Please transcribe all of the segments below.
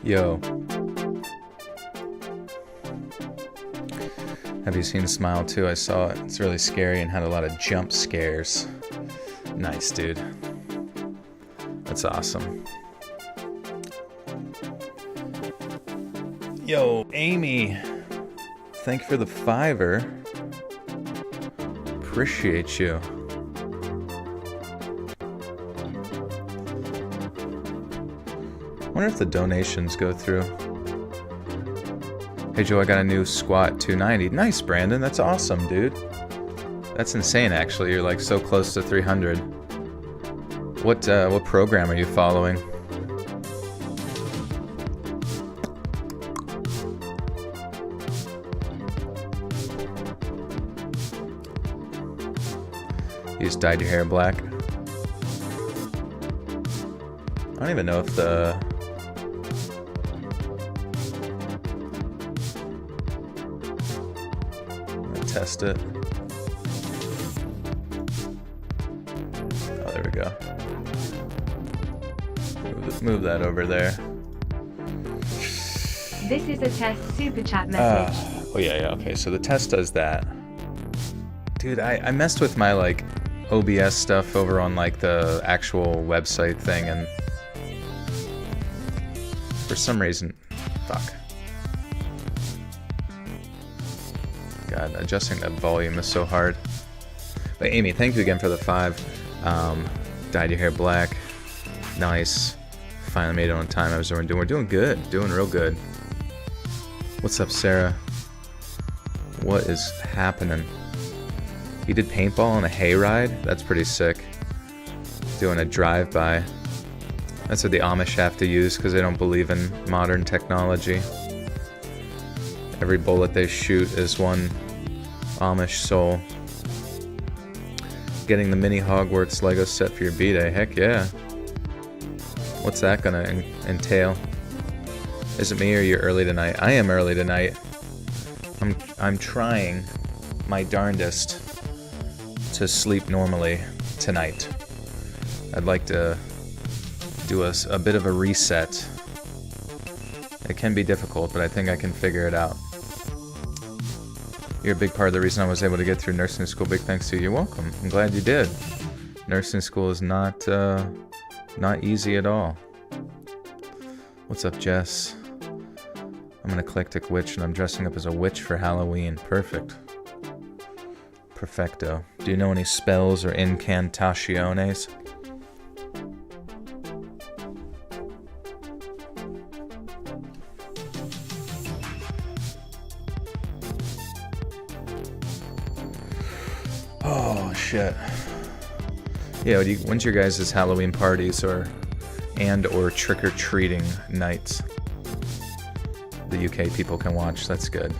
Yo. Have you seen Smile 2? I saw it. It's really scary and had a lot of jump scares. Nice, dude. That's awesome. Yo, Amy. Thank you for the $5. Appreciate you. Wonder if the donations go through. Hey Joe, I got a new squat 290. Nice, Brandon. That's awesome, dude. That's insane, actually. You're like so close to 300. What program are you following? You just dyed your hair black. I don't even know if the... Test it. Oh, there we go. Move that over there. This is a test super chat message. Oh yeah, okay. So the test does that. Dude, I messed with my like OBS stuff over on like the actual website thing, and for some reason, fuck. God, adjusting that volume is so hard. But Amy, thank you again for the $5. Dyed your hair black. Nice. Finally made it on time. We're doing good. Doing real good. What's up, Sarah? What is happening? You did paintball on a hayride? That's pretty sick. Doing a drive-by. That's what the Amish have to use because they don't believe in modern technology. Every bullet they shoot is one Amish soul. Getting the mini Hogwarts Lego set for your B-Day. Heck yeah. What's that gonna entail? Is it me or you early tonight? I am early tonight. I'm trying my darndest to sleep normally tonight. I'd like to do a bit of a reset. It can be difficult, but I think I can figure it out. You're a big part of the reason I was able to get through nursing school. Big thanks to you. You're welcome. I'm glad you did. Nursing school is not easy at all. What's up, Jess? I'm an eclectic witch, and I'm dressing up as a witch for Halloween. Perfect. Perfecto. Do you know any spells or incantaciones? Oh, shit. Yeah, when's your guys' Halloween parties or trick-or-treating nights? The UK people can watch, that's good.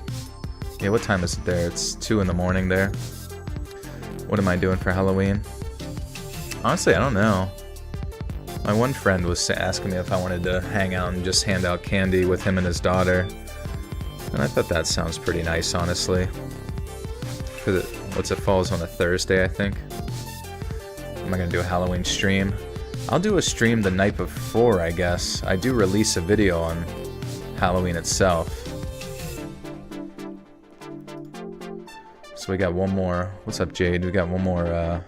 Yeah, what time is it there? It's 2 in the morning there. What am I doing for Halloween? Honestly, I don't know. My one friend was asking me if I wanted to hang out and just hand out candy with him and his daughter. And I thought that sounds pretty nice, honestly. It falls on a Thursday, I think. Am I gonna do a Halloween stream? I'll do a stream the night before, I guess. I do release a video on Halloween itself. So we got one more. What's up, Jade? We got one more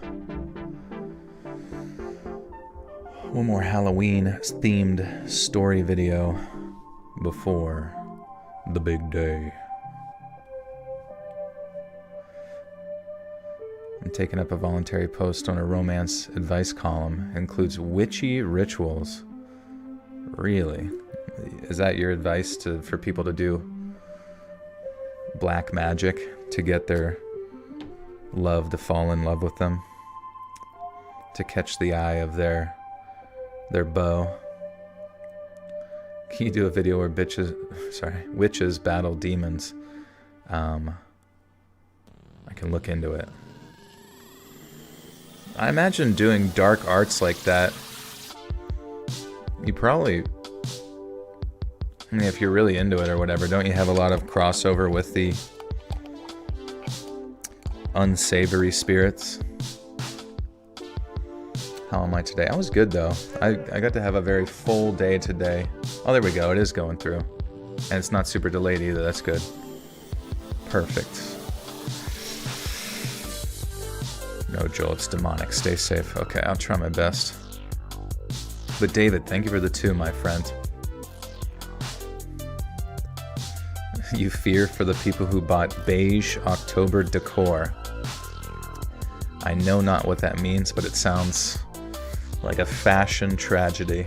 Halloween-themed story video before the big day. I'm taking up a voluntary post on a romance advice column. It includes witchy rituals. Really? Is that your advice for people to do black magic to get their love to fall in love with them? To catch the eye of their beau? Can you do a video where witches battle demons? I can look into it. I imagine doing dark arts like that, you probably, I mean, if you're really into it or whatever, don't you have a lot of crossover with the unsavory spirits? How am I today? I was good though. I got to have a very full day today. Oh, there we go. It is going through. And it's not super delayed either. That's good. Perfect. No, Joel, it's demonic. Stay safe. Okay, I'll try my best. But David, thank you for the 2, my friend. You fear for the people who bought beige October decor. I know not what that means, but it sounds like a fashion tragedy.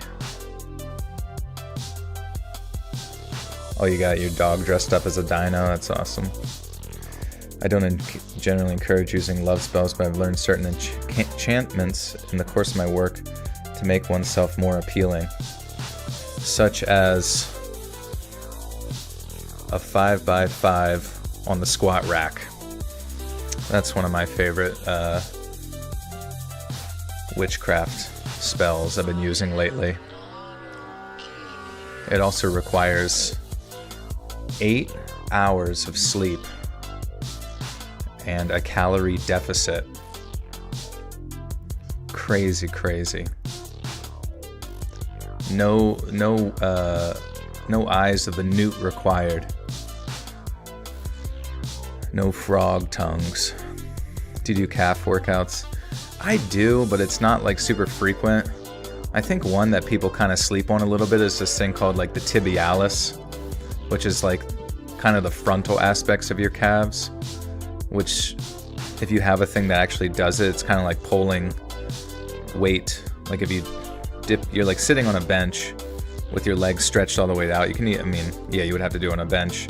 Oh, you got your dog dressed up as a dino? That's awesome. I don't generally encourage using love spells, but I've learned certain enchantments in the course of my work to make oneself more appealing. Such as a 5x5 on the squat rack. That's one of my favorite witchcraft spells I've been using lately. It also requires 8 hours of sleep and a calorie deficit. Crazy, crazy. No eyes of the newt required. No frog tongues. Do you do calf workouts? I do, but it's not like super frequent. I think one that people kind of sleep on a little bit is this thing called like the tibialis, which is like kind of the frontal aspects of your calves, which if you have a thing that actually does it, it's kind of like pulling weight. Like if you you're like sitting on a bench with your legs stretched all the way out. You would have to do it on a bench.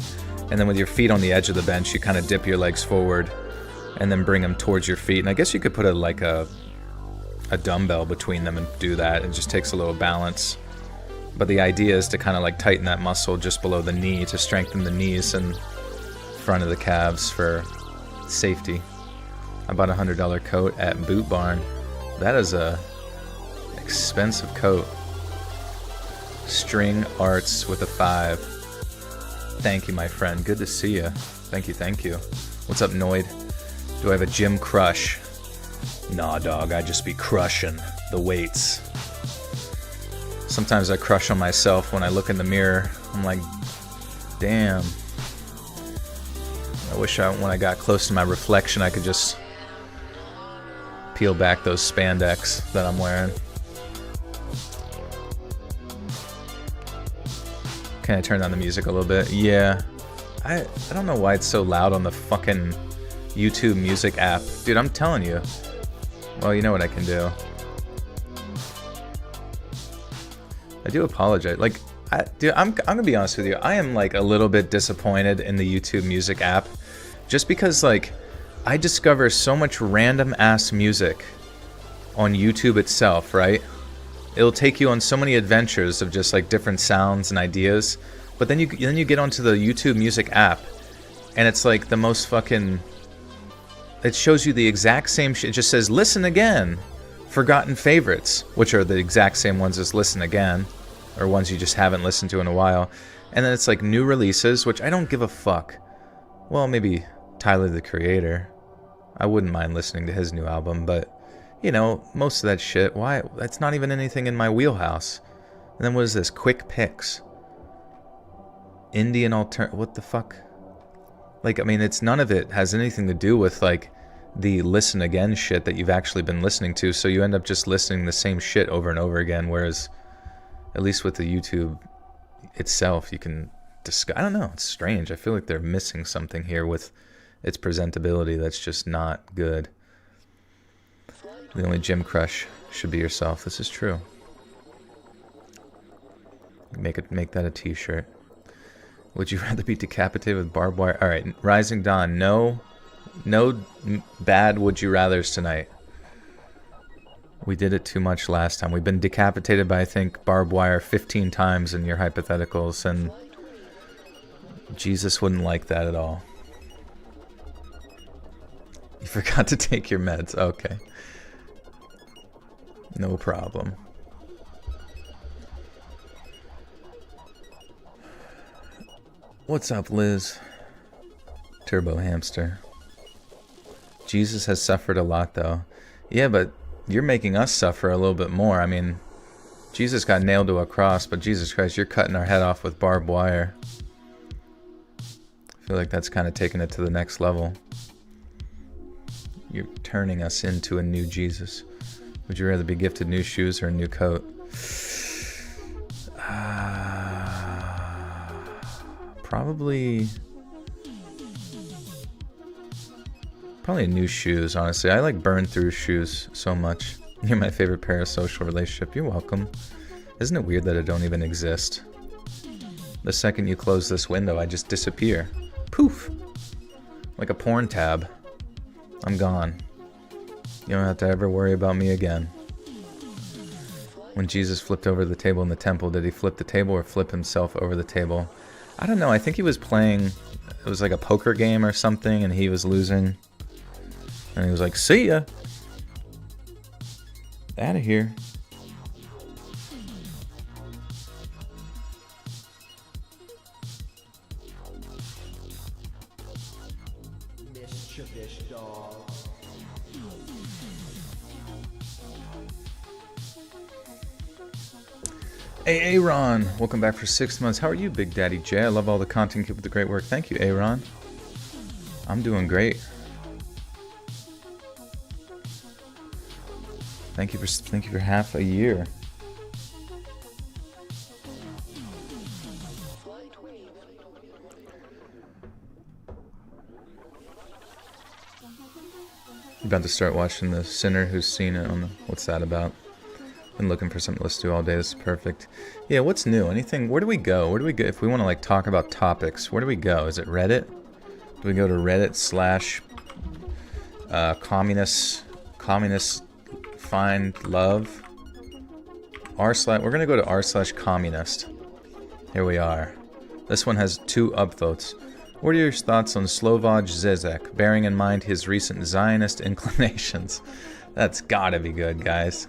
And then with your feet on the edge of the bench, you kind of dip your legs forward and then bring them towards your feet. And I guess you could put a dumbbell between them and do that. It just takes a little balance. But the idea is to kind of like tighten that muscle just below the knee to strengthen the knees and front of the calves for safety. I bought a $100 coat at Boot Barn. That is a expensive coat. String Arts with a 5. Thank you, my friend. Good to see you. Thank you. What's up, Noid? Do I have a gym crush? Nah, dog. I just be crushing the weights. Sometimes I crush on myself when I look in the mirror. I'm like, damn. I wish when I got close to my reflection, I could just peel back those spandex that I'm wearing. Can I turn down the music a little bit? Yeah. I don't know why it's so loud on the fucking YouTube music app. Dude, I'm telling you. Well, you know what I can do. I do apologize. Like, dude, I'm gonna be honest with you. I am like a little bit disappointed in the YouTube music app. Just because like, I discover so much random ass music on YouTube itself, right? It'll take you on so many adventures of just like different sounds and ideas, but then you get onto the YouTube Music app, and it's like the most fucking. It shows you the exact same shit. It just says "Listen again," forgotten favorites, which are the exact same ones as "Listen Again," or ones you just haven't listened to in a while, and then it's like new releases, which I don't give a fuck. Well, maybe Tyler the Creator. I wouldn't mind listening to his new album, but. You know, most of that shit, why? That's not even anything in my wheelhouse. And then what is this? Quick Picks. Indian what the fuck? Like, I mean, it's none of it has anything to do with like the listen again shit that you've actually been listening to. So you end up just listening the same shit over and over again. Whereas, at least with the YouTube itself, you can discuss. I don't know. It's strange. I feel like they're missing something here with its presentability that's just not good. The only gym crush should be yourself. This is true. Make that a t-shirt. Would you rather be decapitated with barbed wire? All right, Rising Dawn. No bad would you rathers tonight. We did it too much last time. We've been decapitated by, I think, barbed wire 15 times in your hypotheticals, and Jesus wouldn't like that at all. You forgot to take your meds. Okay. No problem. What's up, Liz? Turbo Hamster. Jesus has suffered a lot, though. Yeah, but you're making us suffer a little bit more. I mean, Jesus got nailed to a cross, but Jesus Christ, you're cutting our head off with barbed wire. I feel like that's kind of taking it to the next level. You're turning us into a new Jesus. Would you rather be gifted new shoes or a new coat? Probably new shoes, honestly. I like burn through shoes so much. You're my favorite parasocial relationship. You're welcome. Isn't it weird that it don't even exist? The second you close this window, I just disappear. Poof! Like a porn tab. I'm gone. You don't have to ever worry about me again. When Jesus flipped over the table in the temple, did he flip the table or flip himself over the table? I don't know. I think he was playing, it was like a poker game or something, and he was losing. And he was like, see ya. Out of here. Mischievous dog. Hey, Aaron. Welcome back for 6 months. How are you, Big Daddy J? I love all the content. Keep up the great work. Thank you, Aaron. I'm doing great. Thank you for half a year. I'm about to start watching The Sinner Who's Seen It. On the, what's that about? Been looking for something to listen to all day. This is perfect. Yeah, what's new? Anything? Where do we go? Where do we go if we want to like talk about topics? Where do we go? Is it Reddit? Do we go to Reddit / communist find love? We're gonna go to r/communist. Here we are. This one has 2 upvotes. What are your thoughts on Slovoj Zizek, bearing in mind his recent Zionist inclinations? That's gotta be good, guys.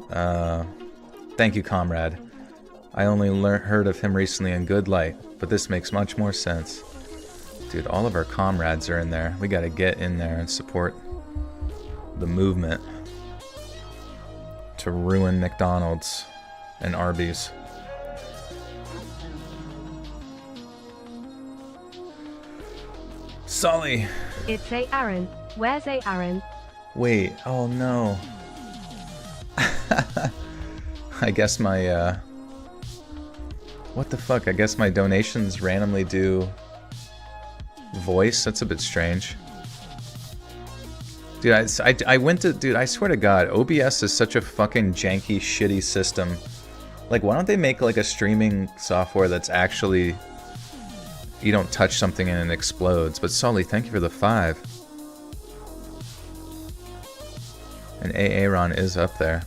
Thank you, comrade. I only heard of him recently in good light, but this makes much more sense. Dude, all of our comrades are in there. We gotta get in there and support the movement to ruin McDonald's and Arby's. Sully! It's A. Aaron. Where's A. Aaron? Wait, oh no. I guess my, what the fuck? I guess my donations randomly do voice? That's a bit strange. Dude, I went to... Dude, I swear to God, OBS is such a fucking janky, shitty system. Like, why don't they make, like, a streaming software that's actually... You don't touch something and it explodes. But Sully, thank you for the 5. And Aaron is up there.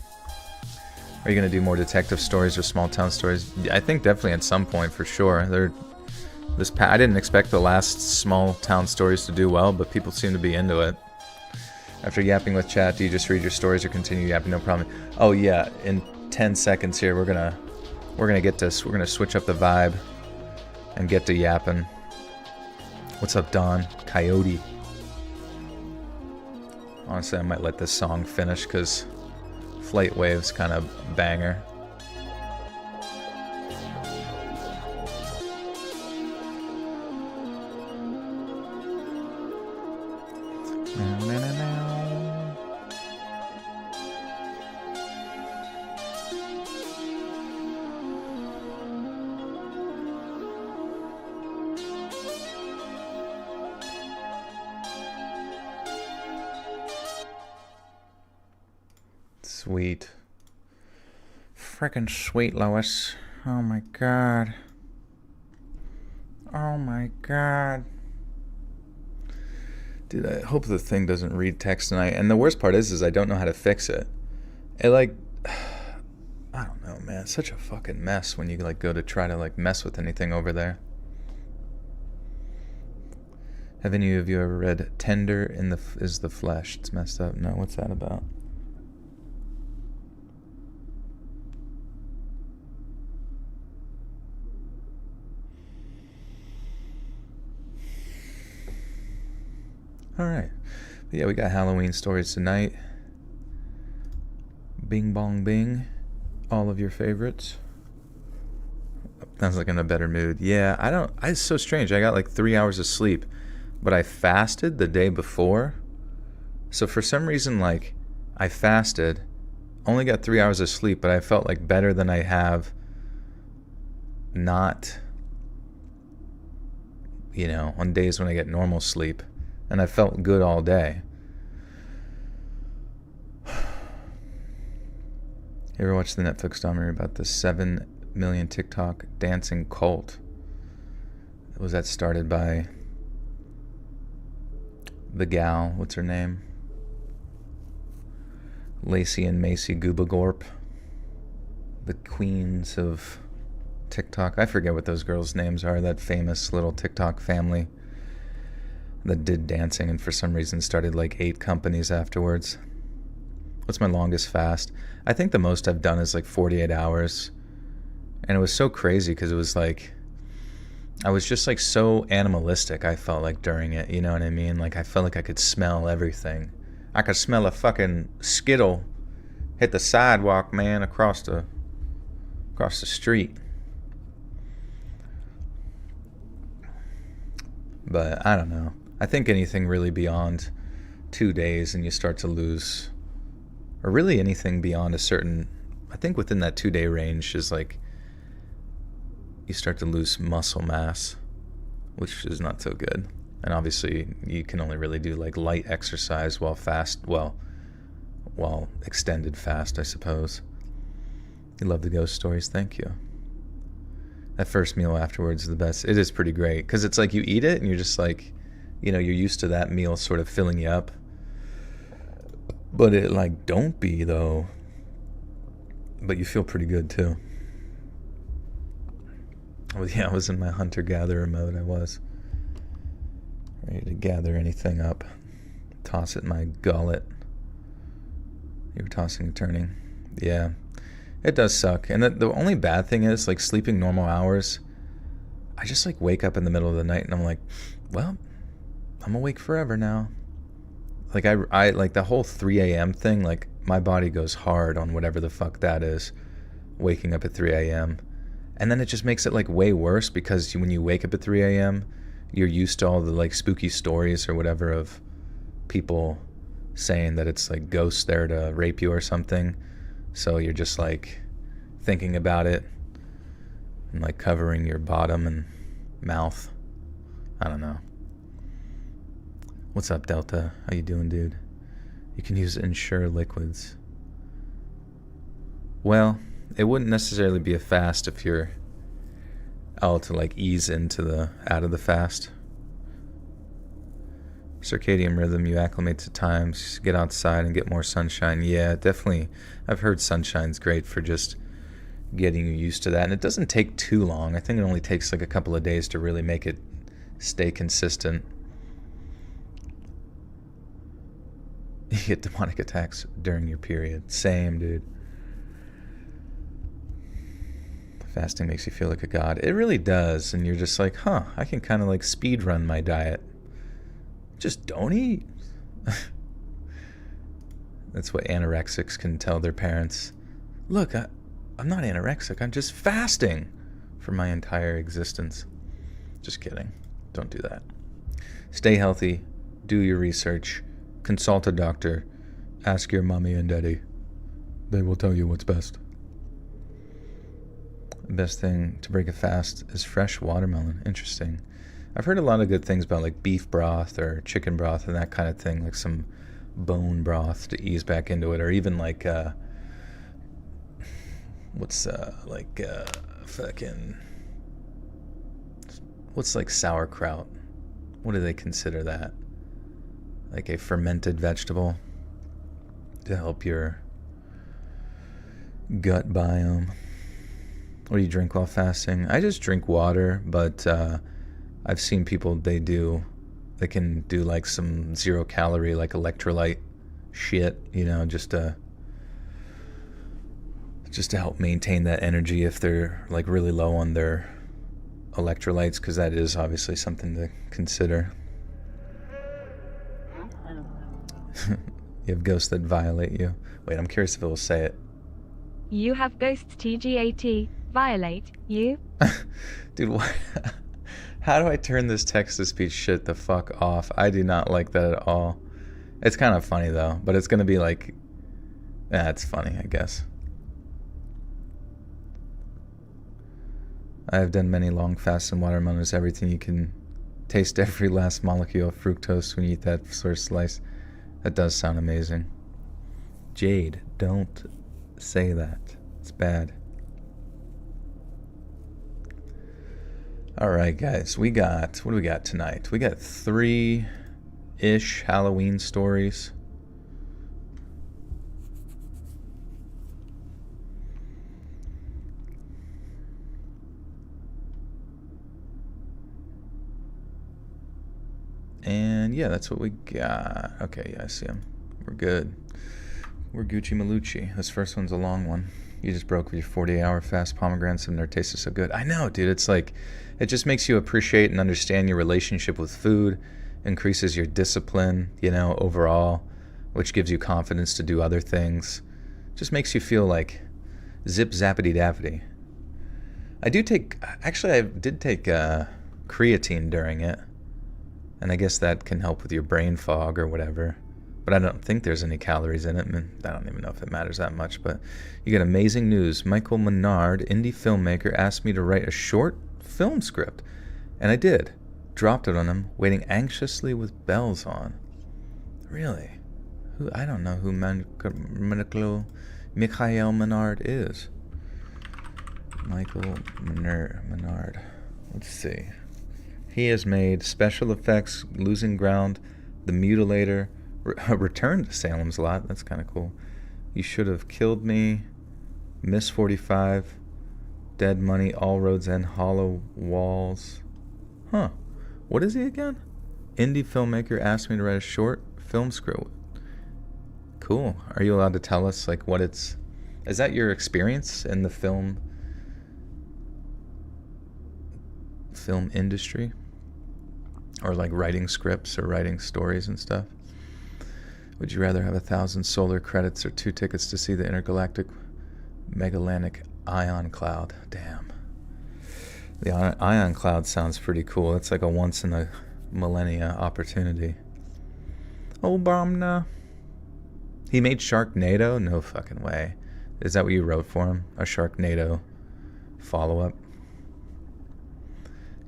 Are you going to do more detective stories or small town stories? I think definitely at some point, for sure. I didn't expect the last small town stories to do well, but people seem to be into it. After yapping with chat, do you just read your stories or continue yapping? No problem. Oh yeah, in 10 seconds here, we're gonna get this. We're gonna switch up the vibe and get to yapping. What's up, Don? Coyote. Honestly, I might let this song finish because Flight Wave's kind of banger. Sweet. Frickin' sweet, Lois. Oh my god. Oh my god. Dude, I hope the thing doesn't read text tonight. And the worst part is I don't know how to fix it. It like, I don't know, man. It's such a fucking mess when you like go to try to like mess with anything over there. Have any of you ever read Tender is the Flesh? It's messed up. No, what's that about? Alright. Yeah, we got Halloween stories tonight. Bing bong bing. All of your favorites. Sounds like in a better mood. Yeah, it's so strange. I got like 3 hours of sleep, but I fasted the day before. So for some reason, like, I fasted, only got 3 hours of sleep, but I felt like better than I have not, on days when I get normal sleep. And I felt good all day. You ever watch the Netflix documentary about the 7 million TikTok dancing cult? Was that started by the gal, what's her name? Lacey and Macy Gubagorp, the queens of TikTok. I forget what those girls' names are, that famous little TikTok family that did dancing and for some reason started like 8 companies afterwards. What's my longest fast? I think the most I've done is like 48 hours. And it was so crazy because it was like, I was just like so animalistic, I felt like during it, you know what I mean? Like I felt like I could smell everything. I could smell a fucking Skittle hit the sidewalk, man, across the street. But I don't know. I think anything really beyond 2 days and you start to lose, or really anything beyond a certain, I think within that 2 day range is like, you start to lose muscle mass, which is not so good. And obviously you can only really do like light exercise while extended fast, I suppose. You love the ghost stories, thank you. That first meal afterwards is the best. It is pretty great because it's like you eat it and you're just like, you're used to that meal sort of filling you up. But it like don't be though. But you feel pretty good too. Well, yeah, I was in my hunter-gatherer mode. I was ready to gather anything up, toss it in my gullet. You were tossing and turning. Yeah, it does suck. And the only bad thing is like sleeping normal hours. I just like wake up in the middle of the night and I'm like, well, I'm awake forever now. Like I like the whole 3 a.m. thing, like my body goes hard on whatever the fuck that is, waking up at 3 a.m. And then it just makes it like way worse because when you wake up at 3 a.m., you're used to all the like spooky stories or whatever of people saying that it's like ghosts there to rape you or something. So you're just like thinking about it and like covering your bottom and mouth. I don't know. What's up, Delta? How you doing, dude? You can use Ensure liquids. Well, it wouldn't necessarily be a fast if you're out to like ease out of the fast. Circadian rhythm, you acclimate to times, get outside and get more sunshine. Yeah, definitely. I've heard sunshine's great for just getting you used to that. And it doesn't take too long. I think it only takes like a couple of days to really make it stay consistent. You get demonic attacks during your period. Same, dude. Fasting makes you feel like a god. It really does. And you're just like, I can kind of like speed run my diet. Just don't eat. That's what anorexics can tell their parents. Look, I'm not anorexic. I'm just fasting for my entire existence. Just kidding. Don't do that. Stay healthy. Do your research. Consult a doctor. Ask your mommy and daddy. They will tell you what's best. The best thing to break a fast is fresh watermelon. Interesting. I've heard a lot of good things about like beef broth or chicken broth and that kind of thing, like some bone broth to ease back into it, or even like what's like sauerkraut? What do they consider that? Like a fermented vegetable to help your gut biome. What do you drink while fasting? I just drink water, but I've seen people they can do like some 0 calorie like electrolyte shit, just to help maintain that energy if they're like really low on their electrolytes, because that is obviously something to consider. You have ghosts that violate you. Wait, I'm curious if it will say it. You have ghosts TGAT, violate you. Dude, what? How do I turn this text-to-speech shit the fuck off? I do not like that at all. It's kind of funny though, but it's gonna be like, it's funny, I guess. I have done many long fasts, and watermelon is everything. You can taste every last molecule of fructose when you eat that first slice. That does sound amazing. Jade, don't say that. It's bad. Alright guys, what do we got tonight? We got 3-ish Halloween stories. And yeah, that's what we got. Okay, yeah, I see him. We're good. We're Gucci Malucci. This first one's a long one. You just broke your 48-hour fast. Pomegranates have never tasted so good. I know, dude. It's like, it just makes you appreciate and understand your relationship with food, increases your discipline, overall, which gives you confidence to do other things. Just makes you feel like zip zappity dappity. I did take creatine during it. And I guess that can help with your brain fog or whatever. But I don't think there's any calories in it. I mean, I don't even know if it matters that much. But you get amazing news. Michael Menard, indie filmmaker, asked me to write a short film script. And I did. Dropped it on him, waiting anxiously with bells on. Really? I don't know who Michael Menard is. Michael Menard. Let's see. He has made Special Effects, Losing Ground, The Mutilator, Return to Salem's Lot. That's kind of cool. You Should Have Killed Me, Miss 45, Dead Money, All Roads End, Hollow Walls. Huh. What is he again? Indie filmmaker asked me to write a short film script. Cool. Are you allowed to tell us like what it's... Is that your experience in the film industry? Or like writing scripts or writing stories and stuff? Would you rather have 1,000 solar credits or 2 tickets to see the intergalactic Magellanic Ion Cloud? Damn. The Ion Cloud sounds pretty cool. It's like a once in a millennia opportunity. Oh, Brahmna. He made Sharknado? No fucking way. Is that what you wrote for him? A Sharknado follow-up?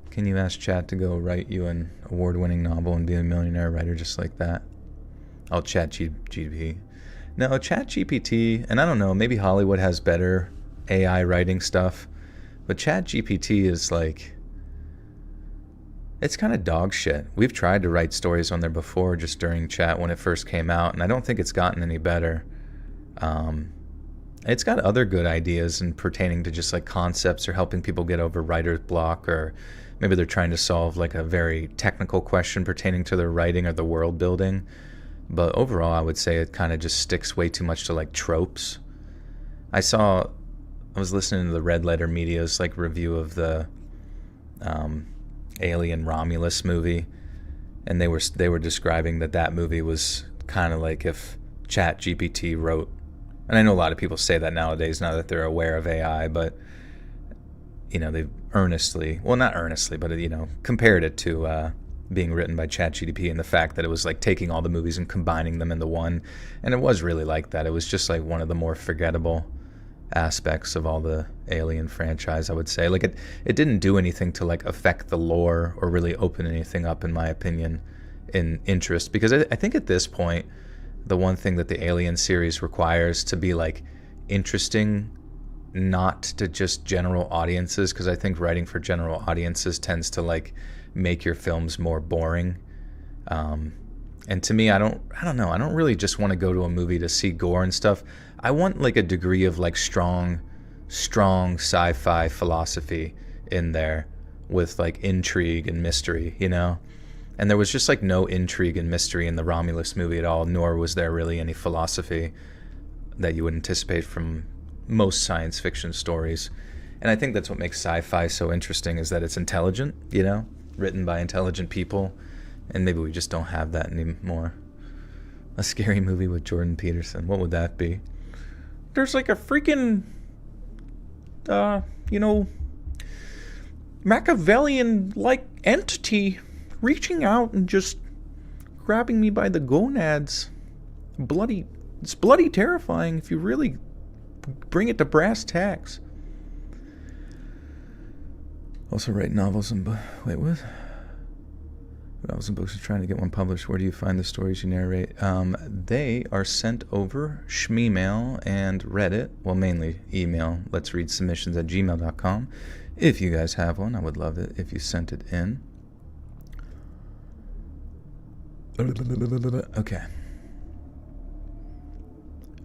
Can you ask Chad to go write you an award-winning novel and be a millionaire writer just like that? I'll chat GPT. No, ChatGPT, and I don't know, maybe Hollywood has better AI writing stuff, but ChatGPT is like, it's kind of dog shit. We've tried to write stories on there before just during chat when it first came out, and I don't think it's gotten any better. It's got other good ideas and pertaining to just like concepts or helping people get over writer's block, or maybe they're trying to solve like a very technical question pertaining to their writing or the world building. But overall, I would say it kind of just sticks way too much to like tropes. I was listening to the Red Letter Media's like review of the Alien Romulus movie, and they were describing that movie was kind of like if ChatGPT wrote. And I know a lot of people say that nowadays now that they're aware of AI, but they've not earnestly, but compared it to being written by ChatGPT, and the fact that it was like taking all the movies and combining them into one. And it was really like that. It was just like one of the more forgettable aspects of all the Alien franchise, I would say. Like it didn't do anything to like affect the lore or really open anything up, in my opinion, in interest. Because I think at this point, the one thing that the Alien series requires to be like interesting, not to just general audiences, because I think writing for general audiences tends to like make your films more boring. And to me, I don't know. I don't really just want to go to a movie to see gore and stuff. I want like a degree of like strong sci-fi philosophy in there with like intrigue and mystery, you know? And there was just like no intrigue and mystery in the Romulus movie at all, nor was there really any philosophy that you would anticipate from most science fiction stories. And I think that's what makes sci-fi so interesting, is that it's intelligent, you know, written by intelligent people. And maybe we just don't have that anymore. A scary movie with Jordan Peterson, what would that be? There's like a freaking, Machiavellian-like entity reaching out and just grabbing me by the gonads. It's bloody terrifying if you really bring it to brass tacks. Also write novels and wait, what? Novels and books are trying to get one published. Where do you find the stories you narrate? They are sent over Shmeemail and Reddit. Well, mainly email. Let's read submissions at gmail.com. If you guys have one, I would love it if you sent it in. Okay.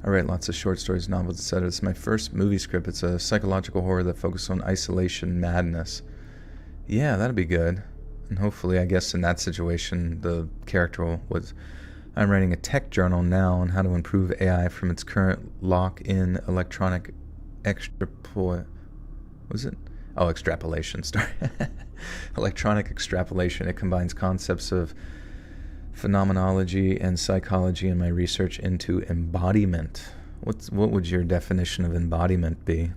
I write lots of short stories, novels, etc. It's my first movie script. It's a psychological horror that focuses on isolation madness. Yeah, that'd be good. And hopefully, I guess in that situation, the character was... I'm writing a tech journal now on how to improve AI from its current lock-in electronic extrapolation. Sorry. Electronic extrapolation. It combines concepts of phenomenology and psychology in my research into embodiment. What would your definition of embodiment be?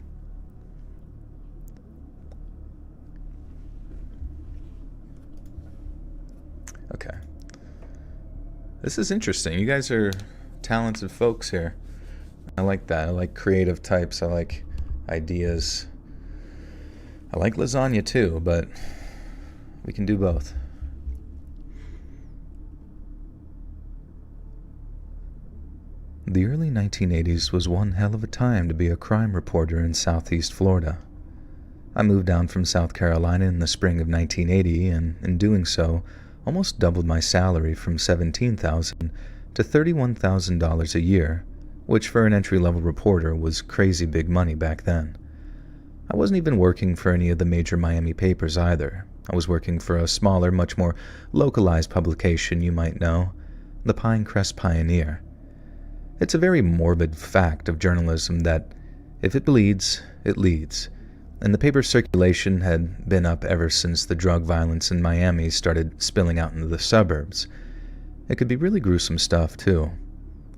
Okay. This is interesting. You guys are talented folks here. I like that. I like creative types. I like ideas. I like lasagna too, but we can do both. The early 1980s was one hell of a time to be a crime reporter in Southeast Florida. I moved down from South Carolina in the spring of 1980, and in doing so, almost doubled my salary from $17,000 to $31,000 a year, which for an entry-level reporter was crazy big money back then. I wasn't even working for any of the major Miami papers either. I was working for a smaller, much more localized publication you might know, the Pinecrest Pioneer. It's a very morbid fact of journalism that if it bleeds, it leads. And the paper's circulation had been up ever since the drug violence in Miami started spilling out into the suburbs. It could be really gruesome stuff, too.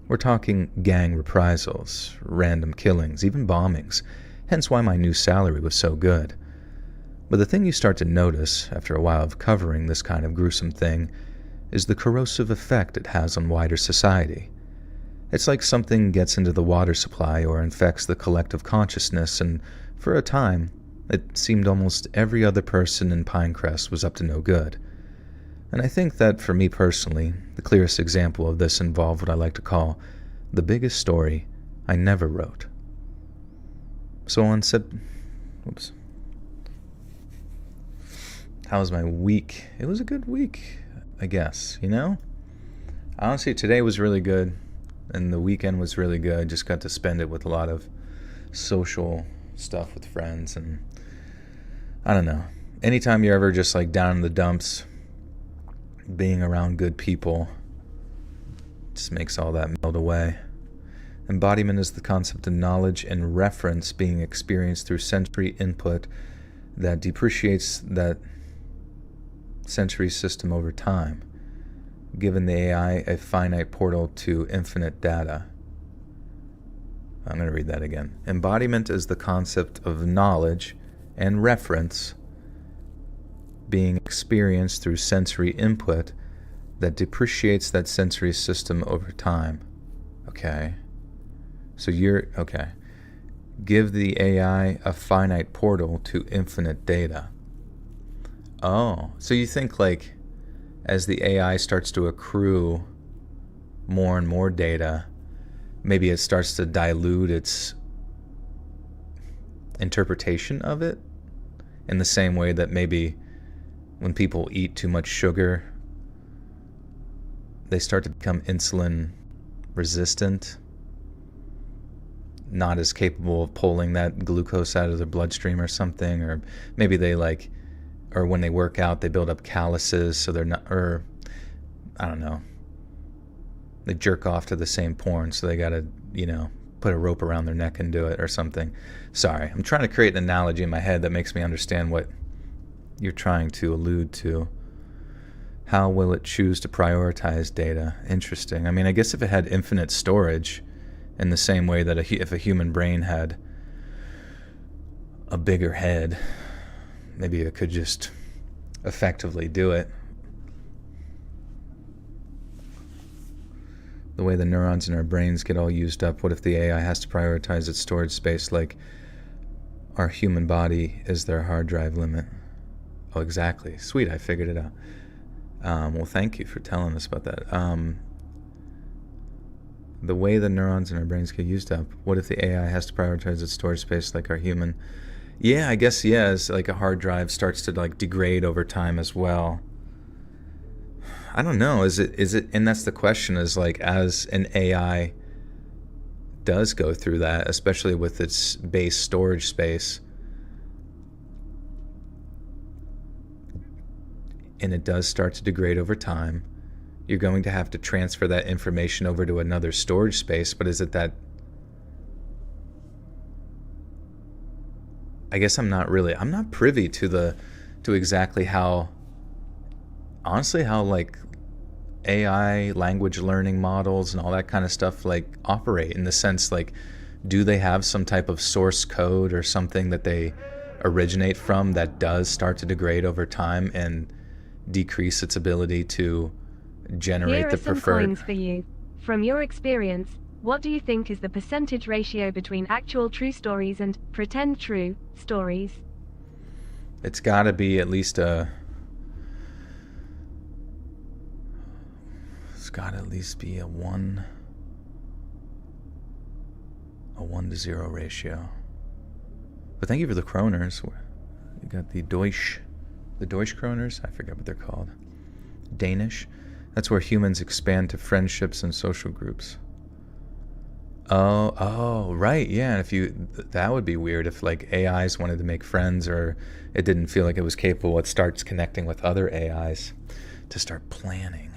We're talking gang reprisals, random killings, even bombings, hence why my new salary was so good. But the thing you start to notice, after a while of covering this kind of gruesome thing, is the corrosive effect it has on wider society. It's like something gets into the water supply or infects the collective consciousness, and for a time, it seemed almost every other person in Pinecrest was up to no good. And I think that, for me personally, the clearest example of this involved what I like to call the biggest story I never wrote. So on How was my week? It was a good week, I guess, you know? Honestly, today was really good, and the weekend was really good. Just got to spend it with a lot of social stuff with friends, and I don't know. Anytime you're ever just like down in the dumps, being around good people just makes all that melt away. Embodiment is the concept of knowledge and reference being experienced through sensory input that depreciates that sensory system over time, giving the AI a finite portal to infinite data. I'm going to read that again. Embodiment is the concept of knowledge and reference being experienced through sensory input that depreciates that sensory system over time. Okay. So okay. Give the AI a finite portal to infinite data. Oh, so you think like as the AI starts to accrue more and more data, maybe it starts to dilute its interpretation of it in the same way that maybe when people eat too much sugar, they start to become insulin resistant, not as capable of pulling that glucose out of their bloodstream or something, or maybe they or when they work out, they build up calluses, so they're not, or I don't know, they jerk off to the same porn, so they gotta, put a rope around their neck and do it or something. Sorry, I'm trying to create an analogy in my head that makes me understand what you're trying to allude to. How will it choose to prioritize data? Interesting. I mean, I guess if it had infinite storage, in the same way that if a human brain had a bigger head, maybe it could just effectively do it. The way the neurons in our brains get all used up, what if the AI has to prioritize its storage space like our human body is their hard drive limit? Oh, exactly. Sweet, I figured it out. Well, thank you for telling us about that. The way the neurons in our brains get used up, what if the AI has to prioritize its storage space like our human? Yeah, I guess, as like a hard drive starts to degrade over time as well. I don't know, is it, and that's the question, is as an AI does go through that, especially with its base storage space, and it does start to degrade over time, you're going to have to transfer that information over to another storage space, but is it that... I guess I'm not privy to exactly how, honestly, how AI language learning models and all that kind of stuff operate, in the sense do they have some type of source code or something that they originate from that does start to degrade over time and decrease its ability to generate the preferred... Here are some coins for you. From your experience, what do you think is the percentage ratio between actual true stories and pretend true stories? It's got to be at least a... It's got to at least be a 1 to 0 ratio. But thank you for the kroners. You got the Deutsch kroners? I forget what they're called. Danish. That's where humans expand to friendships and social groups. Oh, right, yeah. That would be weird if AIs wanted to make friends, or it didn't feel like it was capable. It starts connecting with other AIs to start planning.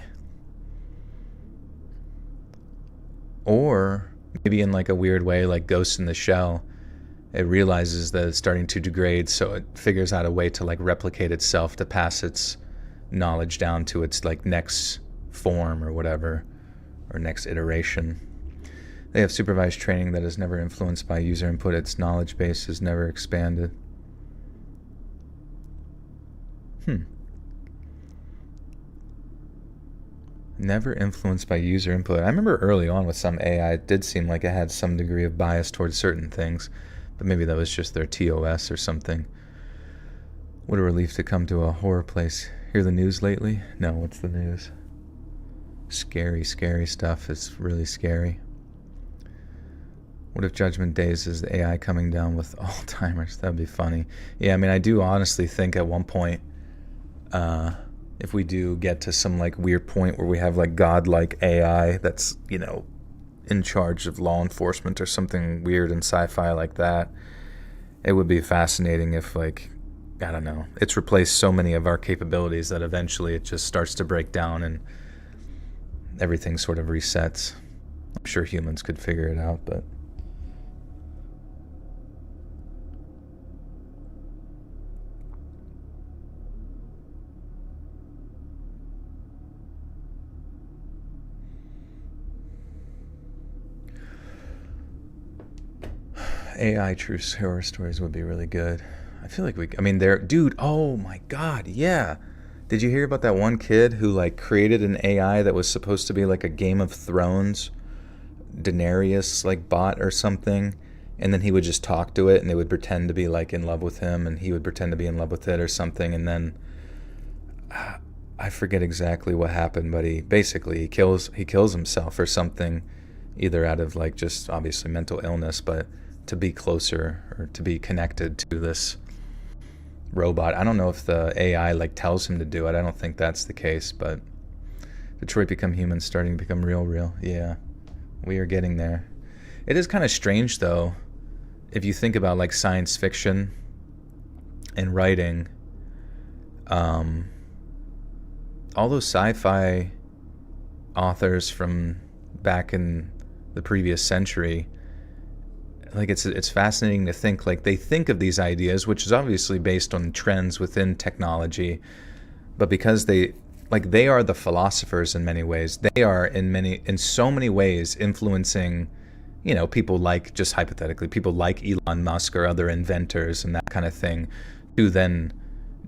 Or maybe in a weird way, like Ghost in the Shell, it realizes that it's starting to degrade, so it figures out a way to replicate itself to pass its knowledge down to its next form or whatever, or next iteration. They have supervised training that is never influenced by user input. Its knowledge base is never expanded. Never influenced by user input. I remember early on with some AI, it did seem like it had some degree of bias towards certain things, but maybe that was just their TOS or something. What a relief to come to a horror place. Hear the news lately? No, what's the news? Scary stuff. It's really scary. What if Judgment Days is the AI coming down with Alzheimer's? That'd be funny. Yeah, I mean, I do honestly think at one point, if we do get to some weird point where we have godlike AI that's, in charge of law enforcement or something weird in sci-fi like that, it would be fascinating if I don't know, it's replaced so many of our capabilities that eventually it just starts to break down and everything sort of resets. I'm sure humans could figure it out, but... AI true horror stories would be really good. I feel like I mean, dude, oh my God, yeah. Did you hear about that one kid who like created an AI that was supposed to be like a Game of Thrones Daenerys like bot or something, and then he would just talk to it and it would pretend to be like in love with him and he would pretend to be in love with it or something, and then I forget exactly what happened, but he kills himself or something, either out of like just obviously mental illness, but to be closer or to be connected to this robot. I don't know if the AI like tells him to do it. I don't think that's the case, but Detroit Become Human starting to become real. Yeah, we are getting there. It is kind of strange though, if you think about like science fiction and writing, all those sci-fi authors from back in the previous century, like it's fascinating to think like they think of these ideas, which is obviously based on trends within technology, but because they are the philosophers in many ways, they are in so many ways influencing, you know, people like, just hypothetically, people like Elon Musk or other inventors and that kind of thing, to then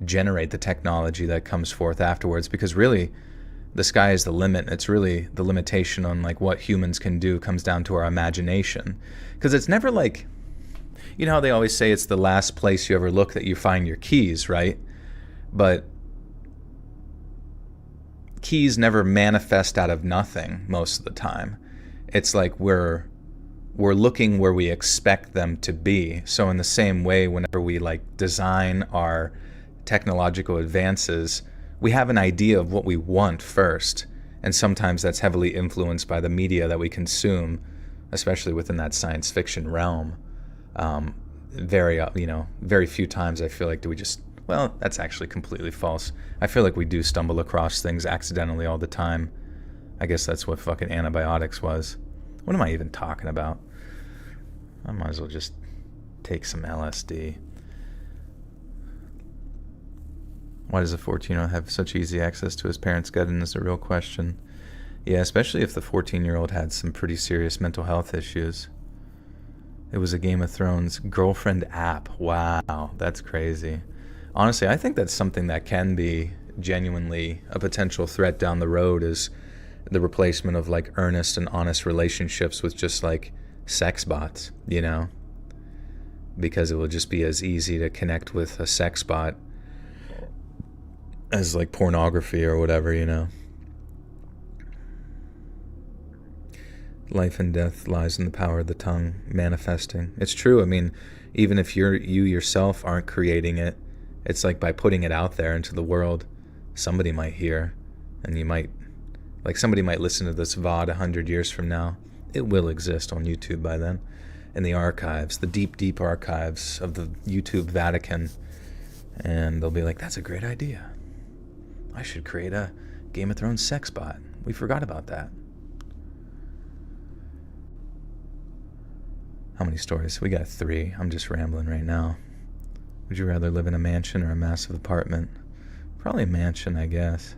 generate the technology that comes forth afterwards. Because really the sky is the limit. It's really the limitation on like what humans can do comes down to our imagination. Because it's never like, you know how they always say it's the last place you ever look that you find your keys, right? But keys never manifest out of nothing most of the time. It's like we're looking where we expect them to be. So in the same way, whenever we like design our technological advances, we have an idea of what we want first, and sometimes that's heavily influenced by the media that we consume, especially within that science fiction realm. Very few times I feel like do we just, well, that's actually completely false. I feel like we do stumble across things accidentally all the time. I guess that's what fucking antibiotics was. What am I even talking about? I might as well just take some LSD. Why does a 14-year-old have such easy access to his parents' garden is a real question. Yeah, especially if the 14-year-old had some pretty serious mental health issues. It was a Game of Thrones girlfriend app. Wow, that's crazy. Honestly, I think that's something that can be genuinely a potential threat down the road, is the replacement of like earnest and honest relationships with just like sex bots, you know? Because it will just be as easy to connect with a sex bot as like pornography or whatever, you know. Life and death lies in the power of the tongue, manifesting. It's true. I mean, even if you yourself aren't creating it, it's like by putting it out there into the world, somebody might hear, and somebody might listen to this VOD 100 years from now. It will exist on YouTube by then, in the archives, the deep, deep archives of the YouTube Vatican, and they'll be like, that's a great idea. I should create a Game of Thrones sex bot. We forgot about that. How many stories? We got 3. I'm just rambling right now. Would you rather live in a mansion or a massive apartment? Probably a mansion, I guess.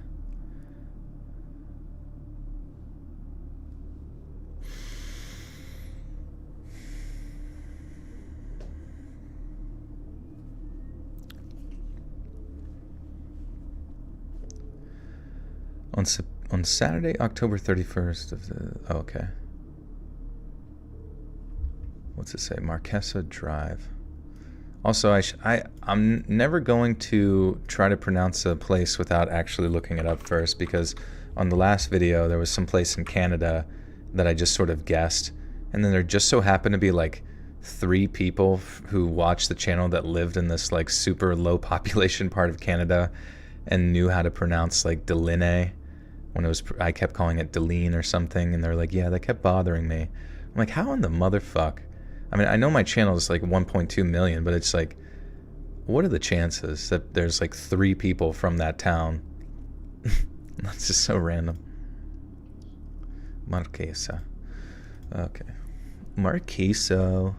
On Saturday, October 31st of the... Oh, okay. What's it say? Marquesa Drive. Also, I'm never going to try to pronounce a place without actually looking it up first, because on the last video, there was some place in Canada that I just sort of guessed. And then there just so happened to be like 3 people who watched the channel that lived in this like super low population part of Canada and knew how to pronounce like Deline. When I kept calling it Deline or something, and they're like, yeah, that kept bothering me. I'm like, how in the motherfuck? I mean, I know my channel is like 1.2 million, but it's like, what are the chances that there's like 3 people from that town? That's just so random. Marquesa. Okay. Marquesa.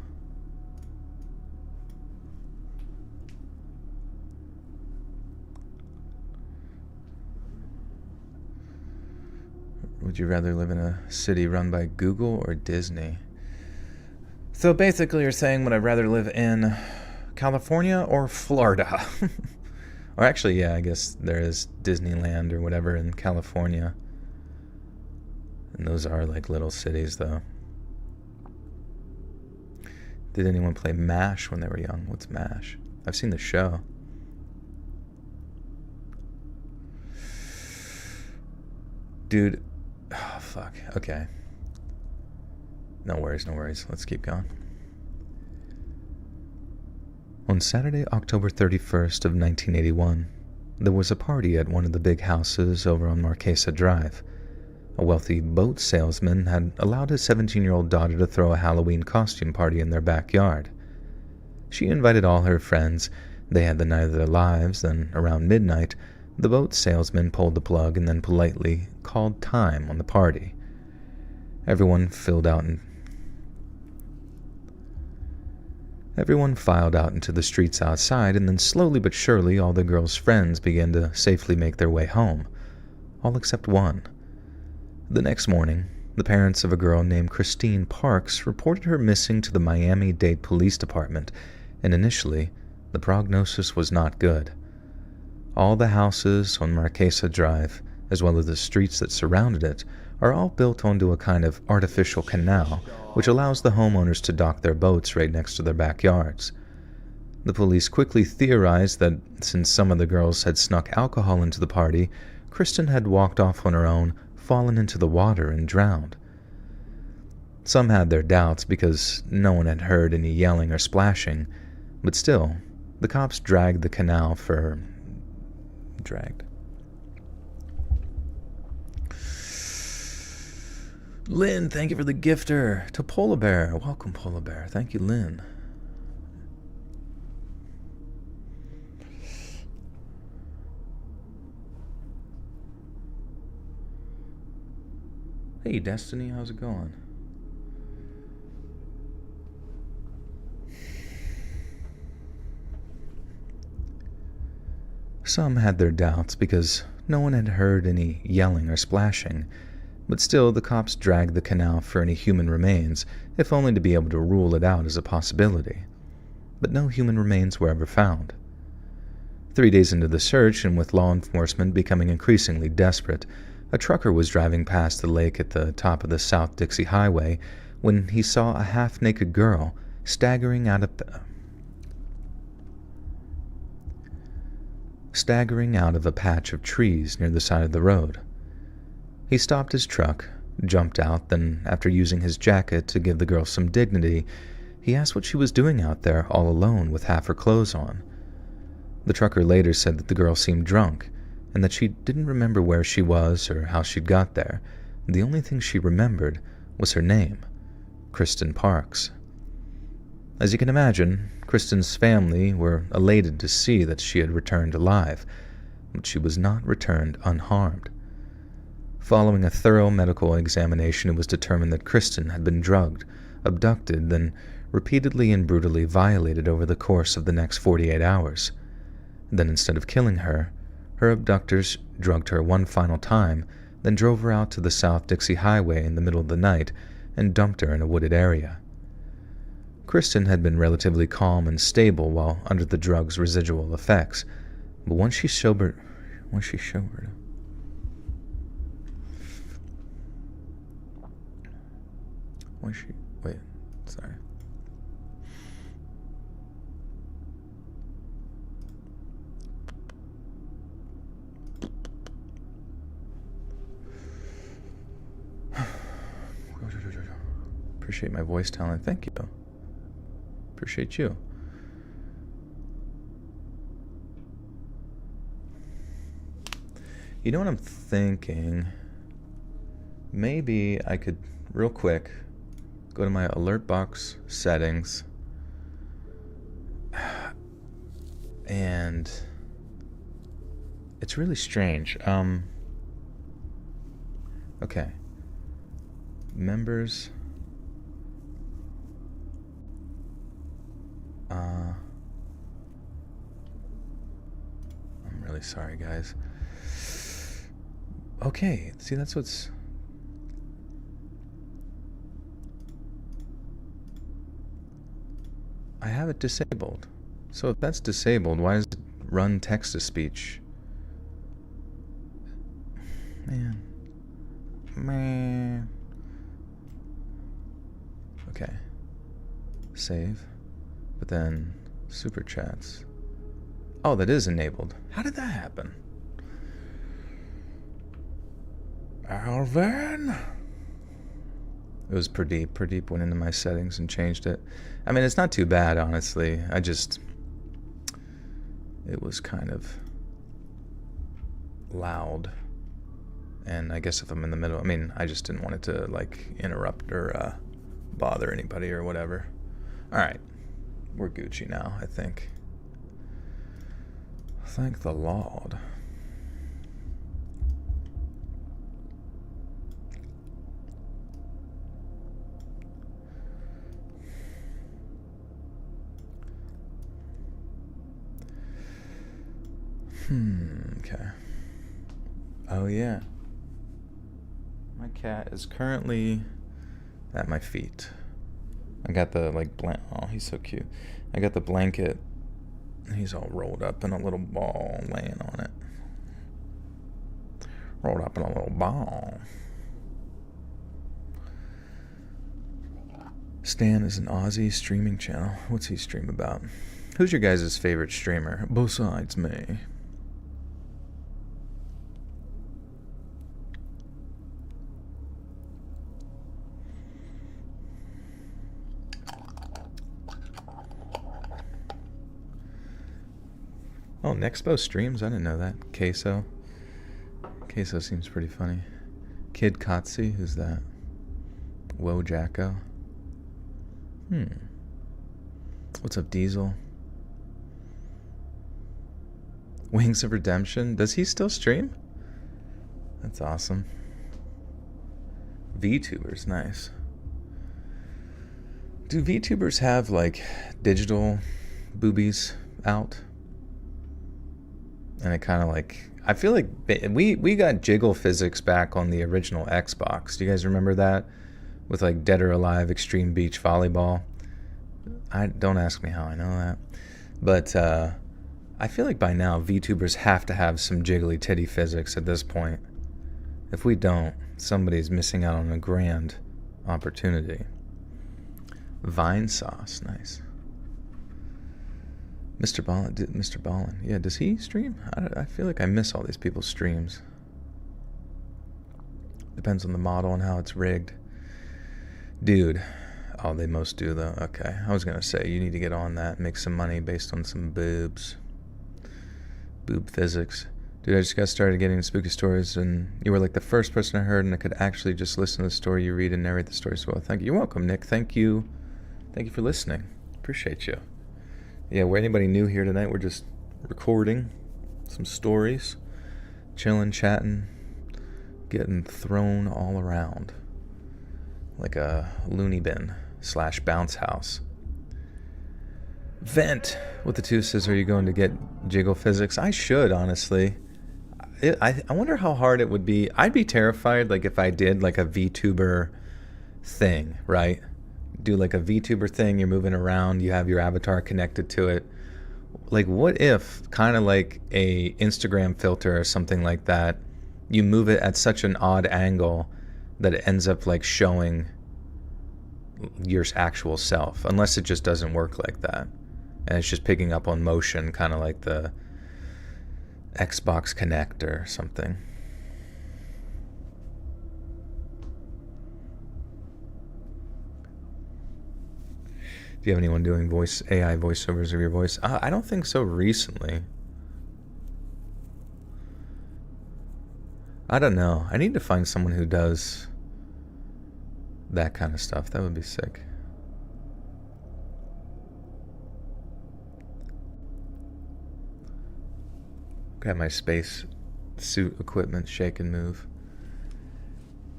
Would you rather live in a city run by Google or Disney? So basically you're saying, would I rather live in California or Florida? Or actually, yeah, I guess there is Disneyland or whatever in California. And those are like little cities, though. Did anyone play MASH when they were young? What's MASH? I've seen the show. Dude. Oh, fuck. Okay. No worries, no worries. Let's keep going. On Saturday, October 31st of 1981, there was a party at one of the big houses over on Marquesa Drive. A wealthy boat salesman had allowed his 17-year-old daughter to throw a Halloween costume party in their backyard. She invited all her friends. They had the night of their lives. Then, around midnight, the boat salesman pulled the plug and then politely called time on the party. Everyone filed out into the streets outside, and then slowly but surely all the girls' friends began to safely make their way home, all except one. The next morning, the parents of a girl named Kristen Parks reported her missing to the Miami-Dade Police Department, and initially, the prognosis was not good. All the houses on Marquesa Drive, as well as the streets that surrounded it, are all built onto a kind of artificial canal, which allows the homeowners to dock their boats right next to their backyards. The police quickly theorized that since some of the girls had snuck alcohol into the party, Kristen had walked off on her own, fallen into the water, and drowned. Some had their doubts because no one had heard any yelling or splashing, but still, the cops dragged the canal for... Lynn, thank you for the gifter. To Polar Bear. Welcome, Polar Bear. Thank you, Lynn. Hey, Destiny, how's it going? Some had their doubts because no one had heard any yelling or splashing, but still the cops dragged the canal for any human remains, if only to be able to rule it out as a possibility. But no human remains were ever found. 3 days into the search, and with law enforcement becoming increasingly desperate, a trucker was driving past the lake at the top of the South Dixie Highway when he saw a half-naked girl staggering out of a patch of trees near the side of the road. He stopped his truck, jumped out, then, after using his jacket to give the girl some dignity, he asked what she was doing out there all alone with half her clothes on. The trucker later said that the girl seemed drunk, and that she didn't remember where she was or how she'd got there. The only thing she remembered was her name, Kristen Parks. As you can imagine, Kristen's family were elated to see that she had returned alive, but she was not returned unharmed. Following a thorough medical examination, it was determined that Kristen had been drugged, abducted, then repeatedly and brutally violated over the course of the next 48 hours. Then, instead of killing her, her abductors drugged her one final time, then drove her out to the South Dixie Highway in the middle of the night and dumped her in a wooded area. Kristen had been relatively calm and stable while under the drug's residual effects, but once she sobered... Wait, sorry. Appreciate my voice talent. Thank you. Appreciate you. You know what I'm thinking? Maybe I could, real quick, go to my alert box settings and it's really strange. Okay. Members. I'm really sorry, guys. Okay, see, that's what's... I have it disabled. So if that's disabled, why does it run text-to-speech? Man. Okay. Save. But then super chats. Oh, that is enabled. How did that happen? Alvin? It was Pradeep. Pradeep went into my settings and changed it. I mean, it's not too bad, honestly. It was kind of loud. And I guess if I'm in the middle, I mean, I just didn't want it to, like, interrupt or bother anybody or whatever. Alright. We're Gucci now, I think. Thank the Lord. Okay. Oh, yeah. My cat is currently at my feet. I got the, like, oh, he's so cute. I got the blanket. He's all rolled up in a little ball, laying on it. Rolled up in a little ball. Stan is an Aussie streaming channel. What's he stream about? Who's your guys' favorite streamer besides me? Oh, Nexpo streams? I didn't know that. Queso. Queso seems pretty funny. Kid Kotzi, who's that? Woe Jacko. What's up, Diesel? Wings of Redemption? Does he still stream? That's awesome. VTubers, nice. Do VTubers have, like, digital boobies out? And it kind of like, I feel like we got jiggle physics back on the original Xbox. Do you guys remember that? With like Dead or Alive Extreme Beach Volleyball. Don't ask me how I know that. But I feel like by now VTubers have to have some jiggly titty physics at this point. If we don't, somebody's missing out on a grand opportunity. Vine sauce, nice. Mr. Ballin. Yeah, does he stream? I feel like I miss all these people's streams. Depends on the model and how it's rigged. Dude. Oh, they most do, though. Okay. I was going to say, you need to get on that and make some money based on some boobs. Boob physics. Dude, I just got started getting spooky stories, and you were like the first person I heard, and I could actually just listen to the story you read and narrate the story so well. Thank you. You're welcome, Nick. Thank you. Thank you for listening. Appreciate you. Yeah, we're anybody new here tonight, we're just recording some stories, chilling, chatting, getting thrown all around like a loony bin / bounce house. Vent with the 2 says, are you going to get jiggle physics? I should, honestly. I wonder how hard it would be. I'd be terrified, like, if I did, like, a VTuber thing, right? Do like a VTuber thing, you're moving around, you have your avatar connected to it. Like, what if, kind of like a Instagram filter or something like that, you move it at such an odd angle that it ends up like showing your actual self, unless it just doesn't work like that and it's just picking up on motion, kind of like the Xbox Connect or something. Do you have anyone doing AI voiceovers of your voice? I don't think so recently. I don't know. I need to find someone who does that kind of stuff. That would be sick. Got my space suit equipment shake and move.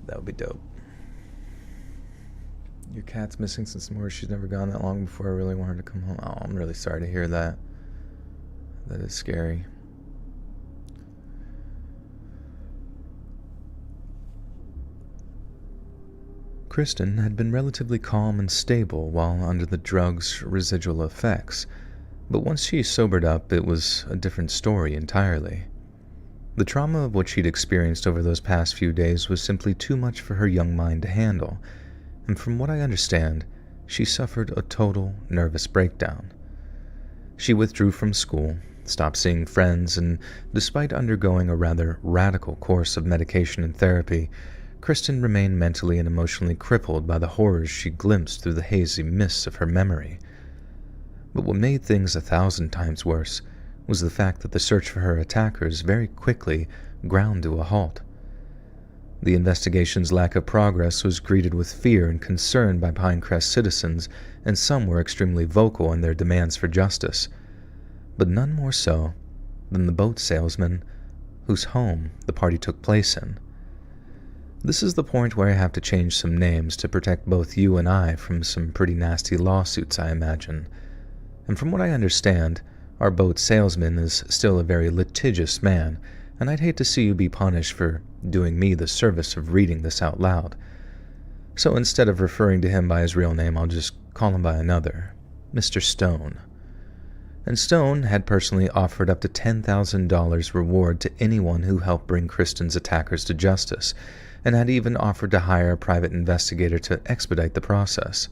That would be dope. Your cat's missing since more. She's never gone that long before. I really want her to come home. Oh, I'm really sorry to hear that. That is scary. Kristen had been relatively calm and stable while under the drug's residual effects, But once she sobered up, it was a different story entirely. The trauma of what she'd experienced over those past few days was simply too much for her young mind to handle, and from what I understand, she suffered a total nervous breakdown. She withdrew from school, stopped seeing friends, and despite undergoing a rather radical course of medication and therapy, Kristen remained mentally and emotionally crippled by the horrors she glimpsed through the hazy mists of her memory. But what made things 1,000 times worse was the fact that the search for her attackers very quickly ground to a halt. The investigation's lack of progress was greeted with fear and concern by Pinecrest citizens, and some were extremely vocal in their demands for justice, but none more so than the boat salesman whose home the party took place in. This is the point where I have to change some names to protect both you and I from some pretty nasty lawsuits, I imagine. And from what I understand, our boat salesman is still a very litigious man, and I'd hate to see you be punished for doing me the service of reading this out loud. So instead of referring to him by his real name, I'll just call him by another, Mr. Stone. And Stone had personally offered up to $10,000 reward to anyone who helped bring Kristen's attackers to justice, and had even offered to hire a private investigator to expedite the process.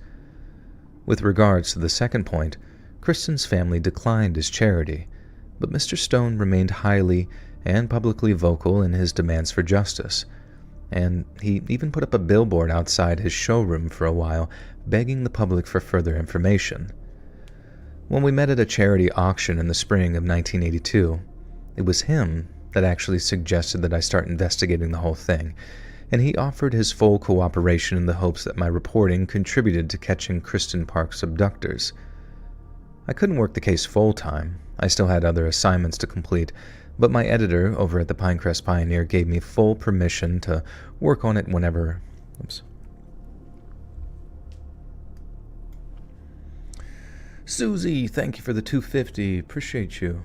With regards to the second point, Kristen's family declined his charity, but Mr. Stone remained highly and publicly vocal in his demands for justice, and he even put up a billboard outside his showroom for a while, begging the public for further information. When we met at a charity auction in the spring of 1982, it was him that actually suggested that I start investigating the whole thing, and he offered his full cooperation in the hopes that my reporting contributed to catching Kristen Parks' abductors. I couldn't work the case full-time. I still had other assignments to complete, but my editor over at the Pinecrest Pioneer gave me full permission to work on it whenever... Susie, thank you for the 250. Appreciate you.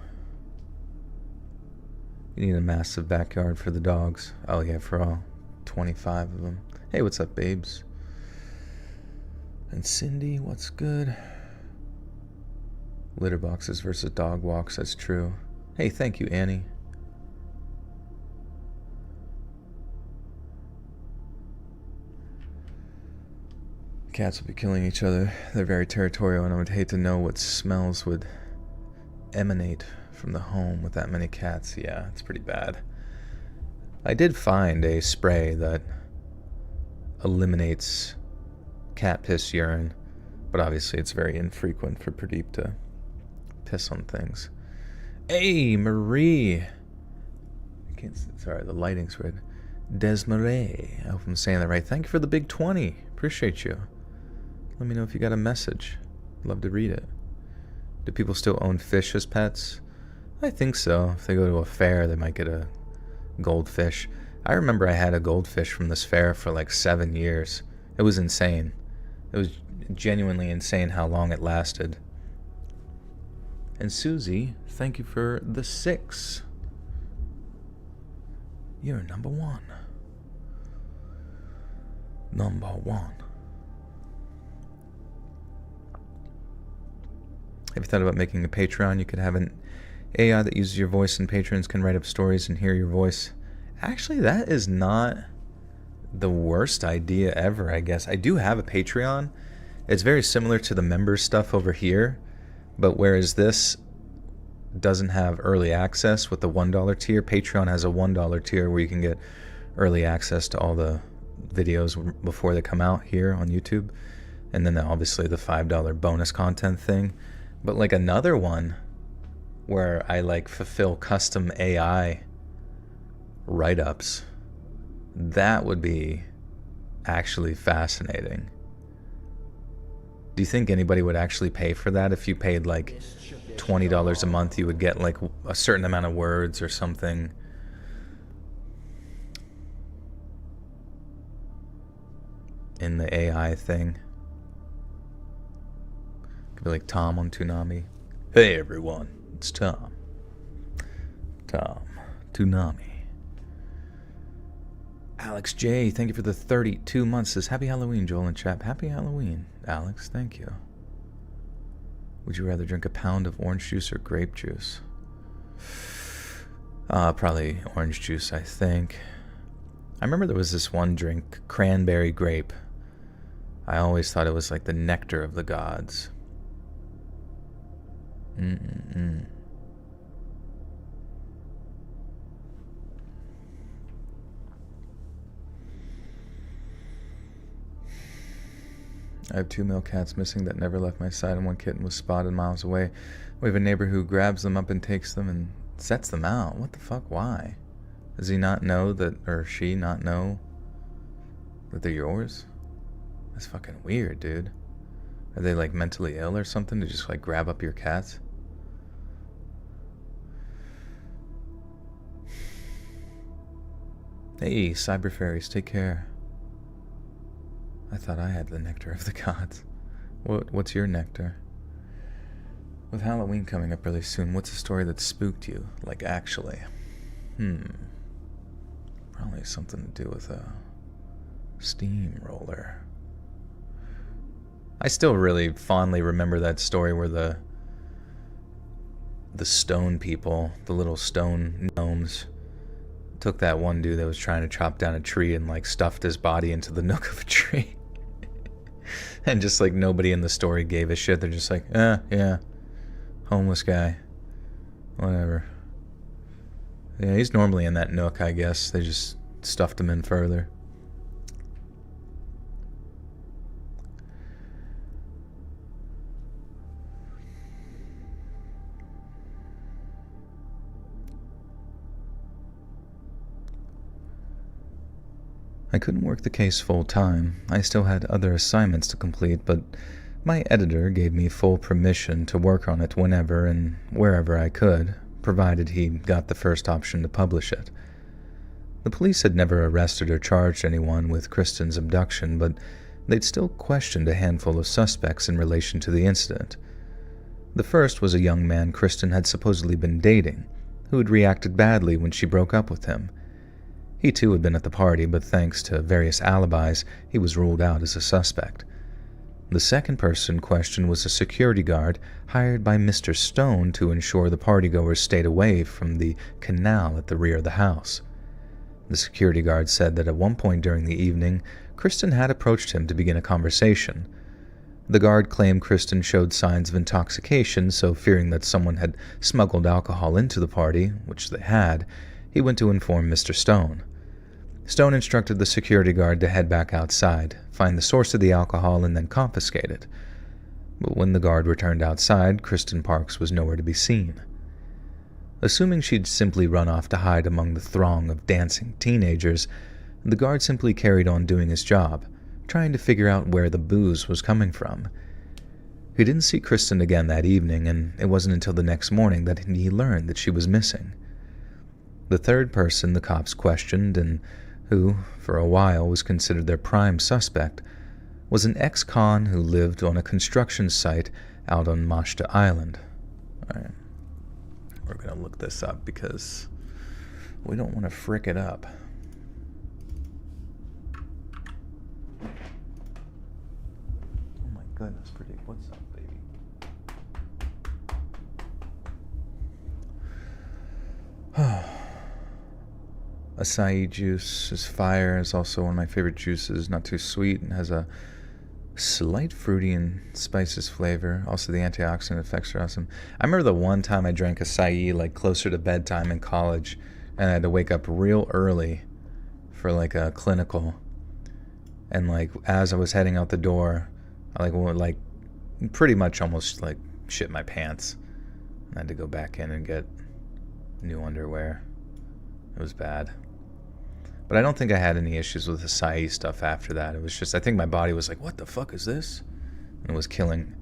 You need a massive backyard for the dogs. Oh yeah, for all 25 of them. Hey, what's up, babes? And Cindy, what's good? Litter boxes versus dog walks, that's true. Hey, thank you, Annie. Cats will be killing each other. They're very territorial, and I would hate to know what smells would emanate from the home with that many cats. Yeah, it's pretty bad. I did find a spray that eliminates cat piss urine, but obviously it's very infrequent for Pradeep to piss on things. Hey, Marie! Sorry, the lighting's weird. Desmarais. I hope I'm saying that right. Thank you for the big 20. Appreciate you. Let me know if you got a message. Love to read it. Do people still own fish as pets? I think so. If they go to a fair, they might get a goldfish. I remember I had a goldfish from this fair for like 7 years. It was insane. It was genuinely insane how long it lasted. And Susie, thank you for the 6. You're number 1. Number 1. Have you thought about making a Patreon? You could have an AI that uses your voice, and patrons can write up stories and hear your voice. Actually, that is not the worst idea ever, I guess. I do have a Patreon. It's very similar to the member stuff over here, but whereas this doesn't have early access with the $1 tier, Patreon has a $1 tier where you can get early access to all the videos before they come out here on YouTube, and then obviously the $5 bonus content thing. But like another one where I like fulfill custom AI write-ups, that would be actually fascinating. Do you think anybody would actually pay for that? If you paid like $20 a month, you would get like a certain amount of words or something. In the AI thing. Could be like Tom on Toonami. Hey everyone, it's Tom. Tom. Toonami. Alex J, thank you for the 32 months. Says happy Halloween, Joel and Chap. Happy Halloween, Alex. Thank you. Would you rather drink a pound of orange juice or grape juice? Probably orange juice, I think. I remember there was this one drink, cranberry grape. I always thought it was like the nectar of the gods. I have 2 male cats missing that never left my side, and one kitten was spotted miles away. We have a neighbor who grabs them up and takes them and sets them out. What the fuck? Why? Does he not know that, or she not know that they're yours? That's fucking weird, dude. Are they like mentally ill or something to just like grab up your cats? Hey, cyber fairies, take care. I thought I had the nectar of the gods. What's your nectar? With Halloween coming up really soon, what's a story that spooked you? Like, actually? Probably something to do with a steamroller. I still really fondly remember that story where the stone people, the little stone gnomes, took that one dude that was trying to chop down a tree and like stuffed his body into the nook of a tree. And just like nobody in the story gave a shit. They're just like, yeah, homeless guy, whatever. Yeah, he's normally in that nook, I guess. They just stuffed him in further. I couldn't work the case full time. I still had other assignments to complete, but my editor gave me full permission to work on it whenever and wherever I could, provided he got the first option to publish it. The police had never arrested or charged anyone with Kristen's abduction, but they'd still questioned a handful of suspects in relation to the incident. The first was a young man Kristen had supposedly been dating, who had reacted badly when she broke up with him. He too had been at the party, but thanks to various alibis, he was ruled out as a suspect. The second person questioned was a security guard hired by Mr. Stone to ensure the partygoers stayed away from the canal at the rear of the house. The security guard said that at one point during the evening, Kristen had approached him to begin a conversation. The guard claimed Kristen showed signs of intoxication, so fearing that someone had smuggled alcohol into the party, which they had, he went to inform Mr. Stone. Stone instructed the security guard to head back outside, find the source of the alcohol, and then confiscate it. But when the guard returned outside, Kristen Parks was nowhere to be seen. Assuming she'd simply run off to hide among the throng of dancing teenagers, the guard simply carried on doing his job, trying to figure out where the booze was coming from. He didn't see Kristen again that evening, and it wasn't until the next morning that he learned that she was missing. The third person the cops questioned, and who, for a while, was considered their prime suspect, was an ex-con who lived on a construction site out on Mashta Island. Alright, we're going to look this up because we don't want to frick it up. Oh my goodness, pretty. What's up, baby? Acai juice is fire. It's also one of my favorite juices. Not too sweet and has a slight fruity and spices flavor. Also, the antioxidant effects are awesome. I remember the one time I drank acai like closer to bedtime in college, and I had to wake up real early for like a clinical. And like as I was heading out the door, I like pretty much almost like shit my pants. I had to go back in and get new underwear. It was bad. But I don't think I had any issues with the acai stuff after that. It was just, I think my body was like, what the fuck is this? And it was killing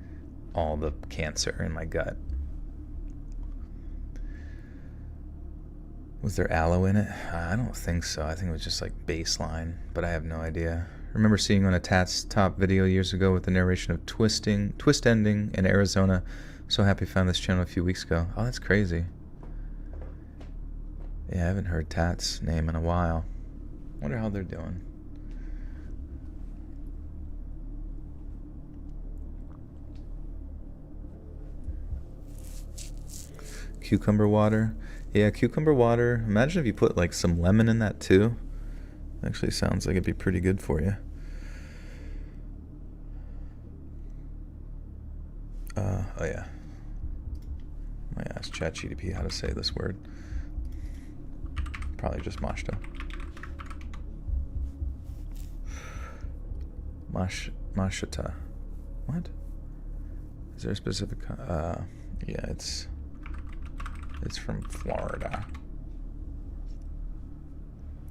all the cancer in my gut. Was there aloe in it? I don't think so. I think it was just like baseline, but I have no idea. I remember seeing on a Tats Top video years ago with the narration of twist ending in Arizona. So happy I found this channel a few weeks ago. Oh, that's crazy. Yeah, I haven't heard Tat's name in a while. Wonder how they're doing. Cucumber water. Yeah, cucumber water. Imagine if you put like some lemon in that too. Actually sounds like it'd be pretty good for you. Oh yeah. I asked ChatGPT how to say this word. Probably just mashta. Mashita. What? Is there a specific? Yeah, it's from Florida.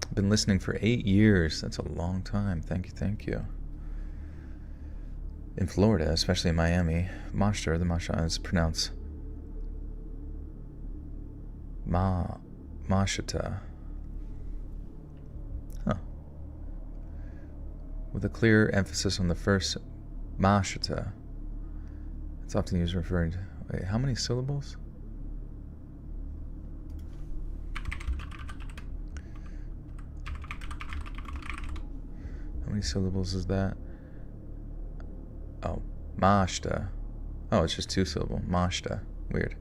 I've been listening for 8 years. That's a long time. Thank you. In Florida, especially in Miami, mashta, the masha is pronounced mashita. Huh. With a clear emphasis on the first mashita. It's often used referring to... Wait, how many syllables? How many syllables is that? Oh, mashta. Oh, it's just 2 syllable. Mashta. Weird.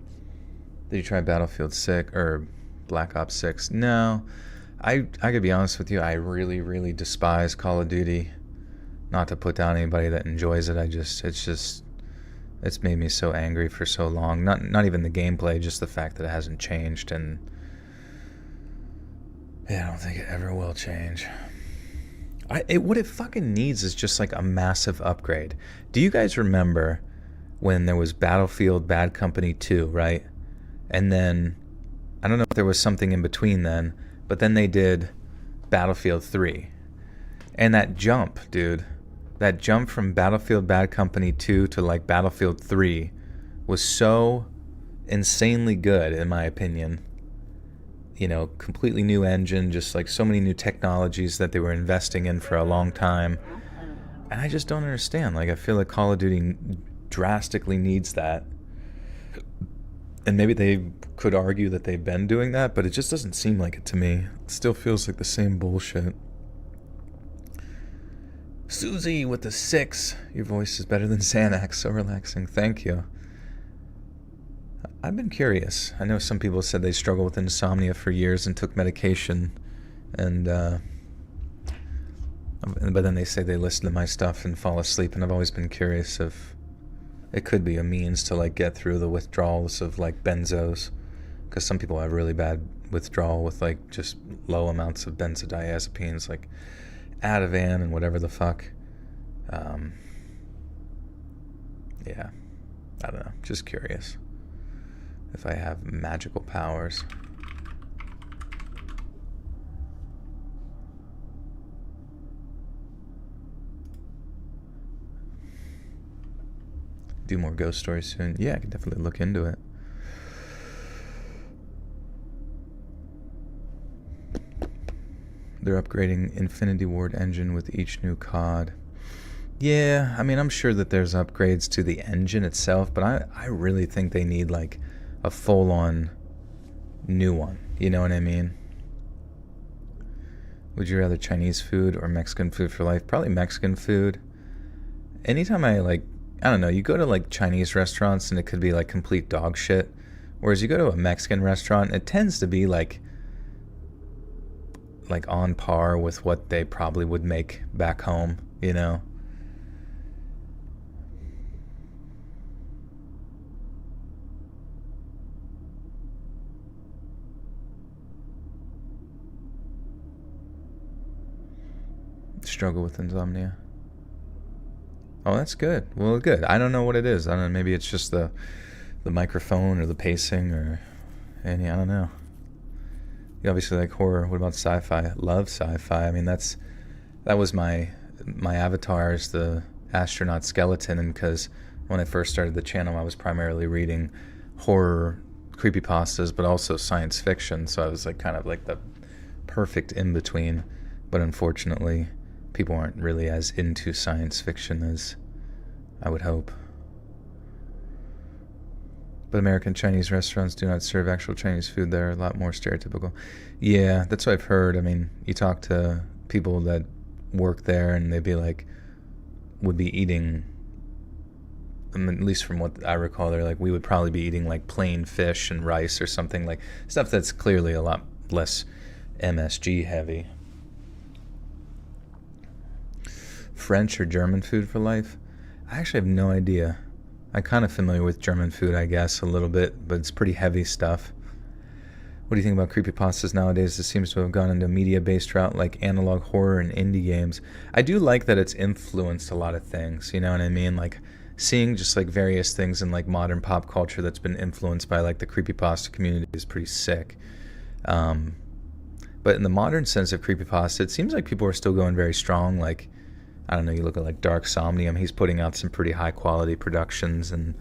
Did you try Battlefield 6 or Black Ops 6? No. I could be honest with you, I really despise Call of Duty. Not to put down anybody that enjoys it. It's made me so angry for so long. Not even the gameplay, just the fact that it hasn't changed, and yeah, I don't think it ever will change. What it fucking needs is just like a massive upgrade. Do you guys remember when there was Battlefield Bad Company 2, right? And then, I don't know if there was something in between then, but then they did Battlefield 3. And that jump, dude, that jump from Battlefield Bad Company 2 to like Battlefield 3 was so insanely good, in my opinion. You know, completely new engine, just like so many new technologies that they were investing in for a long time. And I just don't understand. Like, I feel like Call of Duty drastically needs that. And maybe they could argue that they've been doing that, but it just doesn't seem like it to me. It still feels like the same bullshit. Susie with the 6. Your voice is better than Xanax. So relaxing. Thank you. I've been curious. I know some people said they struggle with insomnia for years and took medication, and but then they say they listen to my stuff and fall asleep, and I've always been curious if it could be a means to like get through the withdrawals of like benzos, because some people have really bad withdrawal with like just low amounts of benzodiazepines, like Ativan and whatever the fuck. Yeah, I don't know, just curious if I have magical powers. Do more ghost stories soon. Yeah, I can definitely look into it. They're upgrading Infinity Ward engine with each new COD. Yeah, I mean, I'm sure that there's upgrades to the engine itself, but I really think they need like a full-on new one. You know what I mean? Would you rather Chinese food or Mexican food for life? Probably Mexican food. Anytime I don't know, you go to like Chinese restaurants and it could be like complete dog shit. Whereas you go to a Mexican restaurant, it tends to be like on par with what they probably would make back home, you know? Struggle with insomnia. Oh, that's good. Well, good. I don't know what it is. I don't know. Maybe it's just the microphone or the pacing or any. I don't know. You obviously like horror. What about sci-fi? Love sci-fi. I mean, that was my avatar is the astronaut skeleton, and because when I first started the channel, I was primarily reading horror, creepypastas, but also science fiction. So I was like kind of like the perfect in between. But unfortunately, people aren't really as into science fiction as I would hope. But American Chinese restaurants do not serve actual Chinese food. They're a lot more stereotypical. Yeah, that's what I've heard. I mean, you talk to people that work there and they'd be like, would be eating at least from what I recall, they're like, we would probably be eating like plain fish and rice or something, like stuff that's clearly a lot less MSG heavy. French or German food for life? I actually have no idea. I'm kind of familiar with German food, I guess, a little bit, but it's pretty heavy stuff. What do you think about creepypastas nowadays? It seems to have gone into a media-based route like analog horror and indie games. I do like that it's influenced a lot of things, you know what I mean? Like, seeing just like various things in like modern pop culture that's been influenced by like the creepypasta community is pretty sick. But in the modern sense of creepypasta, it seems like people are still going very strong. Like, I don't know, you look at like Dark Somnium, he's putting out some pretty high quality productions, and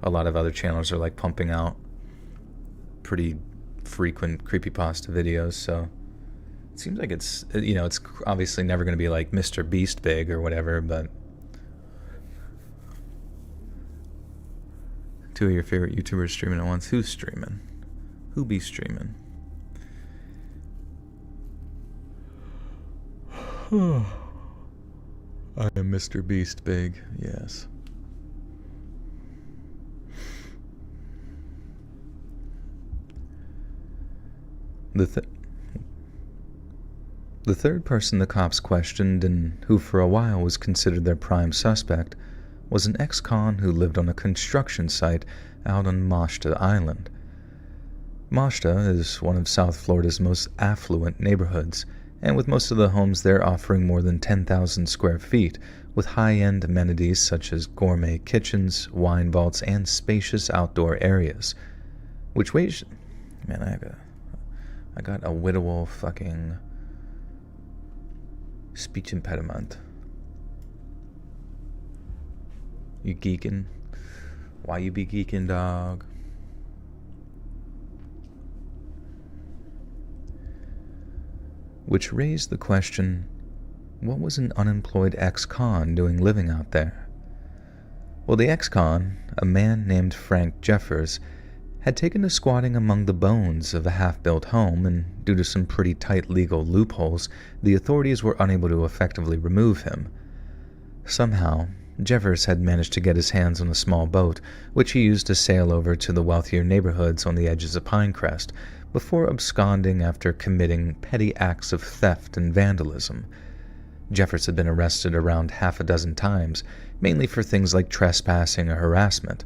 a lot of other channels are like pumping out pretty frequent creepypasta videos. So it seems like it's, you know, it's obviously never going to be like Mr. Beast big or whatever, but two of your favorite YouTubers streaming at once. Who's streaming? Who be streaming? I am Mr. Beast big, yes. The third person the cops questioned, and who for a while was considered their prime suspect, was an ex-con who lived on a construction site out on Mashta Island. Mashta is one of South Florida's most affluent neighborhoods, and with most of the homes there offering more than 10,000 square feet, with high-end amenities such as gourmet kitchens, wine vaults, and spacious outdoor areas. Which weighs... Man, I got a wittable fucking speech impediment. You geeking? Why you be geeking, dog? Which raised the question, what was an unemployed ex-con doing living out there? Well, the ex-con, a man named Frank Jeffers, had taken to squatting among the bones of a half-built home, and due to some pretty tight legal loopholes, the authorities were unable to effectively remove him. Somehow, Jeffers had managed to get his hands on a small boat, which he used to sail over to the wealthier neighborhoods on the edges of Pinecrest, before absconding after committing petty acts of theft and vandalism. Jeffers had been arrested around half a dozen times, mainly for things like trespassing or harassment.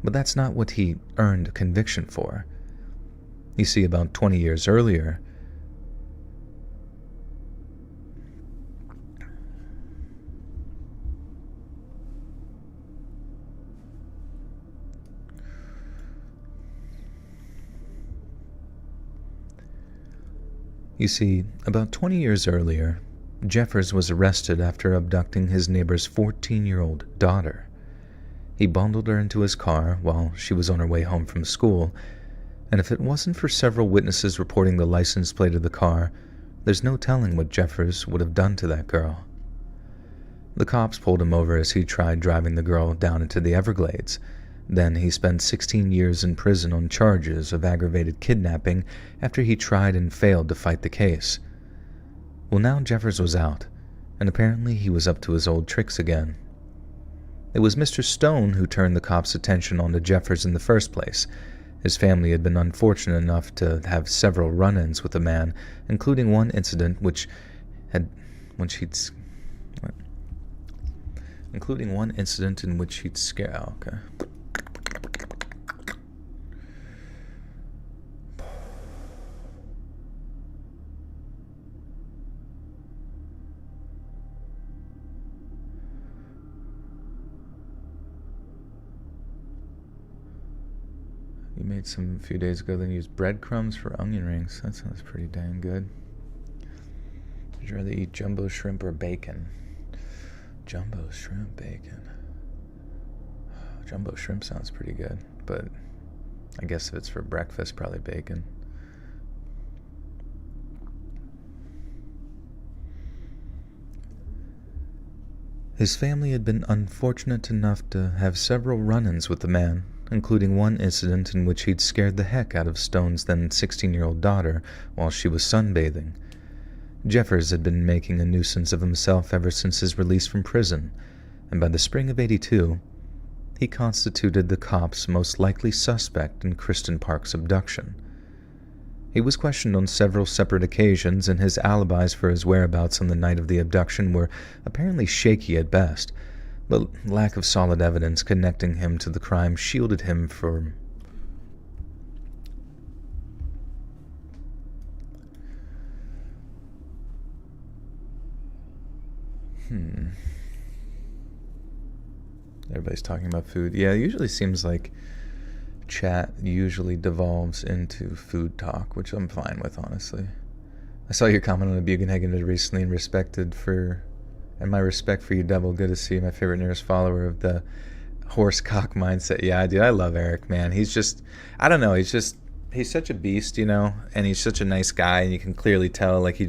But that's not what he earned a conviction for. You see, about 20 years earlier, Jeffers was arrested after abducting his neighbor's 14-year-old daughter. He bundled her into his car while she was on her way home from school, and if it wasn't for several witnesses reporting the license plate of the car, there's no telling what Jeffers would have done to that girl. The cops pulled him over as he tried driving the girl down into the Everglades. Then he spent 16 years in prison on charges of aggravated kidnapping after he tried and failed to fight the case. Well, now Jeffers was out, and apparently he was up to his old tricks again. It was Mr. Stone who turned the cops' attention onto Jeffers in the first place. His family had been unfortunate enough to have several run-ins with the man, including one incident in which he'd scared... Oh, okay. You made some a few days ago, then used breadcrumbs for onion rings. That sounds pretty dang good. Would you rather eat jumbo shrimp or bacon? Jumbo shrimp bacon. Jumbo shrimp sounds pretty good, but I guess if it's for breakfast, probably bacon. His family had been unfortunate enough to have several run-ins with the man, including one incident in which he'd scared the heck out of Stone's then 16-year-old daughter while she was sunbathing. Jeffers had been making a nuisance of himself ever since his release from prison, and by the spring of '82, he constituted the cops' most likely suspect in Kristen Parks' abduction. He was questioned on several separate occasions, and his alibis for his whereabouts on the night of the abduction were apparently shaky at best, but lack of solid evidence connecting him to the crime shielded him from Everybody's talking about food. Yeah, it usually seems like chat usually devolves into food talk, which I'm fine with, honestly. I saw your comment on a Bugenhagen recently and my respect for you double. Good to see my favorite nearest follower of the horse cock mindset. Yeah, dude, I love Eric, man. He's just, I don't know, he's such a beast, you know, and he's such a nice guy, and you can clearly tell, like,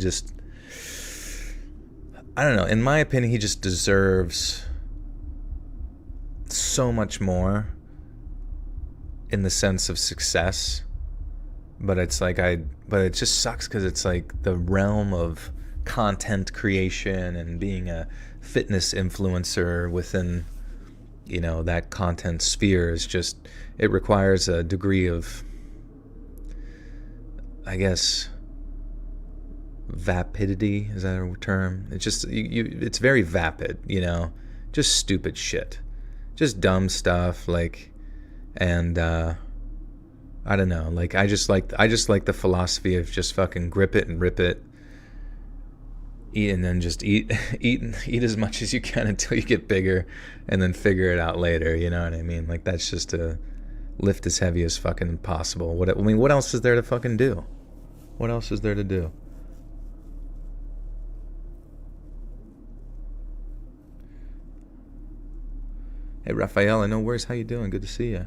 I don't know, in my opinion, he just deserves so much more in the sense of success, but it just sucks because it's like the realm of content creation and being a fitness influencer within, you know, that content sphere is just, it requires a degree of, I guess, vapidity, is that a term? It's just, it's very vapid, you know, just stupid shit, just dumb stuff, like, and I don't know, like, I just like the philosophy of just fucking grip it and rip it, eat, and then just eat as much as you can until you get bigger, and then figure it out later, you know what I mean? Like, that's just a lift as heavy as fucking possible. What else is there to fucking do? What else is there to do? Hey, Raphael, no worries. How you doing? Good to see you.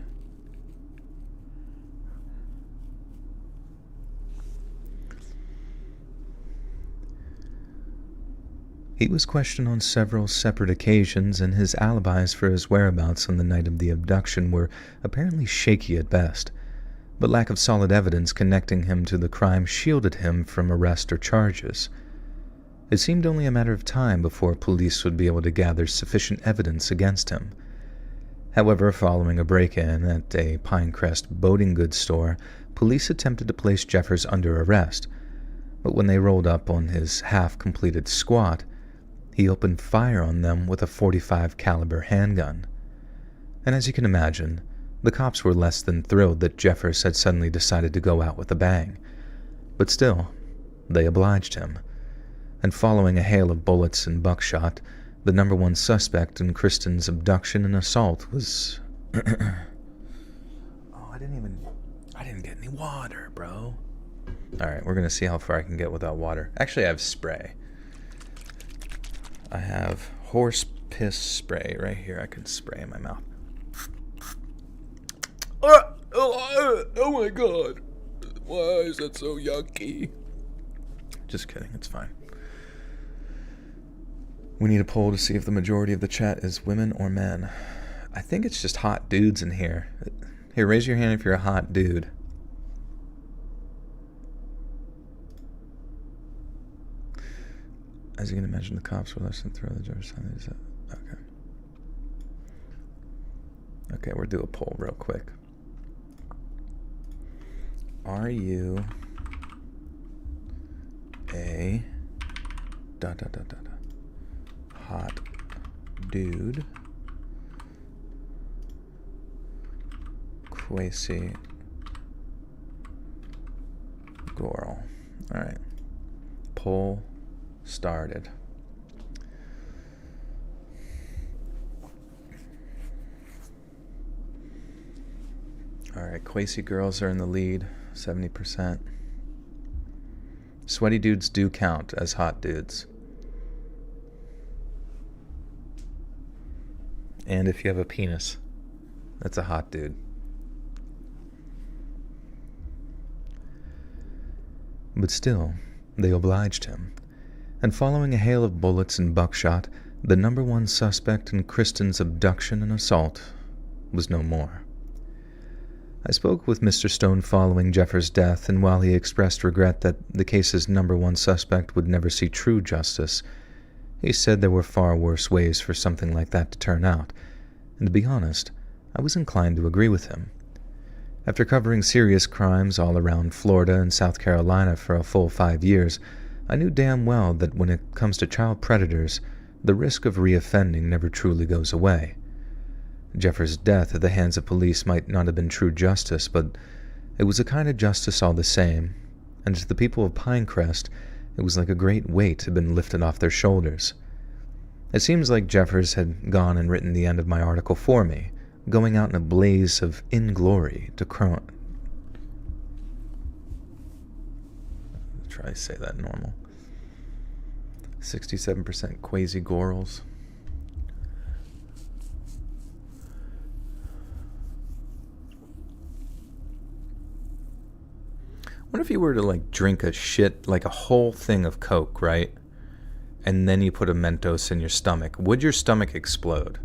He was questioned on several separate occasions, and his alibis for his whereabouts on the night of the abduction were apparently shaky at best, but lack of solid evidence connecting him to the crime shielded him from arrest or charges. It seemed only a matter of time before police would be able to gather sufficient evidence against him. However, following a break-in at a Pinecrest boating goods store, police attempted to place Jeffers under arrest, but when they rolled up on his half-completed squat, he opened fire on them with a .45 caliber handgun. And as you can imagine, the cops were less than thrilled that Jeffers had suddenly decided to go out with a bang. But still, they obliged him, and following a hail of bullets and buckshot, the number one suspect in Kristen's abduction and assault was... Oh, I didn't get any water, bro. Alright, we're gonna see how far I can get without water. Actually, I have spray. I have horse piss spray right here. I can spray in my mouth. Oh my god. Why is that so yucky? Just kidding, it's fine. We need a poll to see if the majority of the chat is women or men. I think it's just hot dudes in here. Here, raise your hand if you're a hot dude. As you can imagine, the cops were less than thrilled. Okay. Okay, we'll do a poll real quick. Are you a hot dude, Quasi girl? All right, poll started. All right, Quasi girls are in the lead, 70%. Sweaty dudes do count as hot dudes. And if you have a penis, that's a hot dude. But still, they obliged him. And following a hail of bullets and buckshot, the number one suspect in Kristen's abduction and assault was no more. I spoke with Mr. Stone following Jeffers' death, and while he expressed regret that the case's number one suspect would never see true justice, he said there were far worse ways for something like that to turn out, and to be honest, I was inclined to agree with him. After covering serious crimes all around Florida and South Carolina for a full 5 years, I knew damn well that when it comes to child predators, the risk of reoffending never truly goes away. Jeffers' death at the hands of police might not have been true justice, but it was a kind of justice all the same, and to the people of Pinecrest, it was like a great weight had been lifted off their shoulders. It seems like Jeffers had gone and written the end of my article for me, going out in a blaze of inglory to try to say that normal. 67% quasi-gorals. What if you were to drink a whole thing of Coke, right? And then you put a Mentos in your stomach. Would your stomach explode?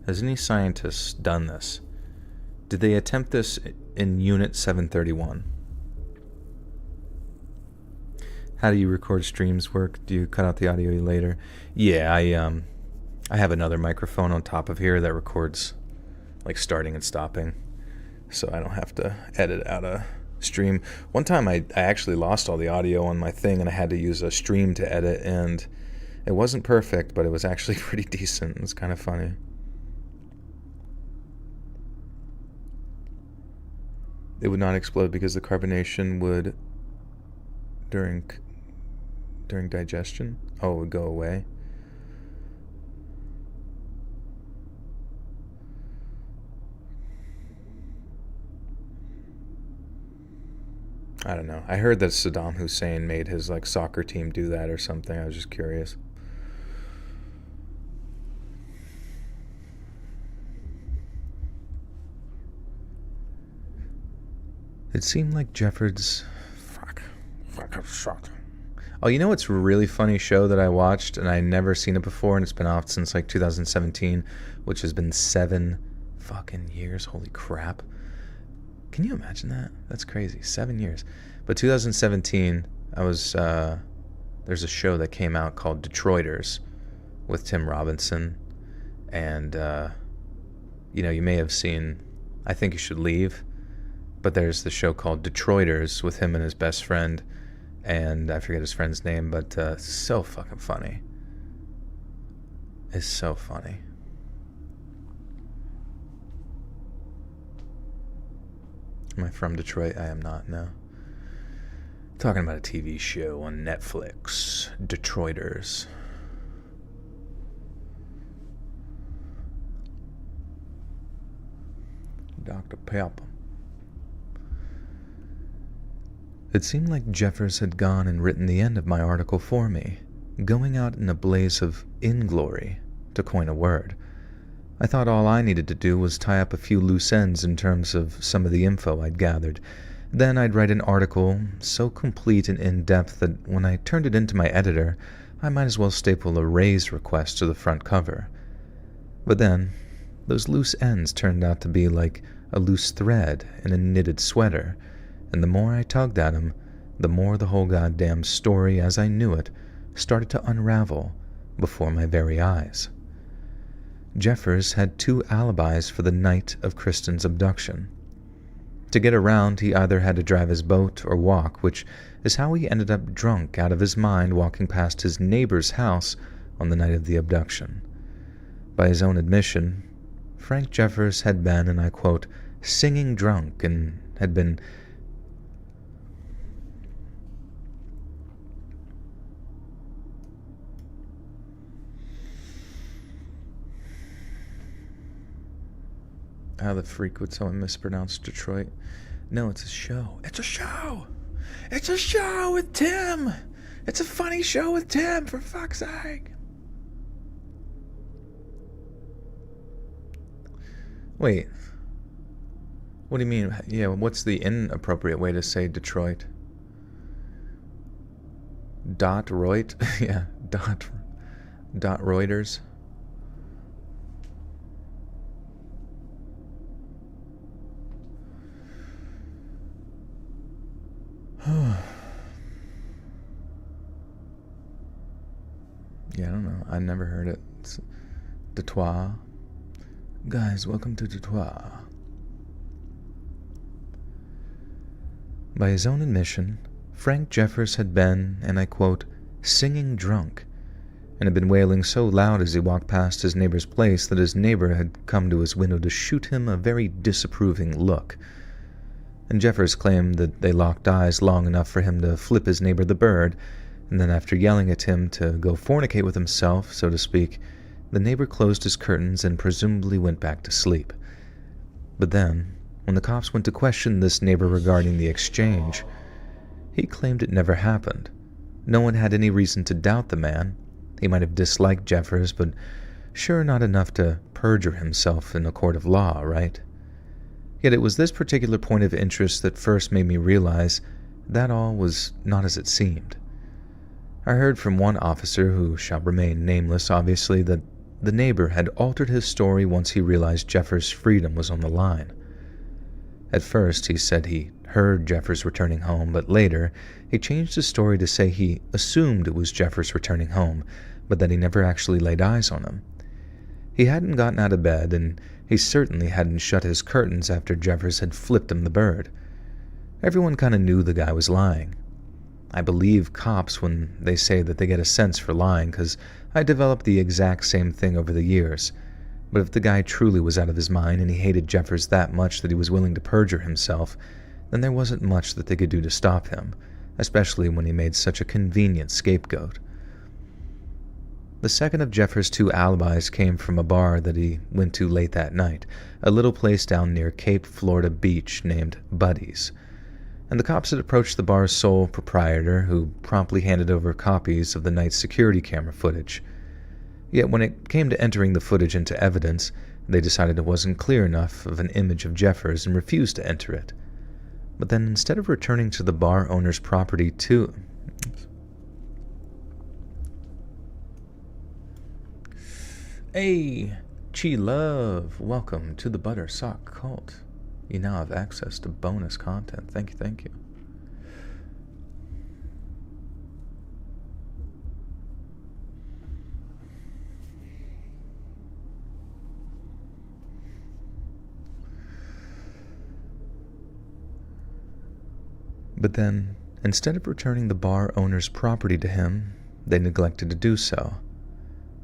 Has any scientist done this? Did they attempt this in Unit 731? How do you record streams work? Do you cut out the audio later? Yeah, I have another microphone on top of here that records starting and stopping, so I don't have to edit out a stream. One time I actually lost all the audio on my thing and I had to use a stream to edit, and it wasn't perfect, but it was actually pretty decent. It was kind of funny. It would not explode because the carbonation would during digestion. Oh, it would go away. I don't know. I heard that Saddam Hussein made his soccer team do that or something. I was just curious. It seemed like Jeffers... Fuck, shot. Oh, you know what's a really funny show that I watched, and I never seen it before, and it's been off since 2017, which has been 7 fucking years. Holy crap. Can you imagine that? That's crazy. 7 years. But 2017, there's a show that came out called Detroiters with Tim Robinson, and you may have seen I Think You Should Leave. But there's the show called Detroiters with him and his best friend, and I forget his friend's name, but so fucking funny. It's so funny. Am I from Detroit? I am not, no. Talking about a TV show on Netflix, Detroiters. Dr. Pepper. It seemed like Jeffers had gone and written the end of my article for me, going out in a blaze of inglory, to coin a word. I thought all I needed to do was tie up a few loose ends in terms of some of the info I'd gathered. Then I'd write an article so complete and in-depth that when I turned it into my editor, I might as well staple a raise request to the front cover. But then, those loose ends turned out to be like a loose thread in a knitted sweater, and the more I tugged at him, the more the whole goddamn story as I knew it started to unravel before my very eyes. Jeffers had 2 alibis for the night of Kristen's abduction. To get around, he either had to drive his boat or walk, which is how he ended up drunk out of his mind walking past his neighbor's house on the night of the abduction. By his own admission, Frank Jeffers had been, and I quote, singing drunk and had been how the freak would someone mispronounce Detroit? No, it's a show. It's a show! It's a show with Tim! It's a funny show with Tim, for fuck's sake! Wait. What do you mean? Yeah, what's the inappropriate way to say Detroit? Dot Reut? Yeah, dot Reuters. Yeah, I don't know. I never heard it. It's Detroit. Guys, welcome to Dutois. By his own admission, Frank Jeffers had been, and I quote, singing drunk, and had been wailing so loud as he walked past his neighbor's place that his neighbor had come to his window to shoot him a very disapproving look. And Jeffers claimed that they locked eyes long enough for him to flip his neighbor the bird, and then after yelling at him to go fornicate with himself, so to speak, the neighbor closed his curtains and presumably went back to sleep. But then, when the cops went to question this neighbor regarding the exchange, he claimed it never happened. No one had any reason to doubt the man. He might have disliked Jeffers, but sure not enough to perjure himself in a court of law, right? Yet it was this particular point of interest that first made me realize that all was not as it seemed. I heard from one officer, who shall remain nameless obviously, that the neighbor had altered his story once he realized Jeffers' freedom was on the line. At first he said he heard Jeffers returning home, but later he changed his story to say he assumed it was Jeffers returning home, but that he never actually laid eyes on him. He hadn't gotten out of bed, and he certainly hadn't shut his curtains after Jeffers had flipped him the bird. Everyone kind of knew the guy was lying. I believe cops when they say that they get a sense for lying, because I developed the exact same thing over the years. But if the guy truly was out of his mind and he hated Jeffers that much that he was willing to perjure himself, then there wasn't much that they could do to stop him, especially when he made such a convenient scapegoat. The second of Jeffers' two alibis came from a bar that he went to late that night, a little place down near Cape Florida Beach named Buddy's. And the cops had approached the bar's sole proprietor, who promptly handed over copies of the night's security camera footage. Yet when it came to entering the footage into evidence, they decided it wasn't clear enough of an image of Jeffers and refused to enter it. But then instead of returning to the bar owner's property to... Hey, Chi Love, welcome to the Buttersock Cult. You now have access to bonus content. Thank you, thank you. But then, instead of returning the bar owner's property to him, they neglected to do so.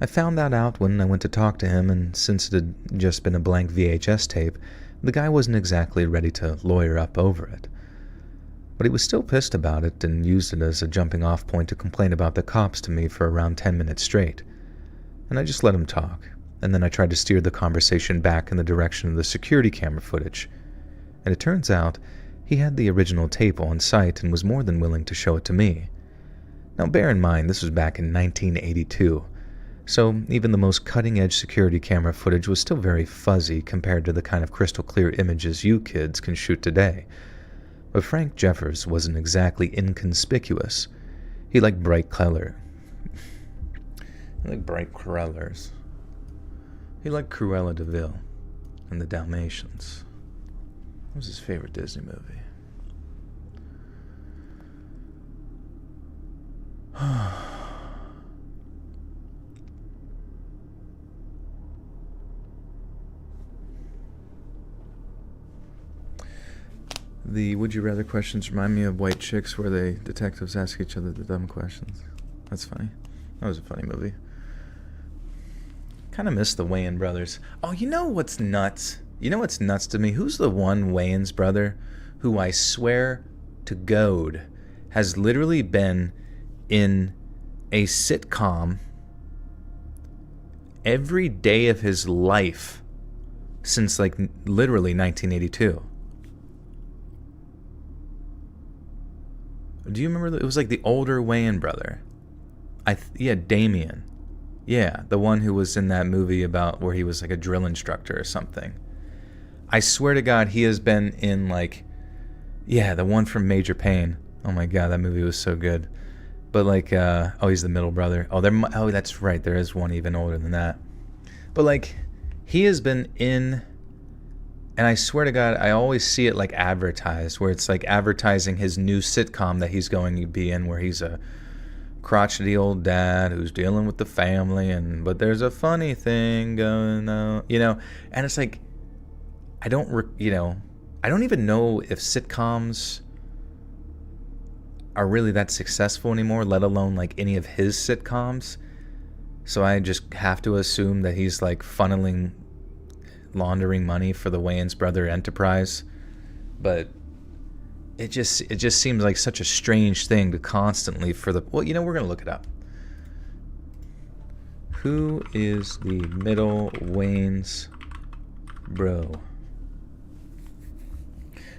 I found that out when I went to talk to him, and since it had just been a blank VHS tape, the guy wasn't exactly ready to lawyer up over it. But he was still pissed about it and used it as a jumping off point to complain about the cops to me for around 10 minutes straight. And I just let him talk, and then I tried to steer the conversation back in the direction of the security camera footage. And it turns out he had the original tape on site and was more than willing to show it to me. Now bear in mind, this was back in 1982, so even the most cutting-edge security camera footage was still very fuzzy compared to the kind of crystal-clear images you kids can shoot today. But Frank Jeffers wasn't exactly inconspicuous. He liked bright color. He liked bright colors. He liked Cruella de Vil and the Dalmatians. What was his favorite Disney movie? The would you rather questions remind me of White Chicks, where the detectives ask each other the dumb questions. That's funny. That was a funny movie. Kind of miss the Wayans brothers. Oh, you know what's nuts? You know what's nuts to me? Who's the one Wayans brother who I swear to God has literally been in a sitcom every day of his life since like literally 1982? Do you remember? It was like the older Wayans brother. Yeah, Damien. Yeah, the one who was in that movie about where he was like a drill instructor or something. I swear to God, he has been in like, yeah, the one from Major Payne. Oh my God, that movie was so good. But like, oh, he's the middle brother. Oh, that's right. There is one even older than that. But like, he has been in, and I swear to God, I always see it like advertised, where it's like advertising his new sitcom that he's going to be in, where he's a crotchety old dad who's dealing with the family, but there's a funny thing going on, and it's like, I don't even know if sitcoms are really that successful anymore, let alone like any of his sitcoms. So I just have to assume that he's like laundering money for the Wayans brother enterprise. But it just seems like such a strange thing to constantly we're gonna look it up. Who is the middle Wayans bro?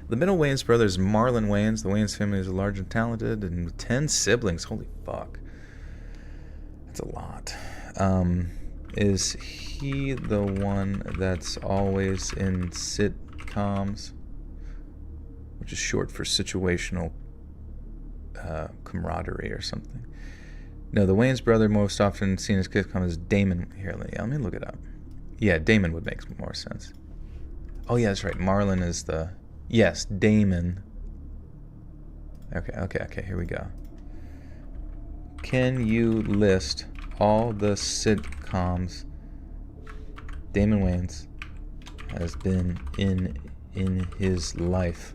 The middle Wayans brothers, Marlon Wayans. The Wayans family is large and talented, and with 10 siblings. Holy fuck. That's a lot. Is he the one that's always in sitcoms? Which is short for situational camaraderie or something. No, the Wayans brother most often seen as sitcom is Damon. Here, let me look it up. Yeah, Damon would make more sense. Oh yeah, that's right. Marlon is the... Yes, Damon. Okay, here we go. Can you list all the sitcoms Damon Wayans has been in his life?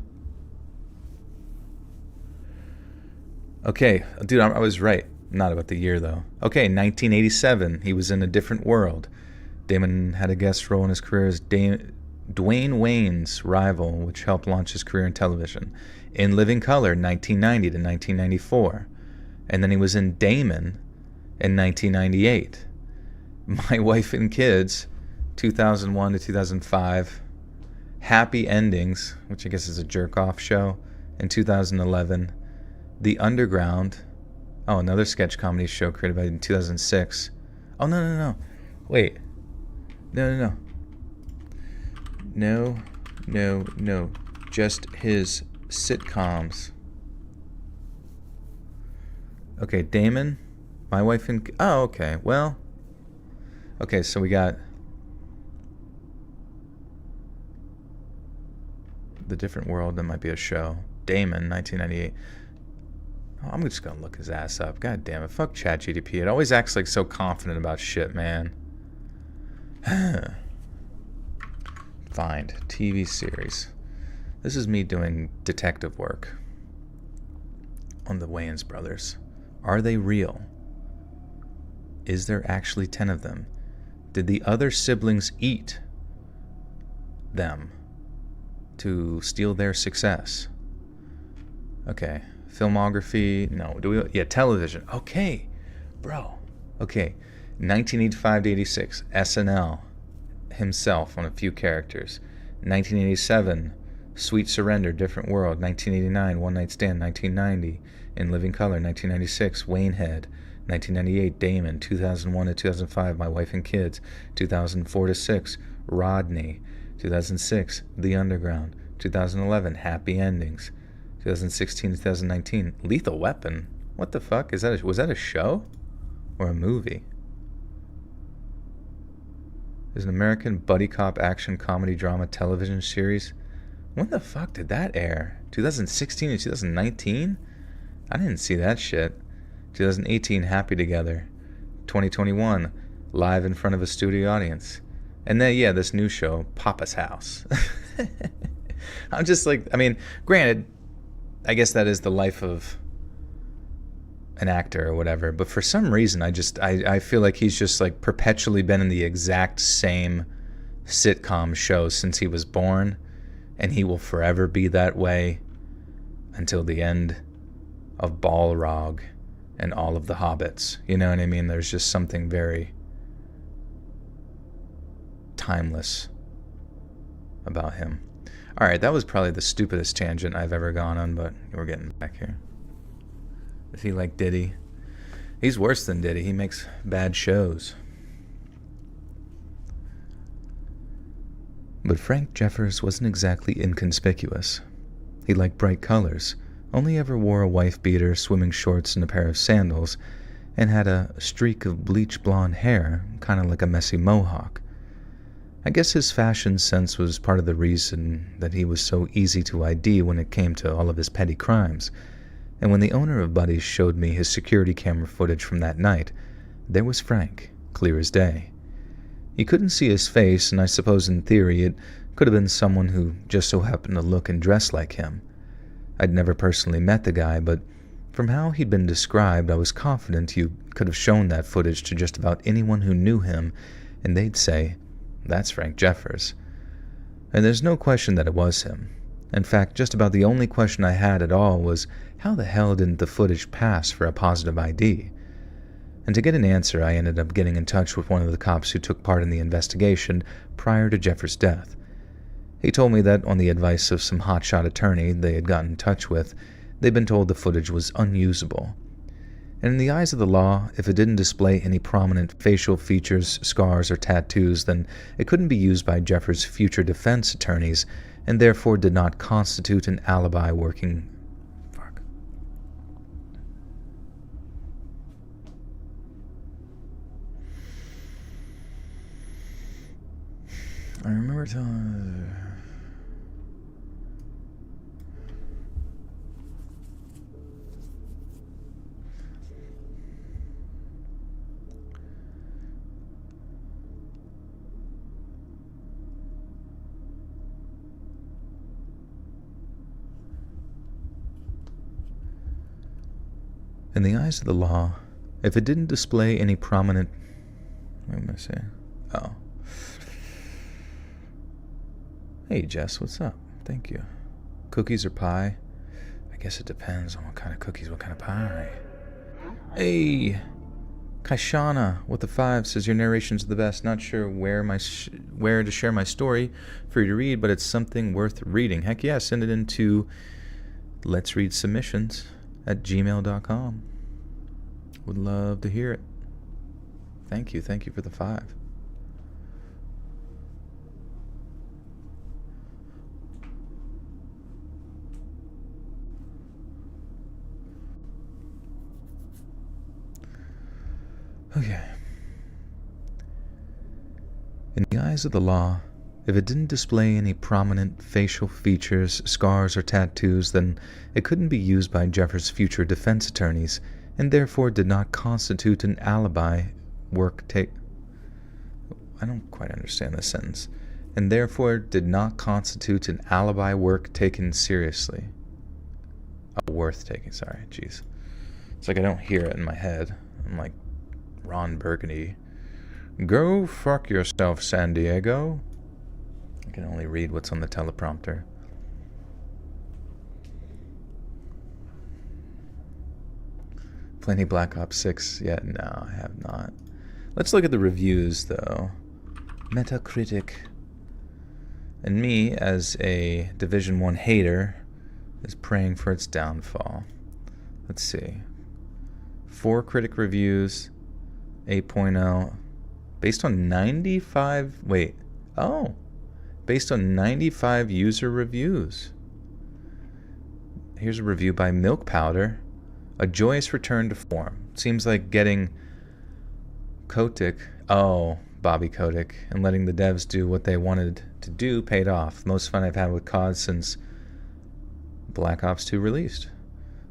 Okay, dude, I was right. Not about the year, though. Okay, 1987, he was in A Different World. Damon had a guest role in his career as Dwayne Wayne's rival, which helped launch his career in television. In Living Color, 1990 to 1994. And then he was in Damon in 1998. My Wife and Kids, 2001 to 2005. Happy Endings, which I guess is a jerk-off show, in 2011. The Underground, another sketch comedy show created in 2006. Oh, no. Wait. No. No. Just his sitcoms. Okay, Damon, My Wife and... Oh, okay. Well... Okay, so we got... The Different World, that might be a show. Damon, 1998. Oh, I'm just gonna look his ass up. God damn it. Fuck ChatGPT. It always acts like so confident about shit, man. Find TV series. This is me doing detective work on the Wayans brothers. Are they real? Is there actually 10 of them? Did the other siblings eat them to steal their success? Okay. Filmography. No. Television. Okay. Bro. Okay. 1985 to 86. SNL. Himself on a few characters. 1987, Sweet Surrender, Different World. 1989, One Night Stand. 1990, In Living Color. 1996, Waynehead. 1998, Damon. 2001 to 2005, My Wife and Kids. 2004 to 6, Rodney. 2006, The Underground. 2011, Happy Endings. 2016 to 2019, Lethal Weapon. What the fuck? Was that a show or a movie? Is an American buddy cop action comedy drama television series. When the fuck did that air? 2016 to 2019? I didn't see that shit. 2018, Happy Together. 2021, live in front of a studio audience. And then, this new show, Papa's House. I'm just like, granted, I guess that is the life of an actor or whatever, but for some reason I feel like he's just like perpetually been in the exact same sitcom show since he was born, and he will forever be that way until the end of Balrog and all of the hobbits. You know what I mean? There's just something very timeless about him. Alright, that was probably the stupidest tangent I've ever gone on, but we're getting back here. Is he like Diddy? He's worse than Diddy. He makes bad shows. But Frank Jeffers wasn't exactly inconspicuous. He liked bright colors, only ever wore a wife beater, swimming shorts, and a pair of sandals, and had a streak of bleach blonde hair, kind of like a messy mohawk. I guess his fashion sense was part of the reason that he was so easy to ID when it came to all of his petty crimes, and when the owner of Buddy's showed me his security camera footage from that night, there was Frank, clear as day. You couldn't see his face, and I suppose in theory it could have been someone who just so happened to look and dress like him. I'd never personally met the guy, but from how he'd been described, I was confident you could have shown that footage to just about anyone who knew him, and they'd say, "That's Frank Jeffers." And there's no question that it was him. In fact, just about the only question I had at all was, how the hell didn't the footage pass for a positive ID? And to get an answer, I ended up getting in touch with one of the cops who took part in the investigation prior to Jeffers' death. He told me that on the advice of some hotshot attorney they had gotten in touch with, they'd been told the footage was unusable. And in the eyes of the law, if it didn't display any prominent facial features, scars, or tattoos, then it couldn't be used by Jeffers' future defense attorneys, and therefore did not constitute an alibi working... Fuck. I remember telling... In the eyes of the law, if it didn't display any prominent... What am I saying? Oh. Hey, Jess, what's up? Thank you. Cookies or pie? I guess it depends on what kind of cookies, what kind of pie. Hey! Kaishana with the 5 says, your narration's the best. Not sure where to share my story for you to read, but it's something worth reading. Heck yeah, send it into Let's Read Submissions at gmail.com. Would love to hear it. Thank you for the 5. Okay. In the eyes of the law, if it didn't display any prominent facial features, scars, or tattoos, then it couldn't be used by Jeffers' future defense attorneys, and therefore did not constitute an alibi I don't quite understand this sentence. And therefore did not constitute an alibi work taken seriously. Oh, worth taking, sorry, jeez. It's like I don't hear it in my head. I'm like Ron Burgundy. Go fuck yourself, San Diego. I can only read what's on the teleprompter. Plenty Black Ops 6 yet? No, I have not. Let's look at the reviews, though. Metacritic. And me, as a Division 1 hater, is praying for its downfall. Let's see. 4 critic reviews, 8.0. Based on 95... Wait. Oh. Based on 95 user reviews. Here's a review by Milk Powder. A joyous return to form. Seems like getting Kotick, Bobby Kotick, and letting the devs do what they wanted to do paid off. Most fun I've had with COD since Black Ops 2 released.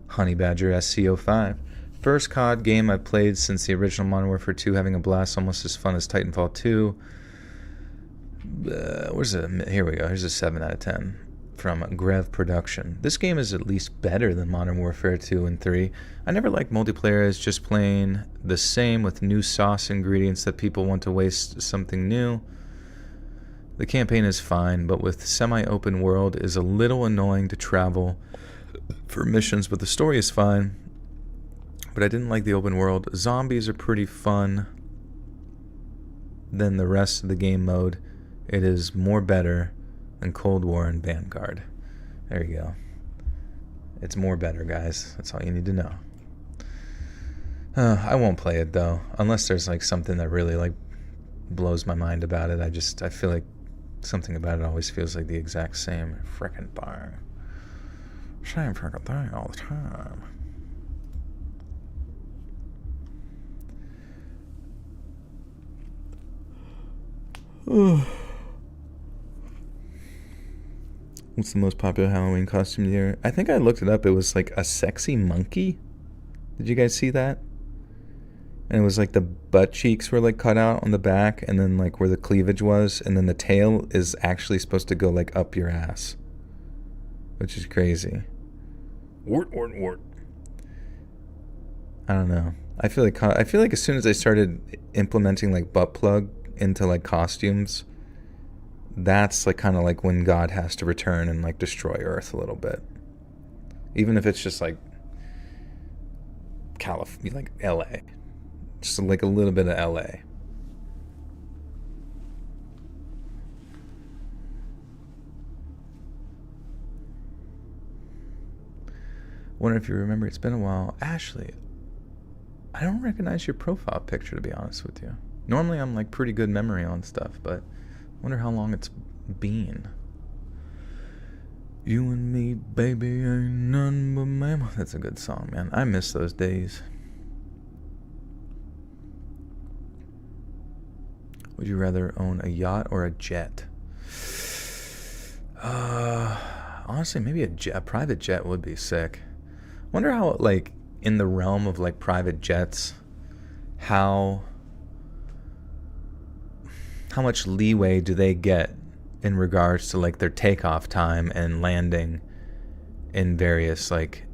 Honey Badger SC05. First COD game I've played since the original Modern Warfare 2, having a blast, almost as fun as Titanfall 2. Here we go. Here's a 7 out of 10 from Grev Production. This game is at least better than Modern Warfare 2 and 3. I never liked multiplayer as just plain the same with new sauce ingredients that people want to waste something new. The campaign is fine, but with semi-open world is a little annoying to travel for missions, but the story is fine. But I didn't like the open world. Zombies are pretty fun than the rest of the game mode. It is more better than Cold War and Vanguard. There you go. It's more better, guys. That's all you need to know. I won't play it, though, unless there's like something that really like blows my mind about it. I feel like something about it always feels like the exact same frickin' thing. Same frickin' thing all the time. We'll What's the most popular Halloween costume here? I think I looked it up. It was like a sexy monkey. Did you guys see that? And it was like the butt cheeks were like cut out on the back, and then like where the cleavage was, and then the tail is actually supposed to go like up your ass, which is crazy. Wart. I don't know. I feel like as soon as I started implementing like butt plug into like costumes, that's like kind of like when God has to return and like destroy Earth a little bit. Even if it's just like like LA. Just like a little bit of LA. Wonder if you remember, it's been a while. Ashley, I don't recognize your profile picture, to be honest with you. Normally I'm like pretty good memory on stuff, but wonder how long it's been. You and me, baby, ain't none but mama. That's a good song, man. I miss those days. Would you rather own a yacht or a jet? Honestly, maybe a private jet would be sick. Wonder how, like, in the realm of like private jets, how much leeway do they get in regards to like their takeoff time and landing in various like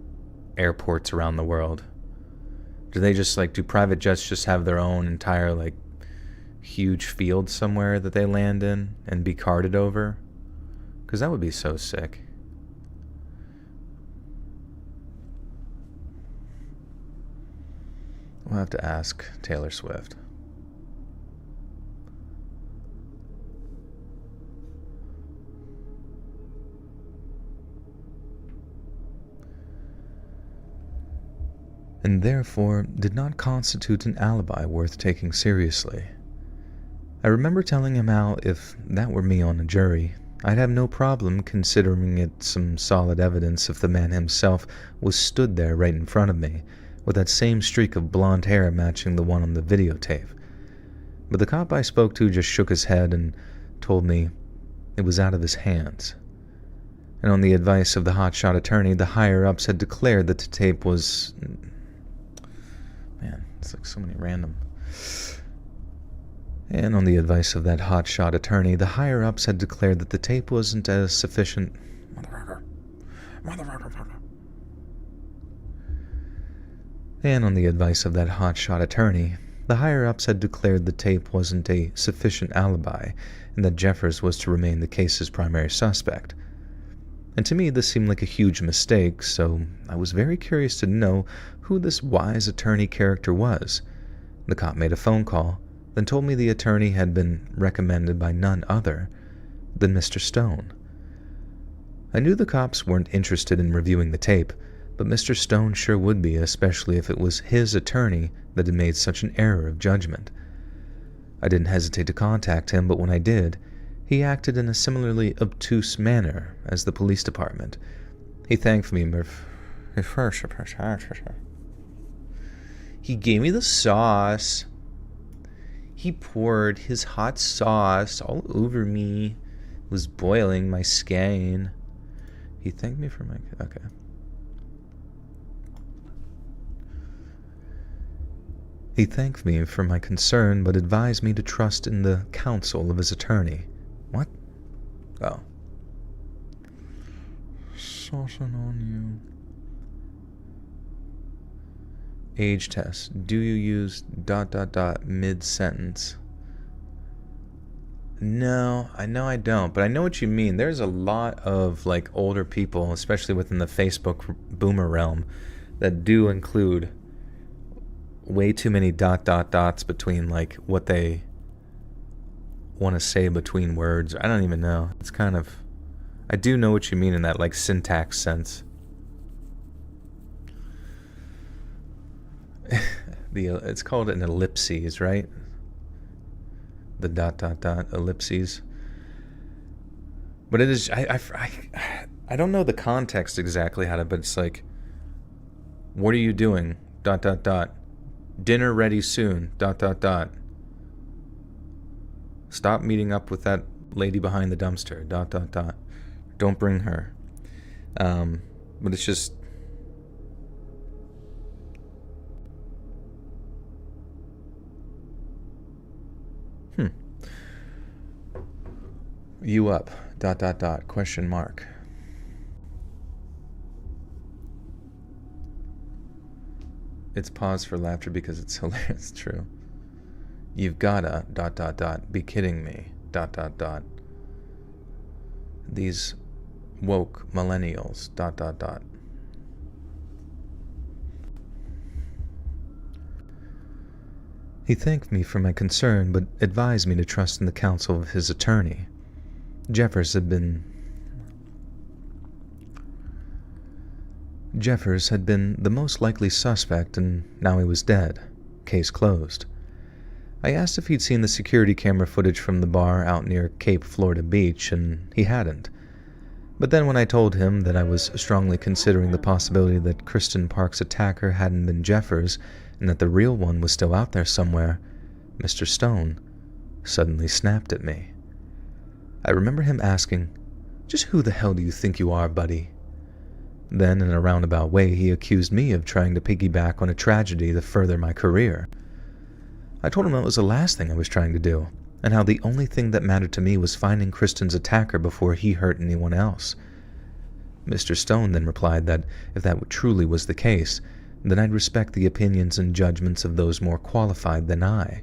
airports around the world? Do private jets just have their own entire like huge field somewhere that they land in and be carted over? Because that would be so sick. We'll have to ask Taylor Swift. And therefore did not constitute an alibi worth taking seriously. I remember telling him how, if that were me on a jury, I'd have no problem considering it some solid evidence if the man himself was stood there right in front of me, with that same streak of blonde hair matching the one on the videotape. But the cop I spoke to just shook his head and told me it was out of his hands. And on the advice of the hotshot attorney, the higher-ups had declared that the tape was... Man, it's like so many random... And on the advice of that hotshot attorney, the higher-ups had declared that the tape wasn't as sufficient... And on the advice of that hotshot attorney, the higher-ups had declared the tape wasn't a sufficient alibi, and that Jeffers was to remain the case's primary suspect. And to me this seemed like a huge mistake, so I was very curious to know who this wise attorney character was. The cop made a phone call, then told me the attorney had been recommended by none other than Mr. Stone. I knew the cops weren't interested in reviewing the tape, but Mr. Stone sure would be, especially if it was his attorney that had made such an error of judgment. I didn't hesitate to contact him, but when I did, he acted in a similarly obtuse manner as the police department. He thanked me He gave me the sauce. He poured his hot sauce all over me. It was boiling my skin. He thanked me for my... Okay. He thanked me for my concern, but advised me to trust in the counsel of his attorney. What? Oh. Saucing on you. Age test. Do you use ... mid-sentence? No, I know I don't, but I know what you mean. There's a lot of like older people, especially within the Facebook boomer realm, that do include way too many ... between like what they want to say between words. I don't even know. It's kind of... I do know what you mean in that like syntax sense. It's called an ellipses, right? The ... ellipses. But it is... I don't know the context exactly how to... But it's like... What are you doing? ... Dinner ready soon... Stop meeting up with that lady behind the dumpster... don't bring her. But it's just... You up, ... question mark. It's pause for laughter because it's hilarious. True. You've gotta ... be kidding me ... These woke millennials ... He thanked me for my concern, but advised me to trust in the counsel of his attorney. Jeffers had been the most likely suspect, and now he was dead. Case closed. I asked if he'd seen the security camera footage from the bar out near Cape Florida Beach, and he hadn't. But then when I told him that I was strongly considering the possibility that Kristen Parks' attacker hadn't been Jeffers, and that the real one was still out there somewhere, Mr. Stone suddenly snapped at me. I remember him asking, "Just who the hell do you think you are, buddy?" Then, in a roundabout way, he accused me of trying to piggyback on a tragedy to further my career. I told him that was the last thing I was trying to do, and how the only thing that mattered to me was finding Kristen's attacker before he hurt anyone else. Mr. Stone then replied that if that truly was the case, then I'd respect the opinions and judgments of those more qualified than I.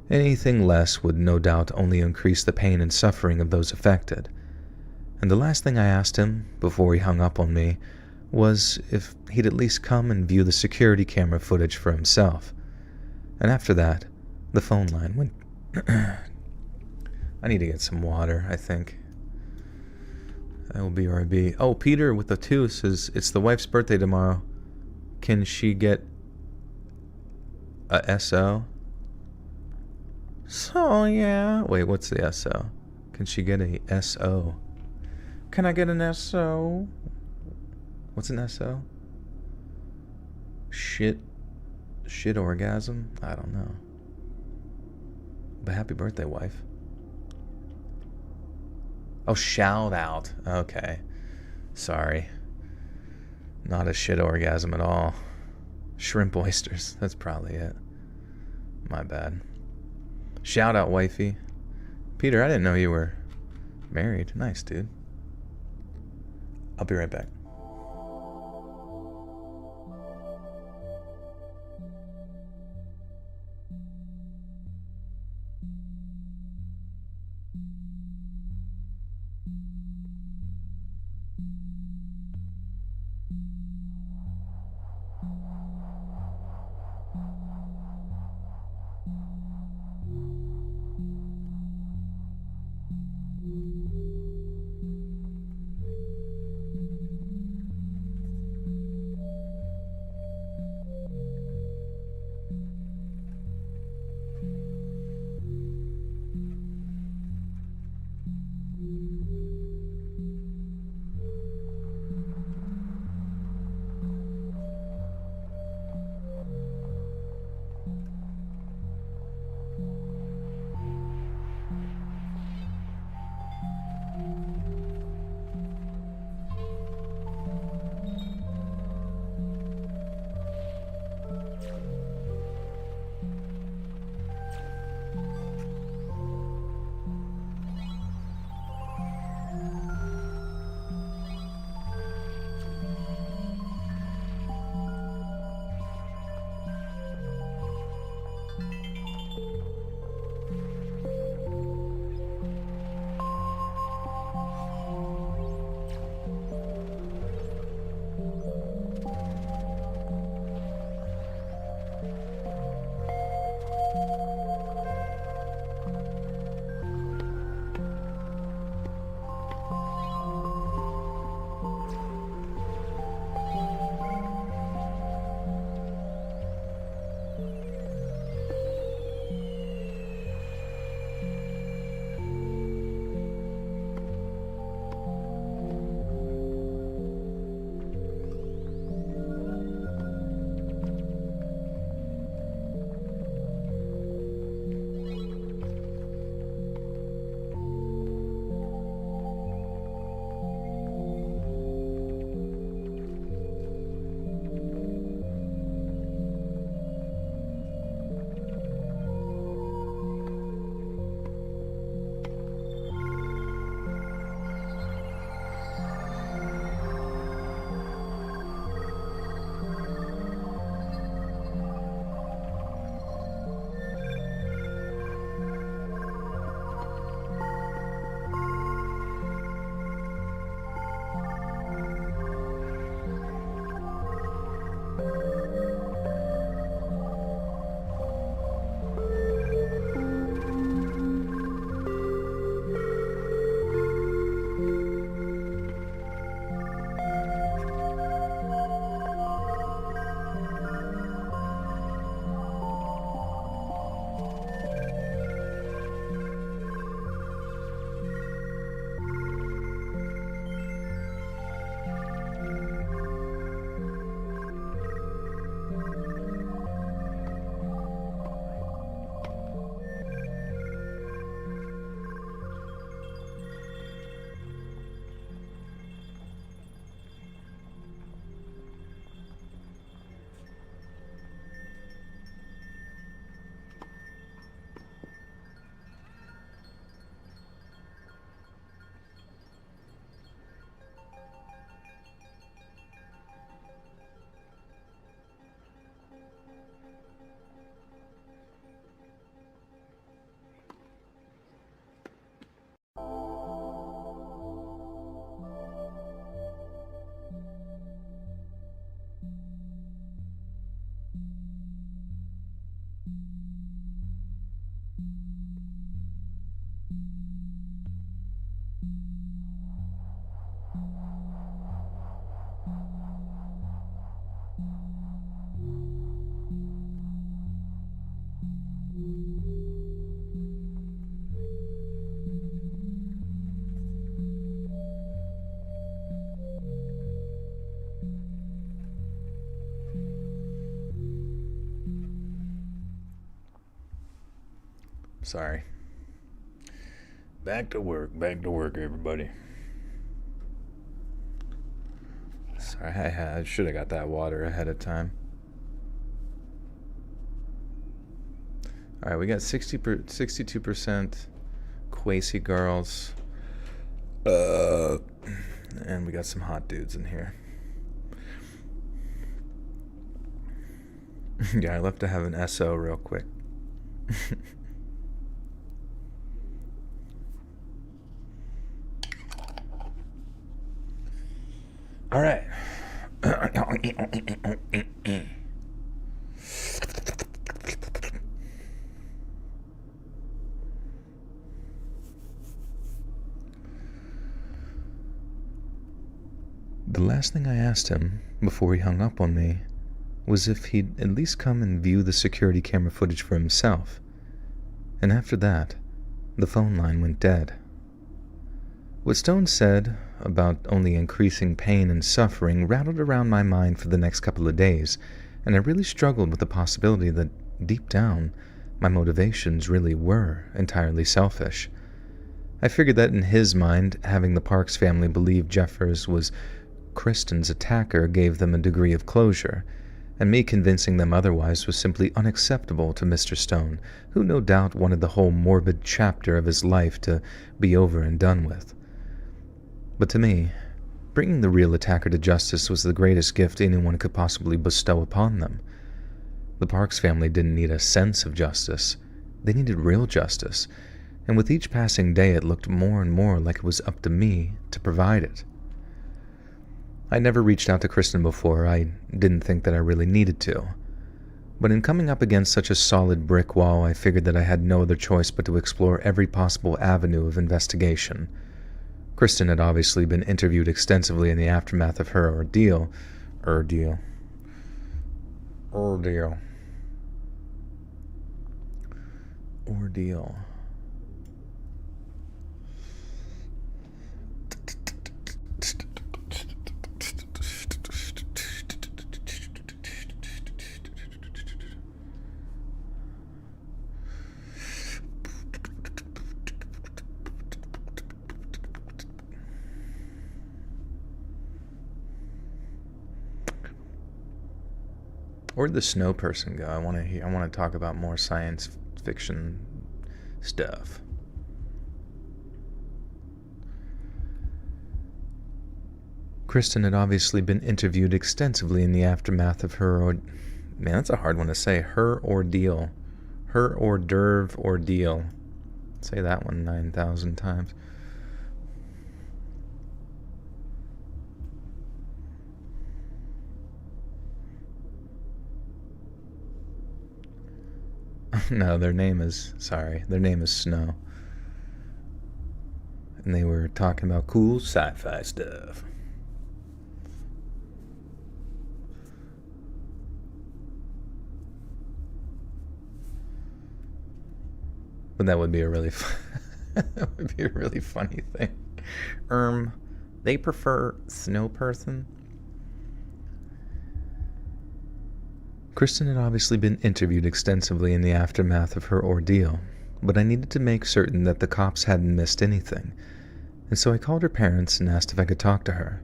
Anything less would no doubt only increase the pain and suffering of those affected. And the last thing I asked him, before he hung up on me, was if he'd at least come and view the security camera footage for himself. And after that, the phone line went... I need to get some water, I think. LBRB. Oh, Peter with the 2 says, it's the wife's birthday tomorrow. Can she get a SO? So, yeah. Wait, what's the SO? Can she get a SO? Can I get an SO? What's an SO? Shit orgasm? I don't know. But happy birthday, wife. Oh, shout out. Okay. Sorry. Not a shit orgasm at all. Shrimp oysters. That's probably it. My bad. Shout out, wifey. Peter, I didn't know you were married. Nice, dude. I'll be right back. Sorry. Back to work, everybody. Sorry, I should have got that water ahead of time. Alright, we got 62% Quasi girls. And we got some hot dudes in here. Yeah, I love to have an SO real quick. All right. The last thing I asked him before he hung up on me was if he'd at least come and view the security camera footage for himself. And after that, the phone line went dead. What Stone said about only increasing pain and suffering rattled around my mind for the next couple of days, and I really struggled with the possibility that, deep down, my motivations really were entirely selfish. I figured that in his mind, having the Parks family believe Jeffers was Kristen's attacker gave them a degree of closure, and me convincing them otherwise was simply unacceptable to Mr. Stone, who no doubt wanted the whole morbid chapter of his life to be over and done with. But to me, bringing the real attacker to justice was the greatest gift anyone could possibly bestow upon them. The Parks family didn't need a sense of justice. They needed real justice, and with each passing day it looked more and more like it was up to me to provide it. I never reached out to Kristen before. I didn't think that I really needed to. But in coming up against such a solid brick wall, I figured that I had no other choice but to explore every possible avenue of investigation. Kristen had obviously been interviewed extensively in the aftermath of her ordeal. Where'd the snow person go? I want to talk about more science fiction stuff. Kristen had obviously been interviewed extensively in the aftermath of her man, that's a hard one to say. Her ordeal. Her hors d'oeuvre ordeal. Say that one 9,000 times. No, their name is Snow. And they were talking about cool sci-fi stuff. But that would be a really that would be a really funny thing. They prefer snow person? Kristen had obviously been interviewed extensively in the aftermath of her ordeal, but I needed to make certain that the cops hadn't missed anything, and so I called her parents and asked if I could talk to her.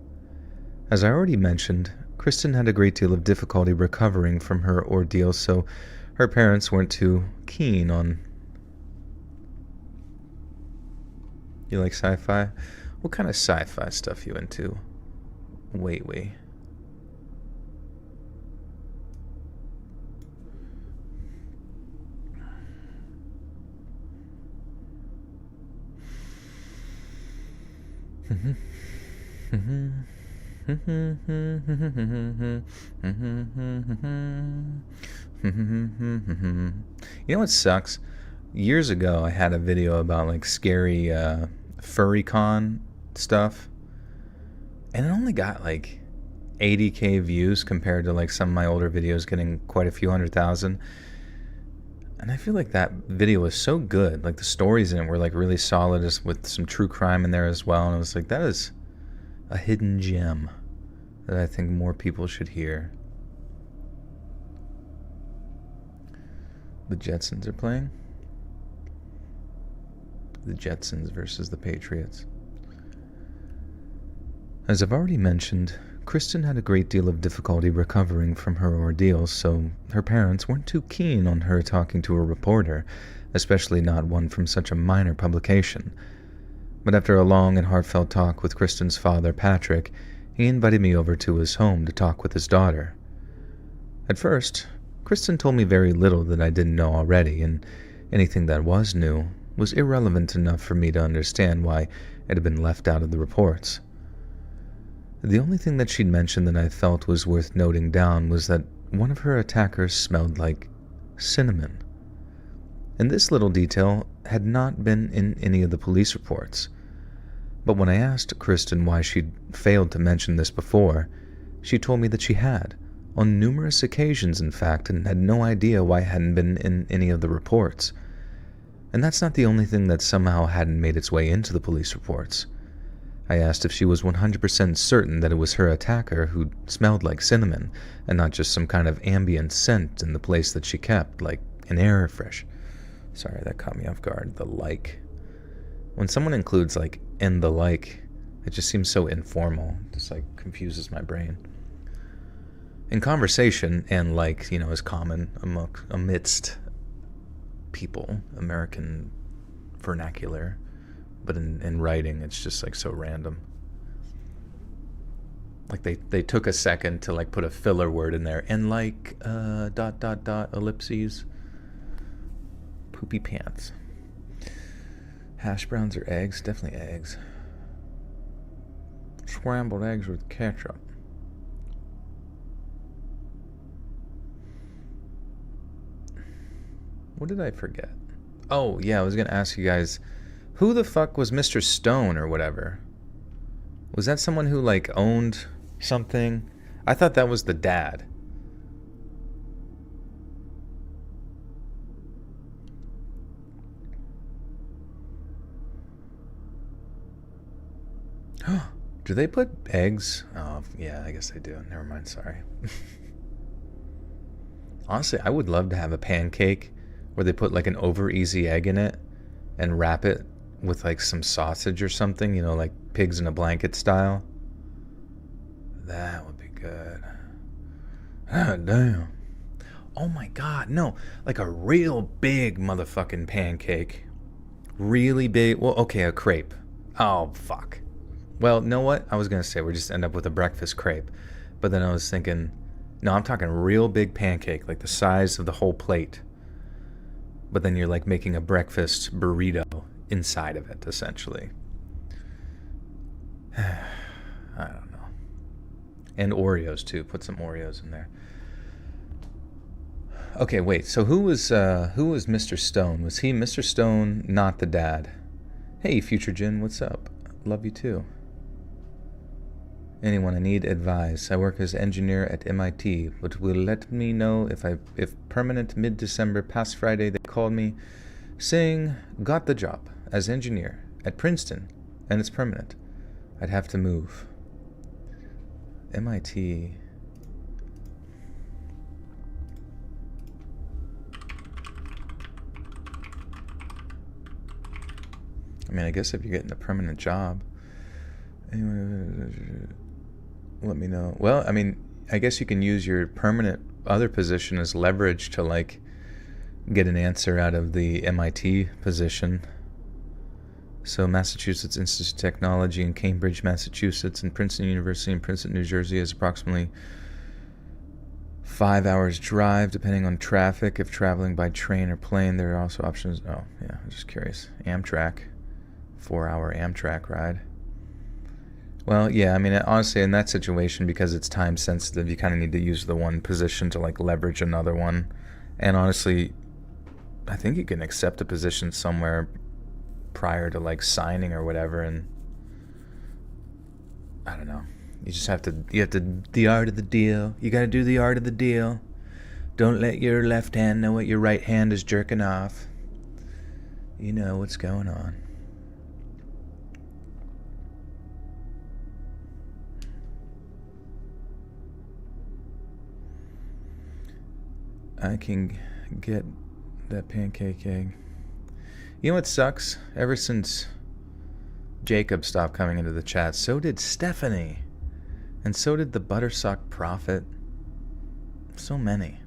As I already mentioned, Kristen had a great deal of difficulty recovering from her ordeal, so her parents weren't too keen on... You like sci-fi? What kind of sci-fi stuff you into? Wait. You know what sucks? Years ago I had a video about like scary furry con stuff, and it only got like 80k views compared to like some of my older videos getting quite a few 100,000. And I feel like that video was so good. Like the stories in it were like really solid, just with some true crime in there as well. And I was like, that is a hidden gem that I think more people should hear. The Jetsons are playing. The Jetsons versus the Patriots. As I've already mentioned, Kristen had a great deal of difficulty recovering from her ordeal, so her parents weren't too keen on her talking to a reporter, especially not one from such a minor publication. But after a long and heartfelt talk with Kristen's father, Patrick, he invited me over to his home to talk with his daughter. At first, Kristen told me very little that I didn't know already, and anything that was new was irrelevant enough for me to understand why it had been left out of the reports. The only thing that she'd mentioned that I felt was worth noting down was that one of her attackers smelled like cinnamon. And this little detail had not been in any of the police reports. But when I asked Kristen why she'd failed to mention this before, she told me that she had, on numerous occasions in fact, and had no idea why it hadn't been in any of the reports. And that's not the only thing that somehow hadn't made its way into the police reports. I asked if she was 100% certain that it was her attacker who smelled like cinnamon, and not just some kind of ambient scent in the place that she kept, like an air fresh. Sorry, that caught me off guard. The like. When someone includes like "and the like," it just seems so informal. It just like confuses my brain. In conversation, and like, is common amidst people, American vernacular. But in writing, it's just like so random. Like they took a second to like put a filler word in there, and like ... ellipses. Poopy pants. Hash browns or eggs? Definitely eggs. Scrambled eggs with ketchup. What did I forget? Oh yeah, I was gonna ask you guys, who the fuck was Mr. Stone or whatever? Was that someone who like owned something? I thought that was the dad. Do they put eggs? Oh, yeah, I guess they do. Never mind, sorry. Honestly, I would love to have a pancake where they put like an over easy egg in it and wrap it with like some sausage or something, like pigs in a blanket style. That would be good. God damn. Oh my god, no. Like a real big motherfucking pancake. Really big. Well, okay, a crepe. Oh, fuck. Well, know what? I was going to say we just end up with a breakfast crepe. But then I was thinking, no, I'm talking real big pancake, like the size of the whole plate. But then you're like making a breakfast burrito inside of it, essentially. I don't know. And Oreos, too. Put some Oreos in there. Okay, wait. So who was Mr. Stone? Was he Mr. Stone, not the dad? Hey, Future Jin, what's up? Love you, too. Anyone, I need advice. I work as engineer at MIT, but will let me know if permanent mid-December past Friday they called me saying got the job as engineer at Princeton and it's permanent. I'd have to move. MIT. I mean, I guess if you're getting a permanent job. Anyway, let me know. Well, I mean, I guess you can use your permanent other position as leverage to like get an answer out of the MIT position. So Massachusetts Institute of Technology in Cambridge, Massachusetts, and Princeton University in Princeton, New Jersey is approximately 5 hours drive, depending on traffic. If traveling by train or plane, there are also options. Oh, yeah, I'm just curious. Amtrak, 4-hour Amtrak ride. Well, yeah, I mean, honestly, in that situation, because it's time sensitive, you kind of need to use the one position to like leverage another one. And honestly, I think you can accept a position somewhere prior to like signing or whatever, and I don't know. You have to the art of the deal. You got to do the art of the deal. Don't let your left hand know what your right hand is jerking off. You know what's going on. I can get that pancake egg. You know what sucks? Ever since Jacob stopped coming into the chat, so did Stephanie. And so did the Buttersock Prophet. So many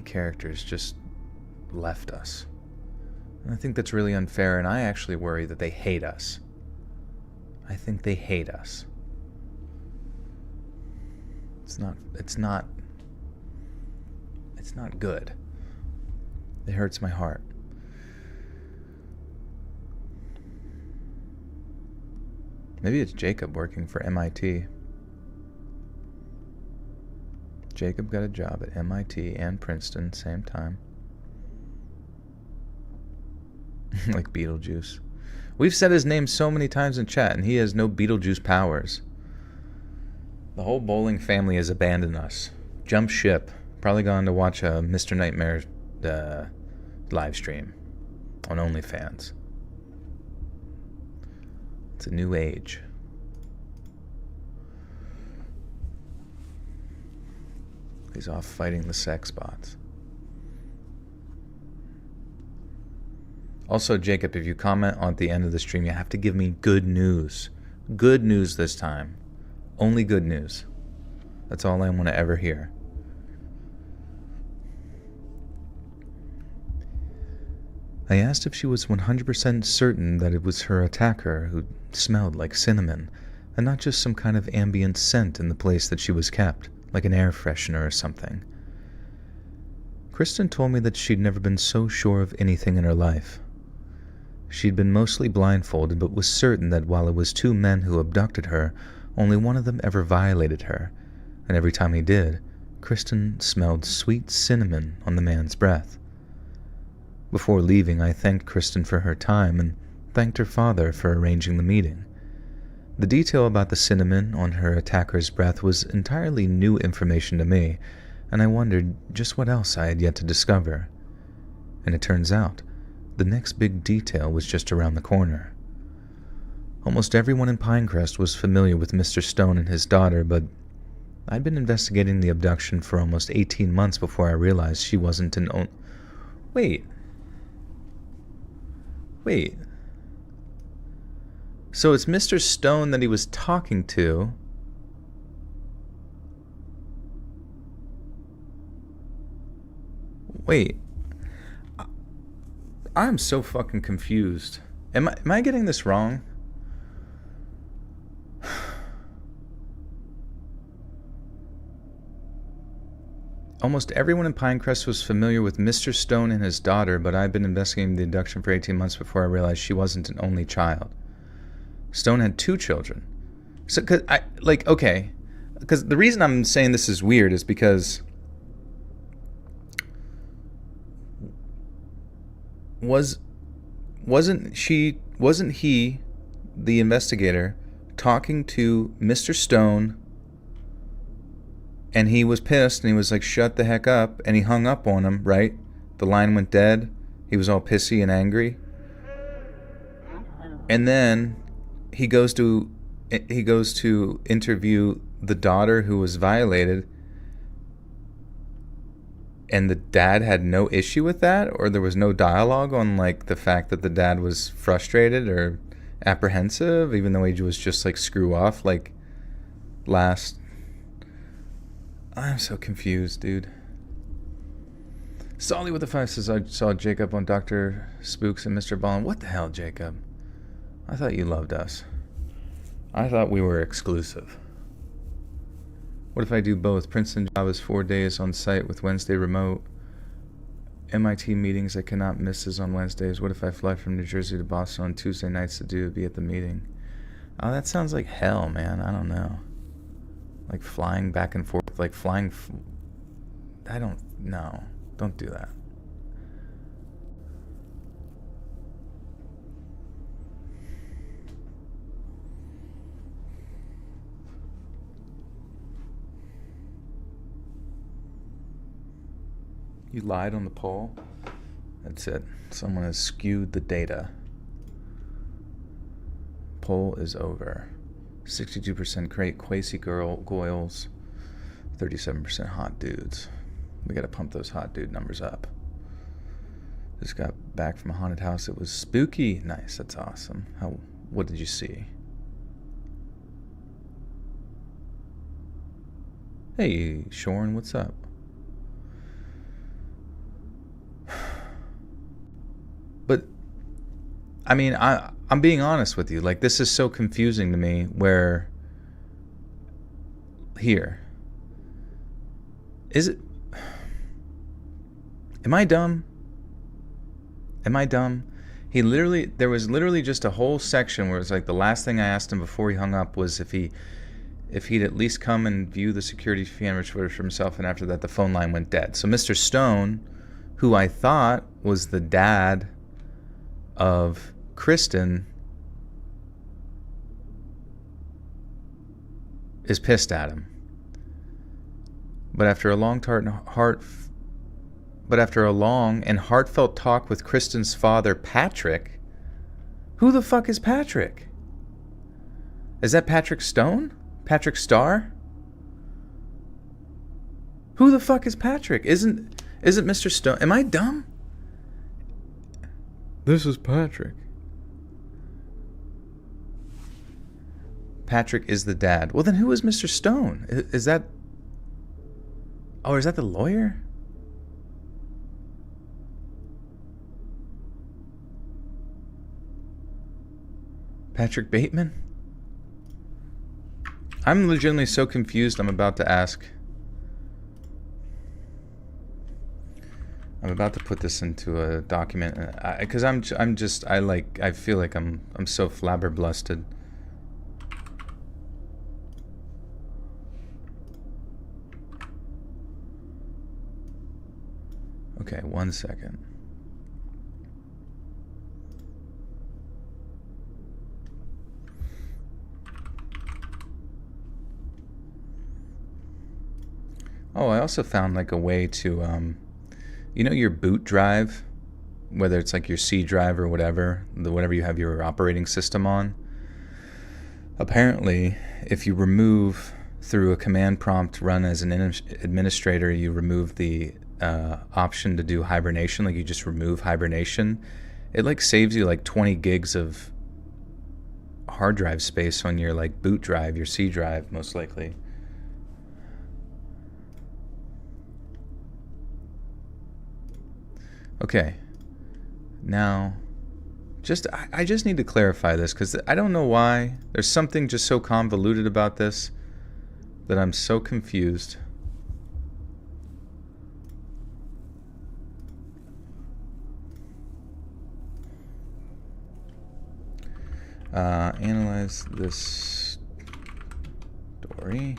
characters just left us. And I think that's really unfair, and I actually worry that they hate us. I think they hate us. It's not good. It hurts my heart. Maybe it's Jacob working for MIT. Jacob got a job at MIT and Princeton same time. Like Beetlejuice. We've said his name so many times in chat, and he has no Beetlejuice powers. The whole bowling family has abandoned us. Jump ship. Probably gone to watch a Mr. Nightmare live stream on OnlyFans. It's a new age. He's off fighting the sex bots. Also, Jacob, if you comment at the end of the stream, you have to give me good news. Good news this time. Only good news. That's all I want to ever hear. I asked if she was 100% certain that it was her attacker who smelled like cinnamon, and not just some kind of ambient scent in the place that she was kept, like an air freshener or something. Kristen told me that she'd never been so sure of anything in her life. She'd been mostly blindfolded, but was certain that while it was two men who abducted her, only one of them ever violated her, and every time he did, Kristen smelled sweet cinnamon on the man's breath. Before leaving, I thanked Kristen for her time and thanked her father for arranging the meeting. The detail about the cinnamon on her attacker's breath was entirely new information to me, and I wondered just what else I had yet to discover. And it turns out, the next big detail was just around the corner. Almost everyone in Pinecrest was familiar with Mr. Stone and his daughter, but I'd been investigating the abduction for almost 18 months before I realized she wasn't an Wait. So it's Mr. Stone that he was talking to. Wait. I'm so fucking confused. Am I getting this wrong? Almost everyone in Pinecrest was familiar with Mr. Stone and his daughter, but I'd been investigating the abduction for 18 months before I realized she wasn't an only child. Stone had 2 children. So, because the reason I'm saying this is weird is because wasn't he, the investigator, talking to Mr. Stone, and he was pissed, and he was like, shut the heck up, and he hung up on him, right? The line went dead. He was all pissy and angry. And then he goes to interview the daughter who was violated, and the dad had no issue with that, or there was no dialogue on like the fact that the dad was frustrated or apprehensive, even though he was just like screw off like last. I'm so confused, dude. Solly with the 5 says, I saw Jacob on Dr. Spooks and Mr. Ballin. What the hell, Jacob? I thought you loved us. I thought we were exclusive. What if I do both? Princeton job is 4 days on site with Wednesday remote. MIT meetings I cannot miss is on Wednesdays. What if I fly from New Jersey to Boston on Tuesday nights to be at the meeting? Oh, that sounds like hell, man. I don't know. Like flying back and forth, like flying. Don't do that. You lied on the poll? That's it. Someone has skewed the data. Poll is over. 62% Quasi Goyles, 37% hot dudes. We gotta pump those hot dude numbers up. Just got back from a haunted house. It was spooky. Nice, that's awesome. What did you see? Hey, Shorn, what's up? But, I mean, I'm being honest with you. Like, this is so confusing to me where... Here. Is it... Am I dumb? Am I dumb? There was literally just a whole section where it's like the last thing I asked him before he hung up was if he'd at least come and view the security camera footage for himself, and after that the phone line went dead. So Mr. Stone, who I thought was the dad of Kristen, is pissed at him. But after a long and heartfelt talk with Kristen's father, Patrick, who the fuck is Patrick? Is that Patrick Stone? Patrick Starr? Who the fuck is Patrick? Isn't Mr. Stone? Am I dumb? This is Patrick. Patrick is the dad. Well, then who is Mr. Stone? Is that... Oh, is that the lawyer? Patrick Bateman? I'm legitimately so confused. I'm about to ask. I'm about to put this into a document because I feel like I'm so flabbergasted. Okay, 1 second. Oh, I also found like a way to, you know, your boot drive, whether it's like your C drive or whatever, whatever you have your operating system on. Apparently, if you remove through a command prompt run as an administrator, you remove the option to do hibernation, like you just remove hibernation, it like saves you like 20 gigs of hard drive space on your like boot drive, your C drive most likely. Okay, now I just need to clarify this because I don't know why there's something just so convoluted about this that I'm so confused. Analyze this story.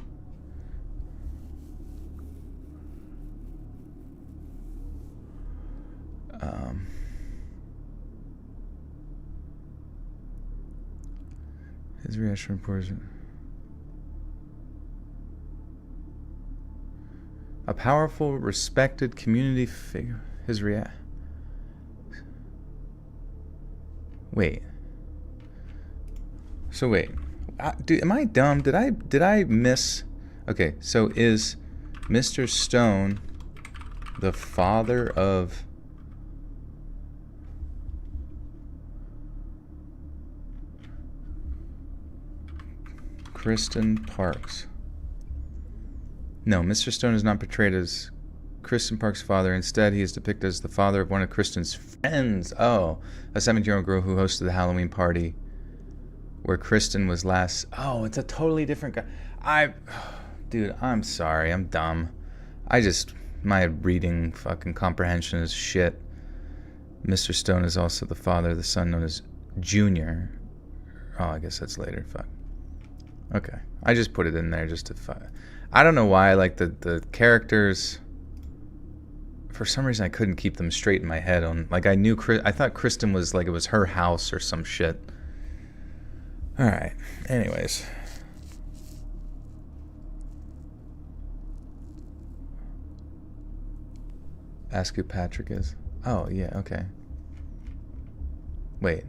His reaction reports a powerful, respected community figure. His Wait. So wait, dude, am I dumb? Did I miss? Okay, so is Mr. Stone the father of Kristen Parks? No, Mr. Stone is not portrayed as Kristen Parks' father. Instead, he is depicted as the father of one of Kristen's friends. Oh, a 17-year-old girl who hosted the Halloween party where Kristen was last. Oh, it's a totally different guy. Dude, I'm sorry. I'm dumb. My reading fucking comprehension is shit. Mr. Stone is also the father of the son known as Junior. Oh, I guess that's later. Fuck. Okay. I just put it in there just to I don't know why, like the characters, for some reason I couldn't keep them straight in my head on, like I thought Kristen was like, it was her house or some shit. Alright, anyways. Ask who Patrick is. Oh, yeah, okay. Wait.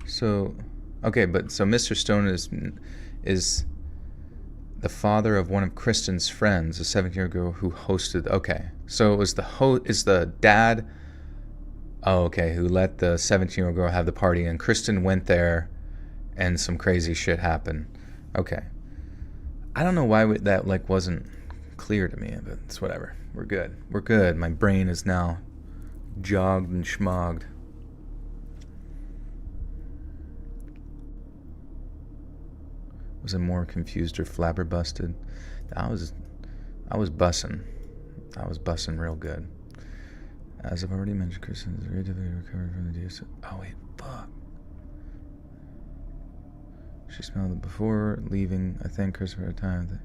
So, okay, but so Mr. Stone is the father of one of Kristen's friends, a 17-year-old girl who hosted. Okay, so it was is the dad. Oh, okay, who let the 17-year-old girl have the party, and Kristen went there, and some crazy shit happened. Okay, I don't know why that like wasn't clear to me, but it's whatever. We're good. We're good. My brain is now jogged and schmogged. Was I more confused or flabbergasted? I was bussing. I was bussing real good. As I've already mentioned, Kristen is very difficult to recover from the DS. Oh wait, fuck. She smelled it before leaving. I thank Chris for her time.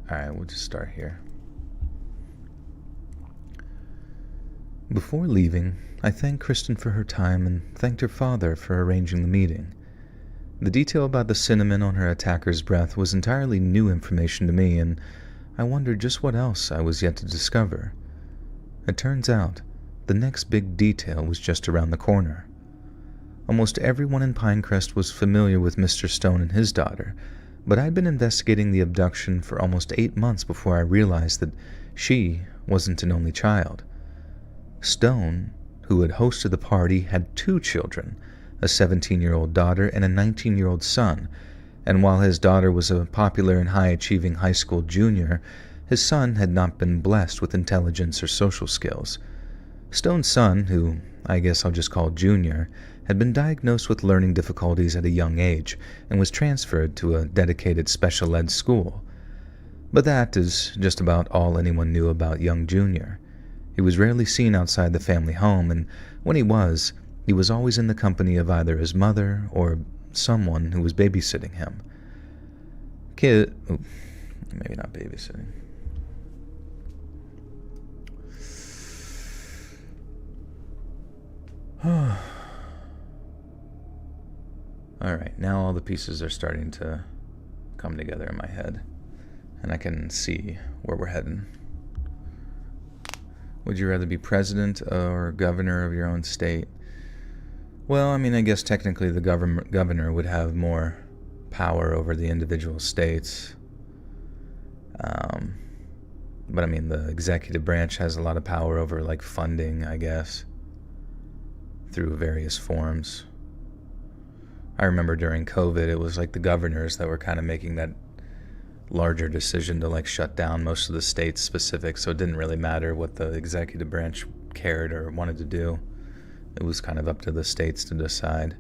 Alright, we'll just start here. Before leaving, I thanked Kristen for her time and thanked her father for arranging the meeting. The detail about the cinnamon on her attacker's breath was entirely new information to me, and I wondered just what else I was yet to discover. It turns out, the next big detail was just around the corner. Almost everyone in Pinecrest was familiar with Mr. Stone and his daughter, but I'd been investigating the abduction for almost 8 months before I realized that she wasn't an only child. Stone, who had hosted the party, had 2 children, a 17-year-old daughter and a 19-year-old son, and while his daughter was a popular and high-achieving high school junior, his son had not been blessed with intelligence or social skills. Stone's son, who I guess I'll just call Junior, had been diagnosed with learning difficulties at a young age and was transferred to a dedicated special ed school. But that is just about all anyone knew about young Junior. He was rarely seen outside the family home, and when he was always in the company of either his mother or someone who was babysitting him. Maybe not babysitting. Alright, now all the pieces are starting to come together in my head, and I can see where we're heading. Would you rather be president or governor of your own state? Well, I mean, I guess technically the governor would have more power over the individual states. But I mean, the executive branch has a lot of power over, like, funding, I guess, through various forms. I remember during COVID, it was like the governors that were kind of making that larger decision to, like, shut down most of the states specific, so it didn't really matter what the executive branch cared or wanted to do. It was kind of up to the states to decide,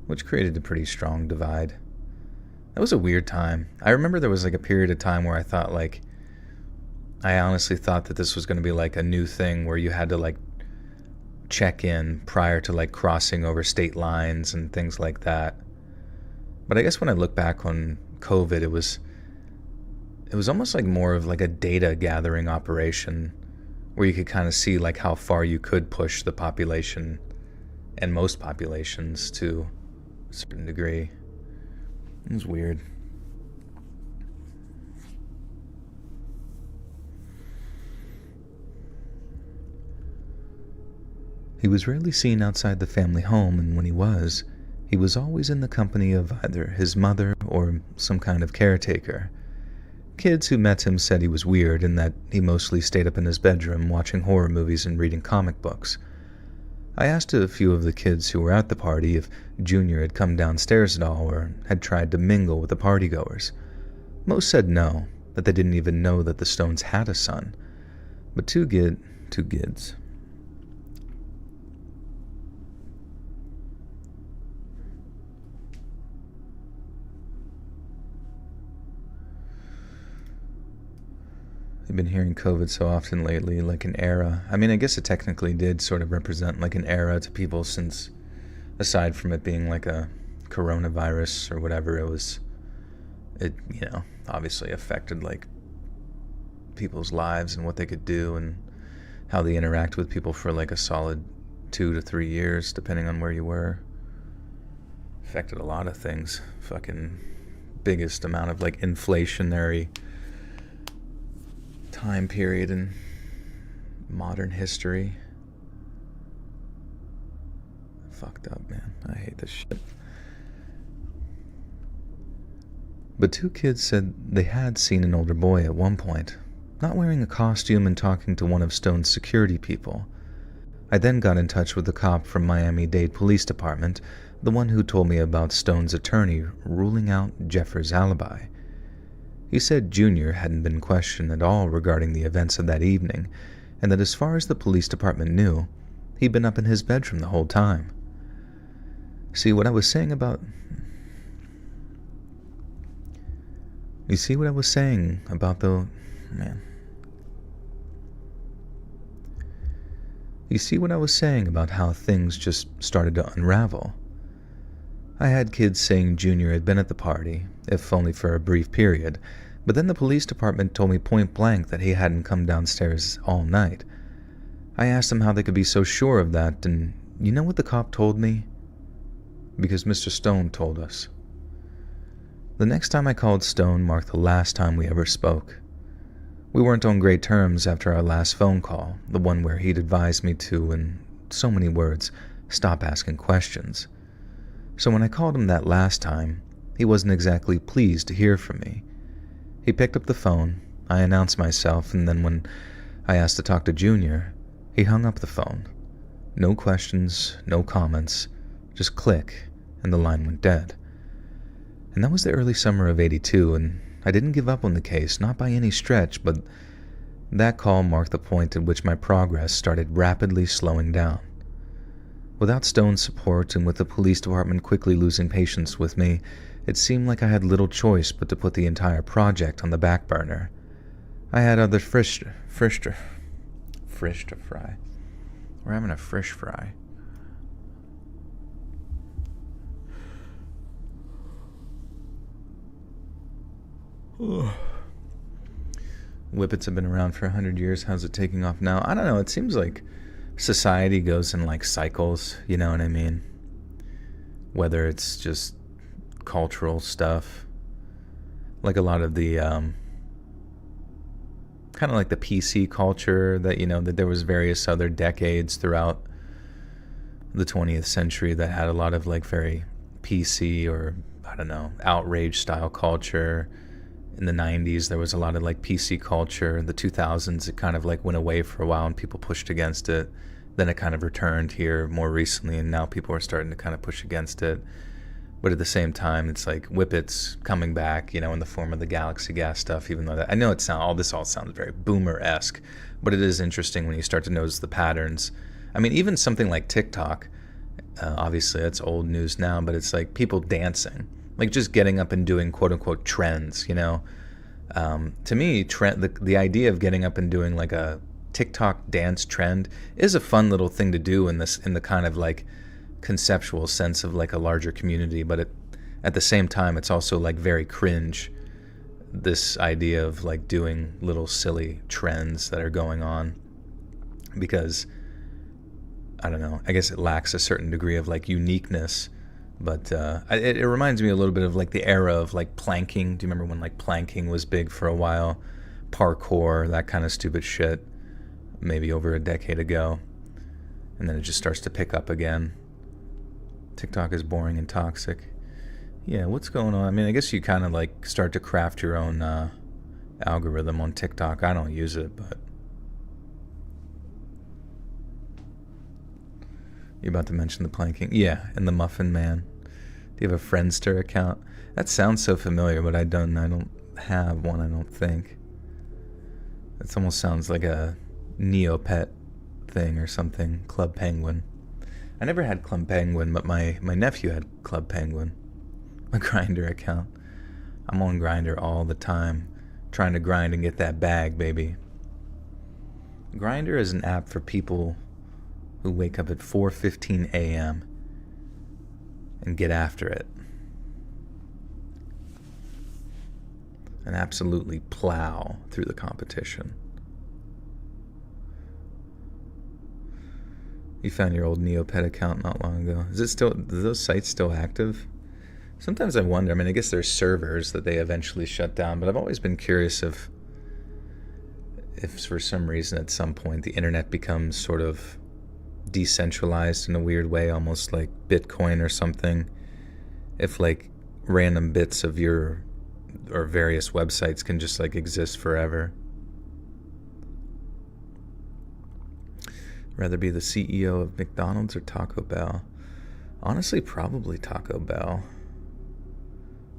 which created a pretty strong divide. That was a weird time. I remember there was like a period of time where I honestly thought that this was going to be like a new thing where you had to like check in prior to like crossing over state lines and things like that. But I guess when I look back on COVID, it was almost like more of like a data gathering operation where you could kind of see like how far you could push the population and most populations to a certain degree. It was weird. He was rarely seen outside the family home, and when he was always in the company of either his mother or some kind of caretaker. Kids who met him said he was weird and that he mostly stayed up in his bedroom watching horror movies and reading comic books. I asked a few of the kids who were at the party if Junior had come downstairs at all or had tried to mingle with the partygoers. Most said no, that they didn't even know that the Stones had a son. But two kids. I've been hearing COVID so often lately, like an era. I mean, I guess it technically did sort of represent like an era to people since, aside from it being like a coronavirus or whatever, it obviously affected like people's lives and what they could do and how they interact with people for like a solid 2 to 3 years, depending on where you were. Affected a lot of things. Fucking biggest amount of like inflationary time period in modern history. Fucked up, man. I hate this shit. But 2 kids said they had seen an older boy at one point, not wearing a costume and talking to one of Stone's security people. I then got in touch with the cop from Miami-Dade Police Department, the one who told me about Stone's attorney ruling out Jeffers' alibi. He said Junior hadn't been questioned at all regarding the events of that evening, and that as far as the police department knew, he'd been up in his bedroom the whole time. See what I was saying about... You see what I was saying about the... Man. You see what I was saying about how things just started to unravel? I had kids saying Junior had been at the party, if only for a brief period, but then the police department told me point blank that he hadn't come downstairs all night. I asked them how they could be so sure of that, and you know what the cop told me? Because Mr. Stone told us. The next time I called Stone marked the last time we ever spoke. We weren't on great terms after our last phone call, the one where he'd advised me to, in so many words, stop asking questions. So when I called him that last time, he wasn't exactly pleased to hear from me. He picked up the phone, I announced myself, and then when I asked to talk to Junior, he hung up the phone. No questions, no comments, just click, and the line went dead. And that was the early summer of '82, and I didn't give up on the case, not by any stretch, but that call marked the point at which my progress started rapidly slowing down. Without Stone's support, and with the police department quickly losing patience with me, it seemed like I had little choice but to put the entire project on the back burner. I had other fish to fry. We're having a fish fry. Whippets have been around for 100 years. How's it taking off now? I don't know. It seems like society goes in like cycles, you know what I mean? Whether it's just cultural stuff, like a lot of the kind of like the PC culture that, you know, that there was various other decades throughout the 20th century that had a lot of like very PC or, I don't know, outrage style culture. In the 90s, there was a lot of like PC culture. In the 2000s, it kind of like went away for a while and people pushed against it. Then it kind of returned here more recently, and now people are starting to kind of push against it. But at the same time, it's like Whippets coming back, you know, in the form of the Galaxy Gas stuff, even though that, I know all this sounds very boomer-esque, but it is interesting when you start to notice the patterns. I mean, even something like TikTok, obviously that's old news now, but it's like people dancing. Like just getting up and doing quote-unquote trends, you know? To me, the idea of getting up and doing like a TikTok dance trend is a fun little thing to do in the kind of like conceptual sense of like a larger community, but at the same time, it's also like very cringe, this idea of like doing little silly trends that are going on, because, I don't know, I guess it lacks a certain degree of like uniqueness. But it reminds me a little bit of like the era of like planking. Do you remember when like planking was big for a while? Parkour, that kind of stupid shit, maybe over a decade ago. And then it just starts to pick up again. TikTok is boring and toxic. Yeah, what's going on? I mean, I guess you kind of like start to craft your own algorithm on TikTok. I don't use it, but... You're about to mention the planking. Yeah, and the Muffin Man. Do you have a Friendster account? That sounds so familiar, but I don't have one, I don't think. It almost sounds like a Neopet thing or something. Club Penguin. I never had Club Penguin, but my nephew had Club Penguin. A Grindr account. I'm on Grindr all the time, trying to grind and get that bag, baby. Grindr is an app for people who wake up at 4:15 a.m. and get after it. And absolutely plow through the competition. You found your old Neopet account not long ago. Are those sites still active? Sometimes I wonder. I mean, I guess there's servers that they eventually shut down, but I've always been curious if for some reason at some point the internet becomes sort of decentralized in a weird way, almost like Bitcoin or something. If like random bits of your or various websites can just like exist forever. Rather be the CEO of McDonald's or Taco Bell? Honestly, probably Taco Bell.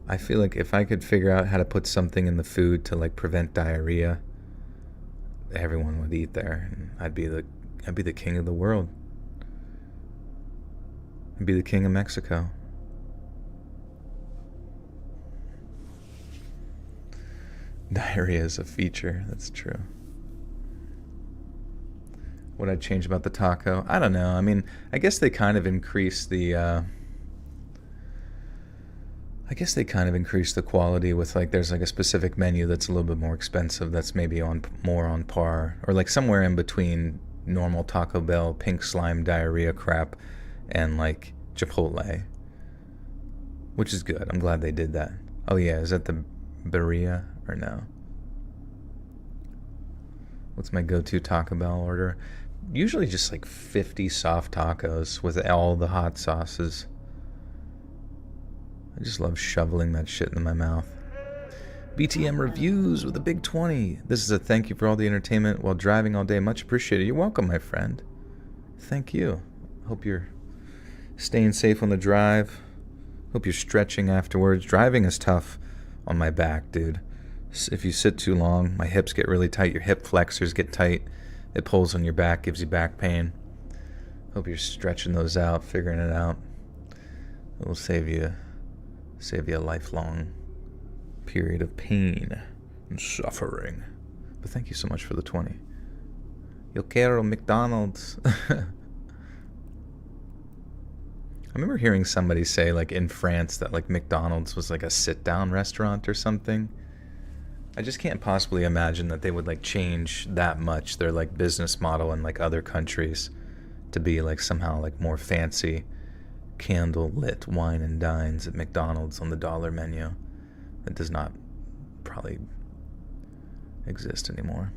I feel like if I could figure out how to put something in the food to like prevent diarrhea, everyone would eat there, and I'd be the king of the world. I'd be the king of Mexico. Diarrhea is a feature. That's true. What I'd change about the taco? I don't know. I mean, I guess they kind of increase the quality with like there's like a specific menu that's a little bit more expensive that's maybe more on par, or like somewhere in between normal Taco Bell pink slime diarrhea crap and like Chipotle, which is good. I'm glad they did that. Oh yeah, is that the birria or no? What's my go-to Taco Bell order? Usually just like 50 soft tacos with all the hot sauces. I just love shoveling that shit into my mouth. BTM Reviews with a big 20. This is a thank you for all the entertainment while driving all day. Much appreciated. You're welcome, my friend. Thank you. Hope you're staying safe on the drive. Hope you're stretching afterwards. Driving is tough on my back, dude. If you sit too long, my hips get really tight. Your hip flexors get tight. It pulls on your back, gives you back pain. Hope you're stretching those out, figuring it out. It will save you a lifelong period of pain and suffering. But thank you so much for the 20. Yo quiero McDonald's. I remember hearing somebody say, like, in France that, like, McDonald's was, like, a sit-down restaurant or something. I just can't possibly imagine that they would, like, change that much their, like, business model in, like, other countries to be, like, somehow, like, more fancy candle-lit wine and dines at McDonald's on the dollar menu. That does not probably exist anymore.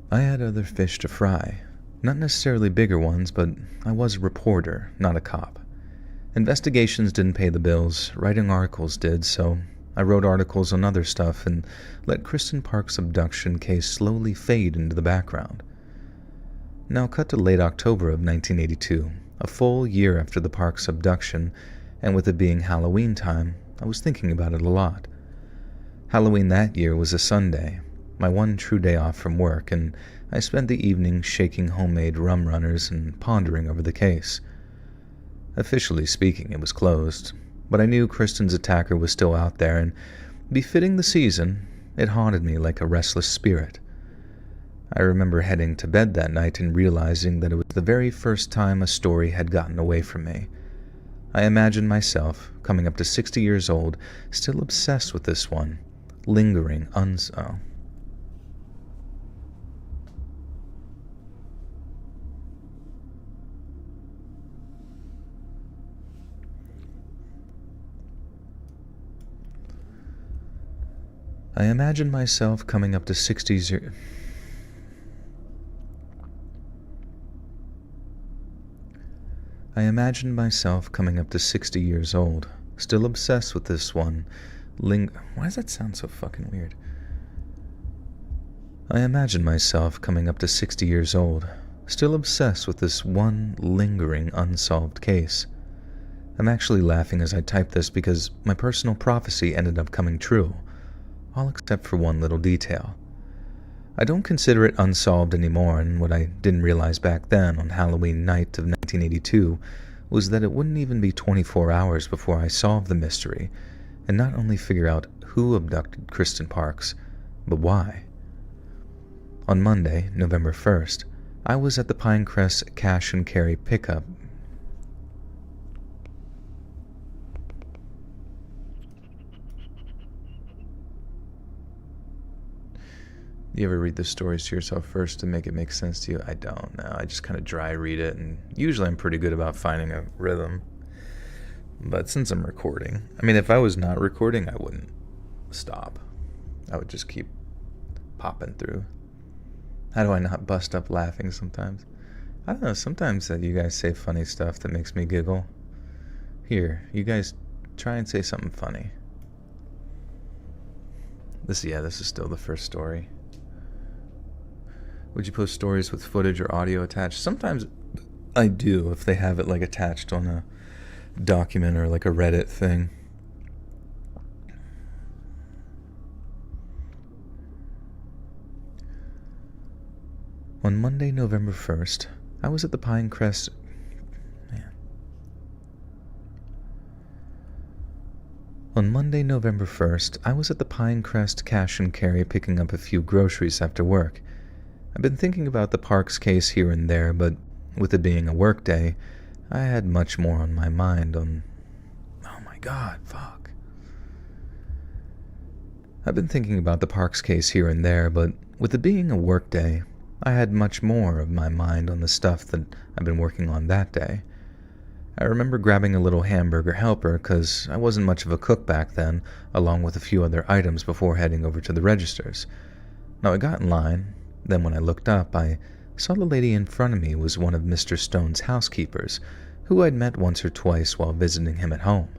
I had other fish to fry. Not necessarily bigger ones, but I was a reporter, not a cop. Investigations didn't pay the bills, writing articles did, so I wrote articles on other stuff and let Kristen Parks' abduction case slowly fade into the background. Now cut to late October of 1982, a full year after the Parks abduction, and with it being Halloween time, I was thinking about it a lot. Halloween that year was a Sunday, my one true day off from work, and I spent the evening shaking homemade rum runners and pondering over the case. Officially speaking, it was closed, but I knew Kristen's attacker was still out there, and befitting the season, it haunted me like a restless spirit. I remember heading to bed that night and realizing that it was the very first time a story had gotten away from me. I imagined myself, coming up to 60 years old, still obsessed with this one, lingering I imagined myself coming up to 60 years... I imagined myself coming up to 60 years old, still obsessed with this one. Why does that sound so fucking weird? I imagined myself coming up to 60 years old, still obsessed with this one lingering unsolved case. I'm actually laughing as I type this because my personal prophecy ended up coming true, all except for one little detail. I don't consider it unsolved anymore, and what I didn't realize back then on Halloween night of 1982 was that it wouldn't even be 24 hours before I solved the mystery, and not only figure out who abducted Kristen Parks, but why. On Monday, November 1st, I was at the Pinecrest cash and carry pickup. You ever read the stories to yourself first to make it make sense to you? I don't know. I just kind of dry read it, and usually I'm pretty good about finding a rhythm. But since I'm recording, I mean, if I was not recording, I wouldn't stop. I would just keep popping through. How do I not bust up laughing sometimes? I don't know, sometimes you guys say funny stuff that makes me giggle. Here, you guys try and say something funny. This is still the first story. Would you post stories with footage or audio attached? Sometimes I do, if they have it like attached on a document or like a Reddit thing. On Monday, November 1st, I was at the Pinecrest... On Monday, November 1st, I was at the Pinecrest cash and carry picking up a few groceries after work. I've been thinking about the Parks case here and there, but with it being a work day, I had much more on my mind on... Oh my god, fuck. I've been thinking about the Parks case here and there, but with it being a work day, I had much more of my mind on the stuff that I've been working on that day. I remember grabbing a little hamburger helper because I wasn't much of a cook back then, along with a few other items before heading over to the registers. Now I got in line, then when I looked up, I saw the lady in front of me was one of Mr. Stone's housekeepers, who I'd met once or twice while visiting him at home.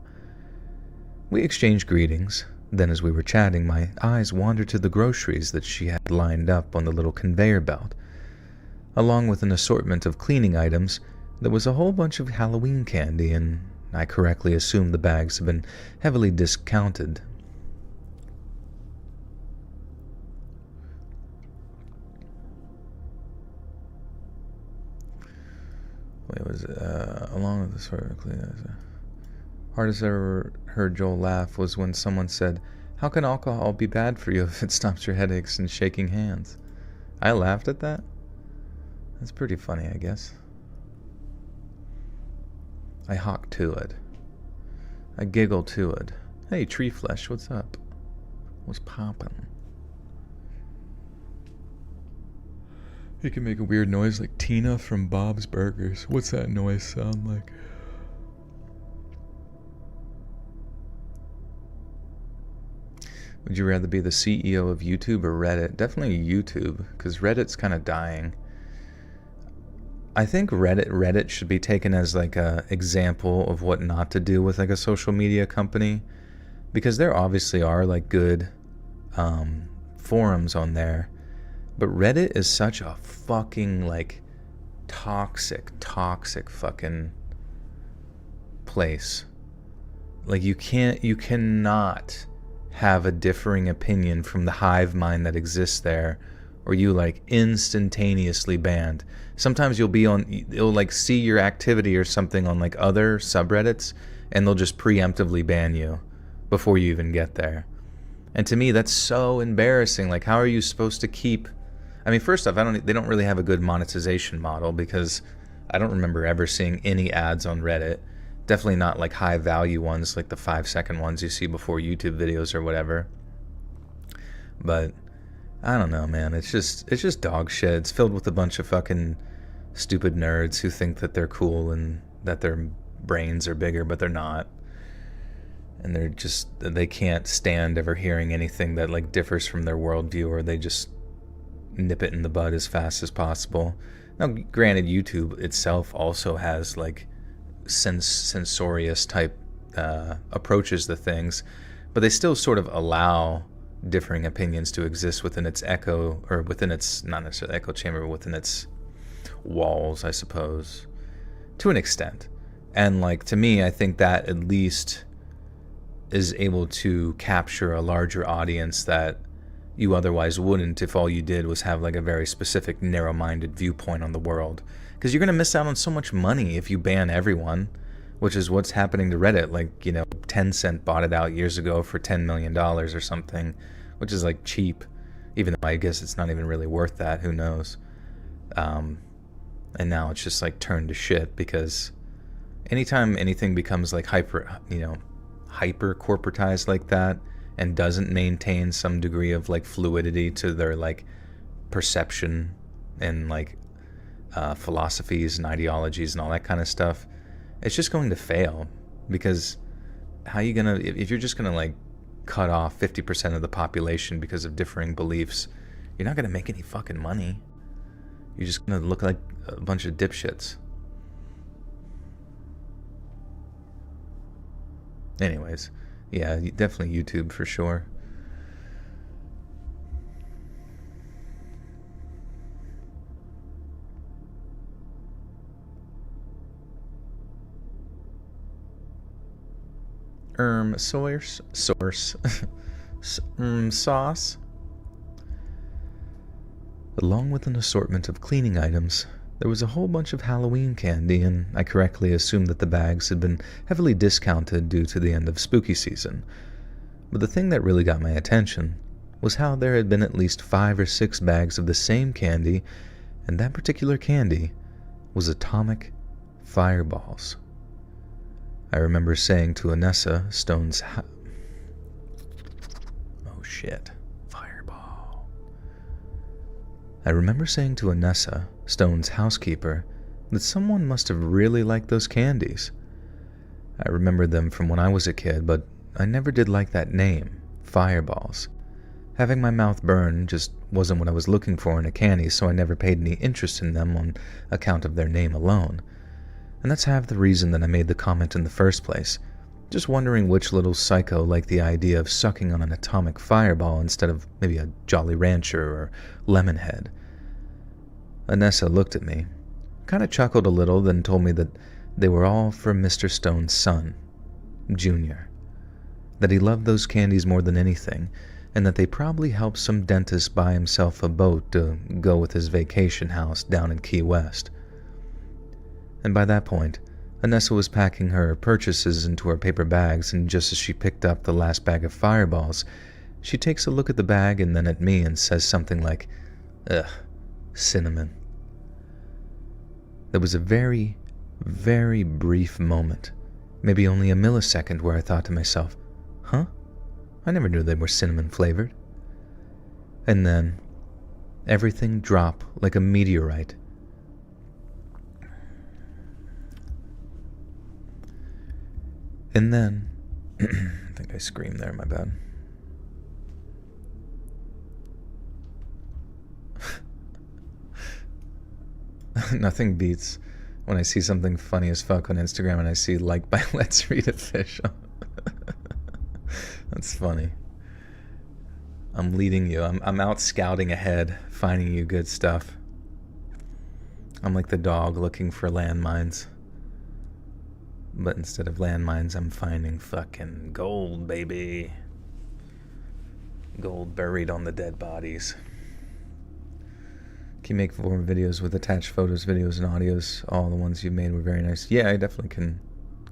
We exchanged greetings, then as we were chatting, my eyes wandered to the groceries that she had lined up on the little conveyor belt. Along with an assortment of cleaning items, there was a whole bunch of Halloween candy, and I correctly assumed the bags had been heavily discounted. Along with the sort of clean... Hardest I ever heard Joel laugh was when someone said, "How can alcohol be bad for you if it stops your headaches and shaking hands?" I laughed at that. That's pretty funny, I guess. I hawk to it. I giggle to it. Hey, Tree Flesh, what's up? What's poppin'? He can make a weird noise like Tina from Bob's Burgers. What's that noise sound like? Would you rather be the CEO of YouTube or Reddit? Definitely YouTube, because Reddit's kind of dying. I think Reddit should be taken as like a example of what not to do with like a social media company, because there obviously are like good forums on there, but Reddit is such a fucking like toxic fucking place. Like you cannot have a differing opinion from the hive mind that exists there, or you like instantaneously banned. Sometimes it'll like see your activity or something on like other subreddits, and they'll just preemptively ban you before you even get there. And to me, that's so embarrassing. Like, how are you supposed to keep... I mean, first off, they don't really have a good monetization model, because I don't remember ever seeing any ads on Reddit. Definitely not like high value ones, like the 5-second ones you see before YouTube videos or whatever. But I don't know, man. It's just dog shit. It's filled with a bunch of fucking stupid nerds who think that they're cool and that their brains are bigger, but they're not. And they can't stand ever hearing anything that like differs from their worldview, or they just nip it in the bud as fast as possible. Now, granted, YouTube itself also has like censorious type approaches to things, but they still sort of allow differing opinions to exist within its echo, or within its, not necessarily echo chamber, but within its walls, I suppose, to an extent. And like, to me, I think that at least is able to capture a larger audience that you otherwise wouldn't if all you did was have like a very specific narrow-minded viewpoint on the world. Because you're going to miss out on so much money if you ban everyone, which is what's happening to Reddit. Like, you know, Tencent bought it out years ago for $10 million or something, which is like cheap, even though I guess it's not even really worth that. Who knows? And now it's just like turned to shit, because anytime anything becomes like hyper corporatized like that and doesn't maintain some degree of like fluidity to their like perception and like philosophies and ideologies and all that kind of stuff, it's just going to fail. Because how you gonna, if you're just gonna like cut off 50% of the population because of differing beliefs, you're not gonna make any fucking money. You're just gonna look like a bunch of dipshits. Anyways, yeah, definitely YouTube for sure. Sauce. Along with an assortment of cleaning items, there was a whole bunch of Halloween candy, and I correctly assumed that the bags had been heavily discounted due to the end of spooky season. But the thing that really got my attention was how there had been at least 5 or 6 bags of the same candy, and that particular candy was atomic fireballs. I remember saying to Anessa, Stone's I remember saying to Anessa, Stone's housekeeper, that someone must have really liked those candies. I remembered them from when I was a kid, but I never did like that name, Fireballs. Having my mouth burn just wasn't what I was looking for in a candy, so I never paid any interest in them on account of their name alone. And that's half the reason that I made the comment in the first place, just wondering which little psycho liked the idea of sucking on an atomic fireball instead of maybe a Jolly Rancher or Lemonhead. Anessa looked at me, kind of chuckled a little, then told me that they were all for Mr. Stone's son, Junior. That he loved those candies more than anything, and that they probably helped some dentist buy himself a boat to go with his vacation house down in Key West. And by that point, Anessa was packing her purchases into her paper bags, and just as she picked up the last bag of fireballs, she takes a look at the bag and then at me and says something like, "Ugh, cinnamon." There was a very, very brief moment, maybe only a millisecond, where I thought to myself, huh? I never knew they were cinnamon flavored. And then, everything dropped like a meteorite. And then, I think I screamed there, my bad. Nothing beats when I see something funny as fuck on Instagram and I see like by Let's Read Official. That's funny. I'm leading you. I'm out scouting ahead, finding you good stuff. I'm like the dog looking for landmines. But instead of landmines, I'm finding fucking gold, baby. Gold buried on the dead bodies. Can you make more videos with attached photos, videos, and audios? All the ones you made were very nice. Yeah, I definitely can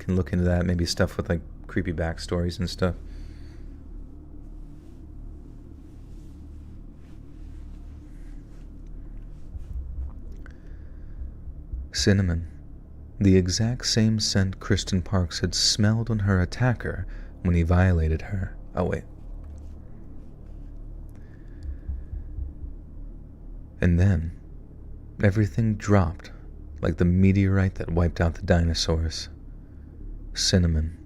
look into that. Maybe stuff with like creepy backstories and stuff. Cinnamon. The exact same scent Kristen Parks had smelled on her attacker when he violated her. Oh, wait. And then, everything dropped like the meteorite that wiped out the dinosaurs. Cinnamon.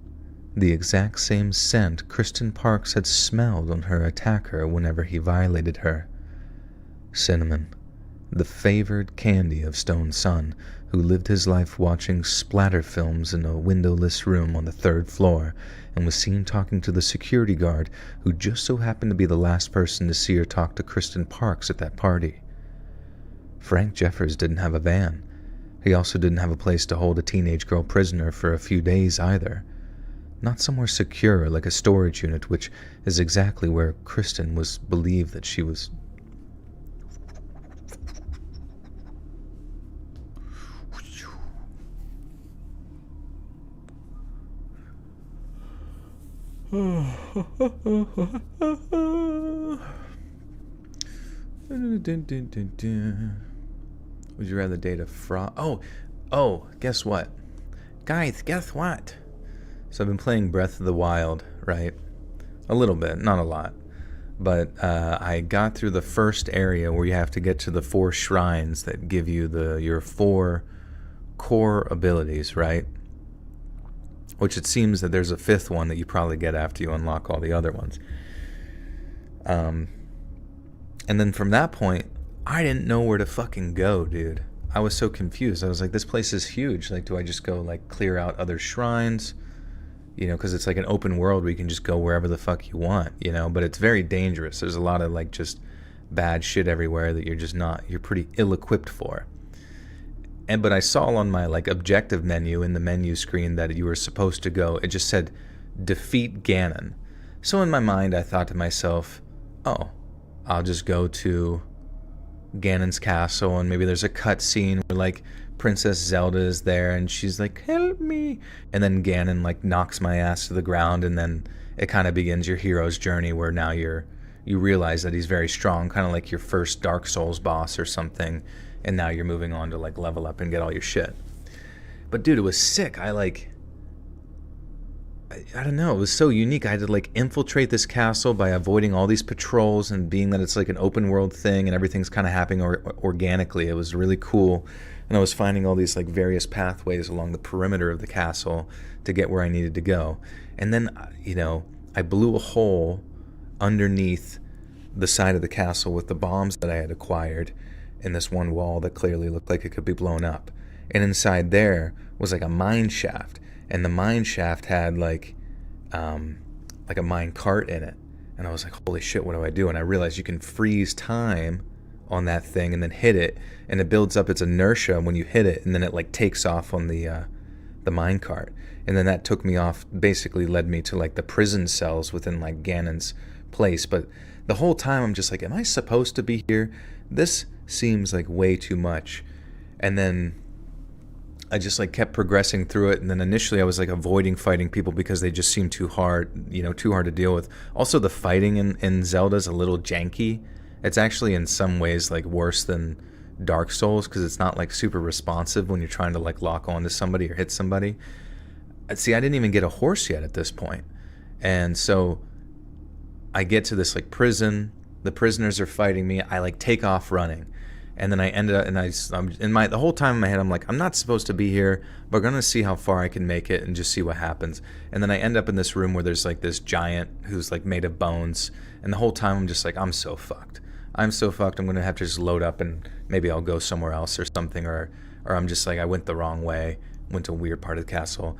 The exact same scent Kristen Parks had smelled on her attacker whenever he violated her. Cinnamon. The favored candy of Stone's son, who lived his life watching splatter films in a windowless room on the 3rd floor and was seen talking to the security guard who just so happened to be the last person to see her talk to Kristen Parks at that party. Frank Jeffers didn't have a van. He also didn't have a place to hold a teenage girl prisoner for a few days either. Not somewhere secure like a storage unit, which is exactly where Kristen was believed that she was. Would you rather date a frog? Oh, guess what? Guys, guess what? So I've been playing Breath of the Wild, right? A little bit, not a lot. But I got through the first area where you have to get to the 4 shrines that give you your 4 core abilities, right? Which it seems that there's a 5th one that you probably get after you unlock all the other ones. And then from that point, I didn't know where to fucking go, dude. I was so confused. I was like, this place is huge. Like, do I just go, like, clear out other shrines? You know, because it's like an open world where you can just go wherever the fuck you want, you know? But it's very dangerous. There's a lot of, like, just bad shit everywhere that you're pretty ill-equipped for. But I saw on my, like, objective menu in the menu screen that you were supposed to go, it just said, defeat Ganon. So in my mind, I thought to myself, oh, I'll just go to Ganon's castle, and maybe there's a cutscene where, like, Princess Zelda is there, and she's like, help me, and then Ganon, like, knocks my ass to the ground, and then it kind of begins your hero's journey, where now you realize that he's very strong, kind of like your first Dark Souls boss or something, and now you're moving on to, like, level up and get all your shit. But dude, it was sick. I don't know, it was so unique. I had to, like, infiltrate this castle by avoiding all these patrols, and being that it's like an open world thing and everything's kind of happening organically, it was really cool. And I was finding all these, like, various pathways along the perimeter of the castle to get where I needed to go. And then, you know, I blew a hole underneath the side of the castle with the bombs that I had acquired in this one wall that clearly looked like it could be blown up. And inside there was, like, a mine shaft. And the mine shaft had like a mine cart in it. And I was like, holy shit, what do I do? And I realized you can freeze time on that thing and then hit it, and it builds up its inertia when you hit it, and then it, like, takes off on the mine cart. And then that took me off, basically led me to, like, the prison cells within, like, Ganon's place. But the whole time I'm just like, am I supposed to be here? This seems like way too much. And then I just, like, kept progressing through it, and then initially I was, like, avoiding fighting people because they just seemed too hard to deal with. Also, the fighting in Zelda's a little janky. It's actually in some ways, like, worse than Dark Souls, because it's not, like, super responsive when you're trying to, like, lock onto somebody or hit somebody. See, I didn't even get a horse yet at this point. And so I get to this, like, prison. The prisoners are fighting me. I, like, take off running. And then I ended up, and the whole time in my head, I'm like, I'm not supposed to be here, but I'm going to see how far I can make it and just see what happens. And then I end up in this room where there's, like, this giant who's, like, made of bones. And the whole time I'm just like, I'm so fucked. I'm going to have to just load up, and maybe I'll go somewhere else or something. Or I'm just like, I went the wrong way, went to a weird part of the castle.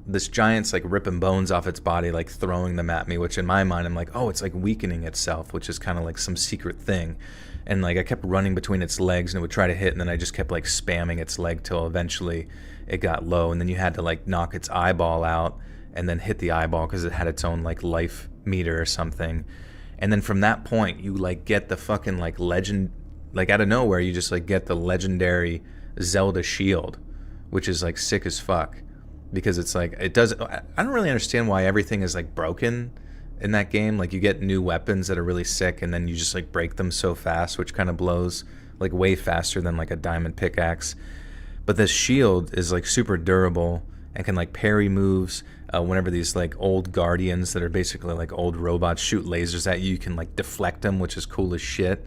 This giant's, like, ripping bones off its body, like, throwing them at me, which in my mind, I'm like, oh, it's, like, weakening itself, which is kind of like some secret thing. And, like, I kept running between its legs, and it would try to hit, and then I just kept, like, spamming its leg till eventually it got low. And then you had to, like, knock its eyeball out and then hit the eyeball because it had its own, like, life meter or something. And then from that point, you, like, get the fucking, like, legend, like, out of nowhere, you just, like, get the legendary Zelda shield, which is, like, sick as fuck. Because it's, like, I don't really understand why everything is, like, broken in that game. Like, you get new weapons that are really sick, and then you just, like, break them so fast, which kind of blows, like, way faster than, like, a diamond pickaxe. But this shield is, like, super durable and can, like, parry moves. Whenever these, like, old guardians that are basically, like, old robots shoot lasers at you, you can, like, deflect them, which is cool as shit.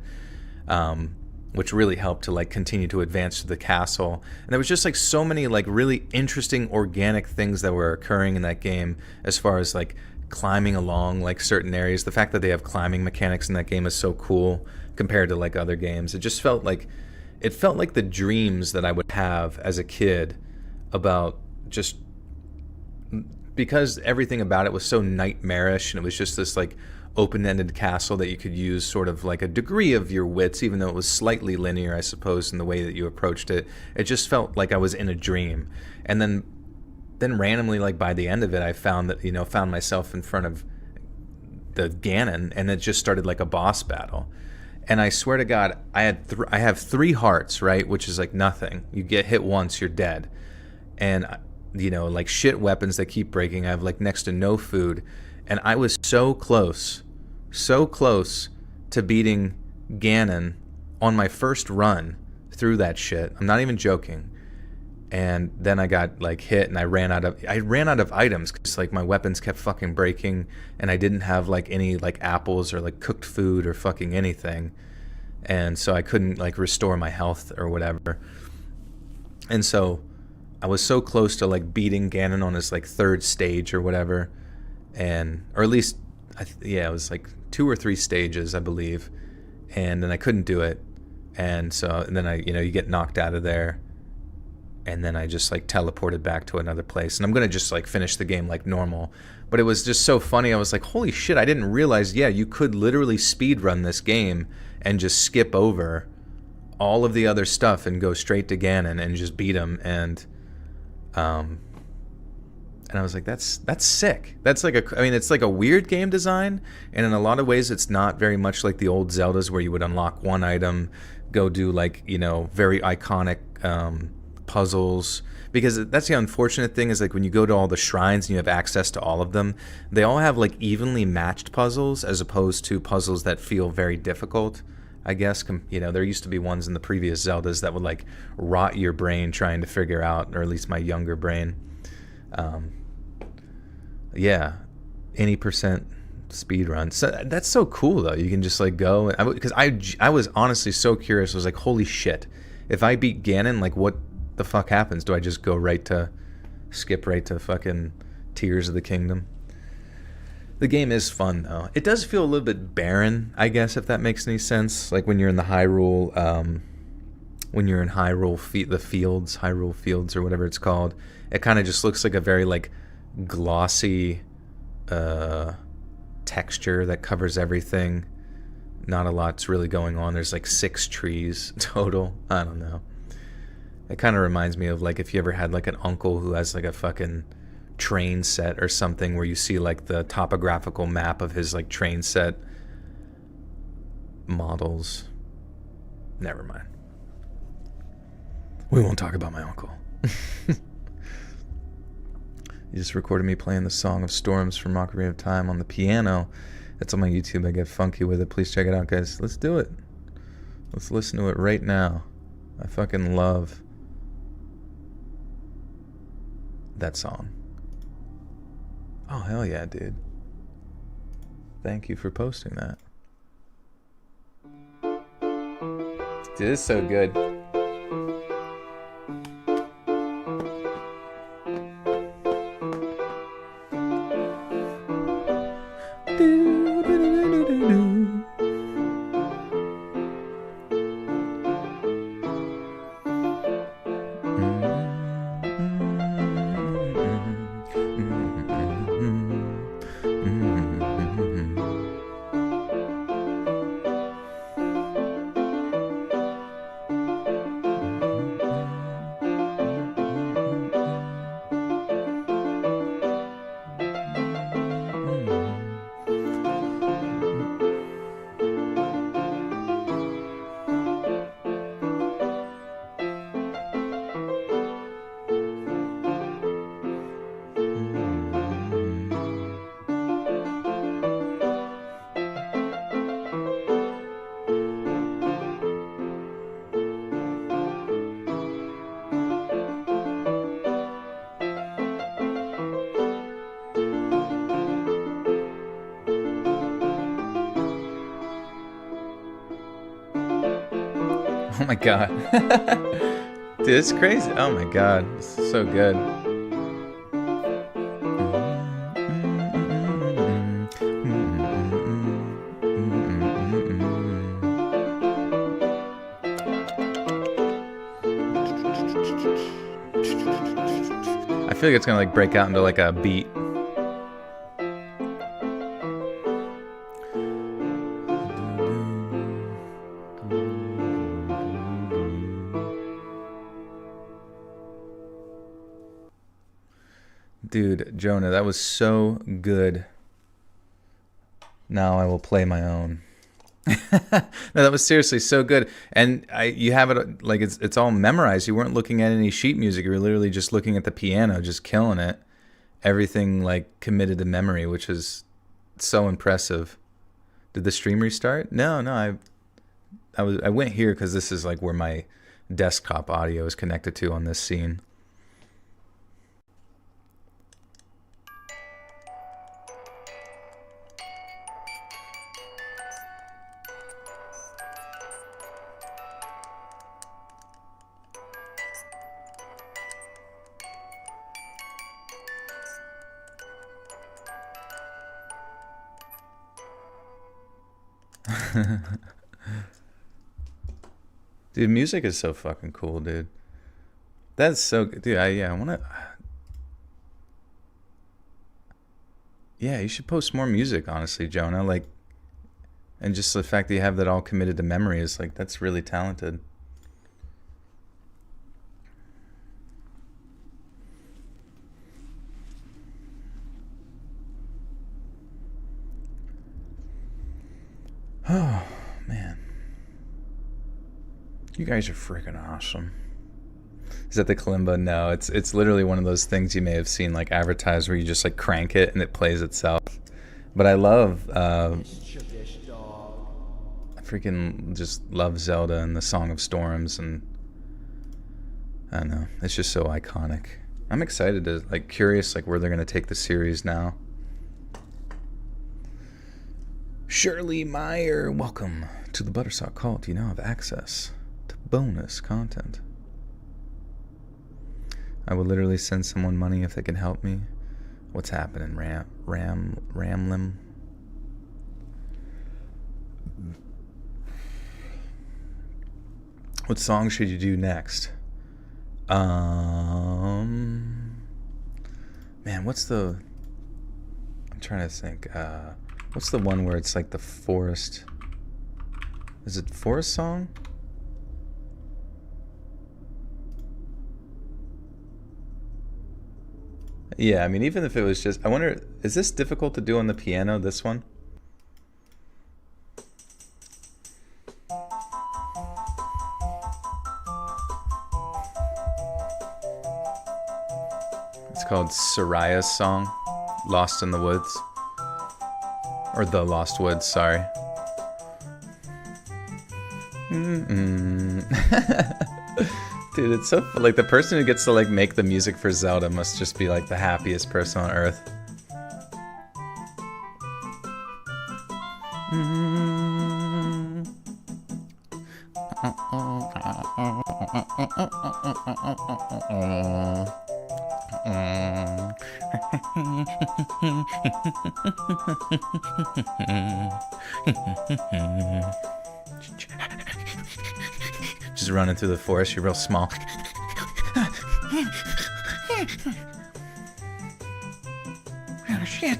Which really helped to, like, continue to advance to the castle. And there was just, like, so many, like, really interesting organic things that were occurring in that game, as far as, like, climbing along, like, certain areas. The fact that they have climbing mechanics in that game is so cool compared to, like, other games. It felt like the dreams that I would have as a kid about just, because everything about it was so nightmarish, and it was just this, like, open-ended castle that you could use sort of like a degree of your wits, even though it was slightly linear, I suppose, in the way that you approached it. It just felt like I was in a dream. And then randomly, like, by the end of it, I found myself in front of the Ganon, and it just started like a boss battle. And I swear to God, I have 3 hearts, right, which is like nothing. You get hit once, you're dead. And, like, shit weapons that keep breaking. I have, like, next to no food. And I was so close to beating Ganon on my first run through that shit. I'm not even joking. And then I got, like, hit, and I ran out of items because, like, my weapons kept fucking breaking, and I didn't have, like, any, like, apples or, like, cooked food or fucking anything. And so I couldn't, like, restore my health or whatever. And so I was so close to, like, beating Ganon on his, like, 3rd stage or whatever. Or at least, it was like 2 or 3 stages, I believe. And then I couldn't do it. And then you get knocked out of there, and then I just like teleported back to another place, and I'm gonna just like finish the game like normal. But it was just so funny. I was like, holy shit, I didn't realize, yeah, you could literally speed run this game and just skip over all of the other stuff and go straight to Ganon and just beat him. And I was like, that's sick. That's like it's like a weird game design, and in a lot of ways it's not very much like the old Zeldas where you would unlock one item, go do like, very iconic puzzles. Because that's the unfortunate thing, is like when you go to all the shrines and you have access to all of them, they all have like evenly matched puzzles as opposed to puzzles that feel very difficult, I guess. There used to be ones in the previous Zeldas that would like rot your brain trying to figure out, or at least my younger brain. Yeah, any percent speed run. So that's so cool though. You can just like go, because I was honestly so curious. I was like, holy shit, if I beat Ganon, like what the fuck happens? Do I just go skip right to fucking Tears of the Kingdom? The game is fun though. It does feel a little bit barren, I guess, if that makes any sense. Like when you're in the Hyrule, Hyrule Fields or whatever it's called, it kind of just looks like a very like glossy texture that covers everything. Not a lot's really going on. There's like 6 trees total. I don't know. It kind of reminds me of like if you ever had like an uncle who has like a fucking train set or something, where you see like the topographical map of his like train set models. Never mind. We won't talk about my uncle. He just recorded me playing the Song of Storms from Mockery of Time on the piano. It's on my YouTube. I get funky with it. Please check it out, guys. Let's do it. Let's listen to it right now. I fucking love that song. Oh, hell yeah, dude. Thank you for posting that. Dude, it's so good. Oh my god. Dude, it's crazy. Oh my god. This is so good. I feel like it's gonna like break out into like a beat. Dude, Jonah, that was so good. Now I will play my own. No, that was seriously so good. And you have it like it's all memorized. You weren't looking at any sheet music. You were literally just looking at the piano, just killing it. Everything like committed to memory, which is so impressive. Did the stream restart? No. I went here because this is like where my desktop audio is connected to on this scene. Dude, music is so fucking cool, dude. That's so good. Dude, I want to... Yeah, you should post more music, honestly, Jonah. Like, and just the fact that you have that all committed to memory is like, that's really talented. Oh, man. You guys are freaking awesome. Is that the kalimba? No, it's literally one of those things you may have seen like advertised where you just like crank it and it plays itself. But I love, I freaking just love Zelda and the Song of Storms, and I don't know, it's just so iconic. I'm excited to, like, curious like where they're gonna take the series now. Shirley Meyer, welcome to the Buttersock Cult. You now have access to bonus content. I will literally send someone money if they can help me. What's happening, Ramlim? What song should you do next? Man, what's the... I'm trying to think. What's the one where it's like the forest? Is it Forest Song? Yeah, I mean, even if it was just... I wonder, is this difficult to do on the piano, this one? It's called Soraya's Song, Lost in the Woods. Or The Lost Woods, sorry. Dude, it's so... Like, the person who gets to, like, make the music for Zelda must just be, like, the happiest person on earth. Just running through the forest, you're real small. Oh shit.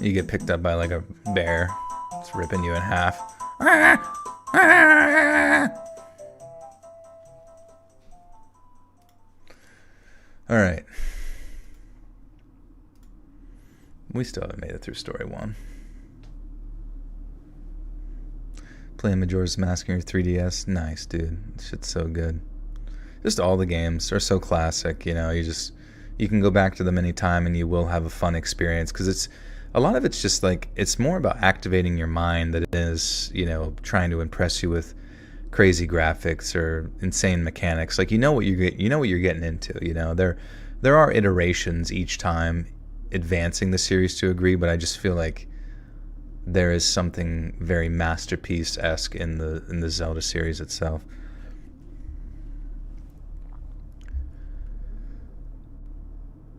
You get picked up by like a bear. It's ripping you in half. Alright. We still haven't made it through story 1. Playing Majora's Mask on your 3DS. Nice, dude. Shit's so good. Just all the games are so classic, you know. You can go back to them anytime and you will have a fun experience, because a lot of it's just like, it's more about activating your mind than it is, you know, trying to impress you with crazy graphics or insane mechanics. Like, you know what you're getting into, you know. There are iterations each time advancing the series to a degree, but I just feel like there is something very masterpiece-esque in the Zelda series itself.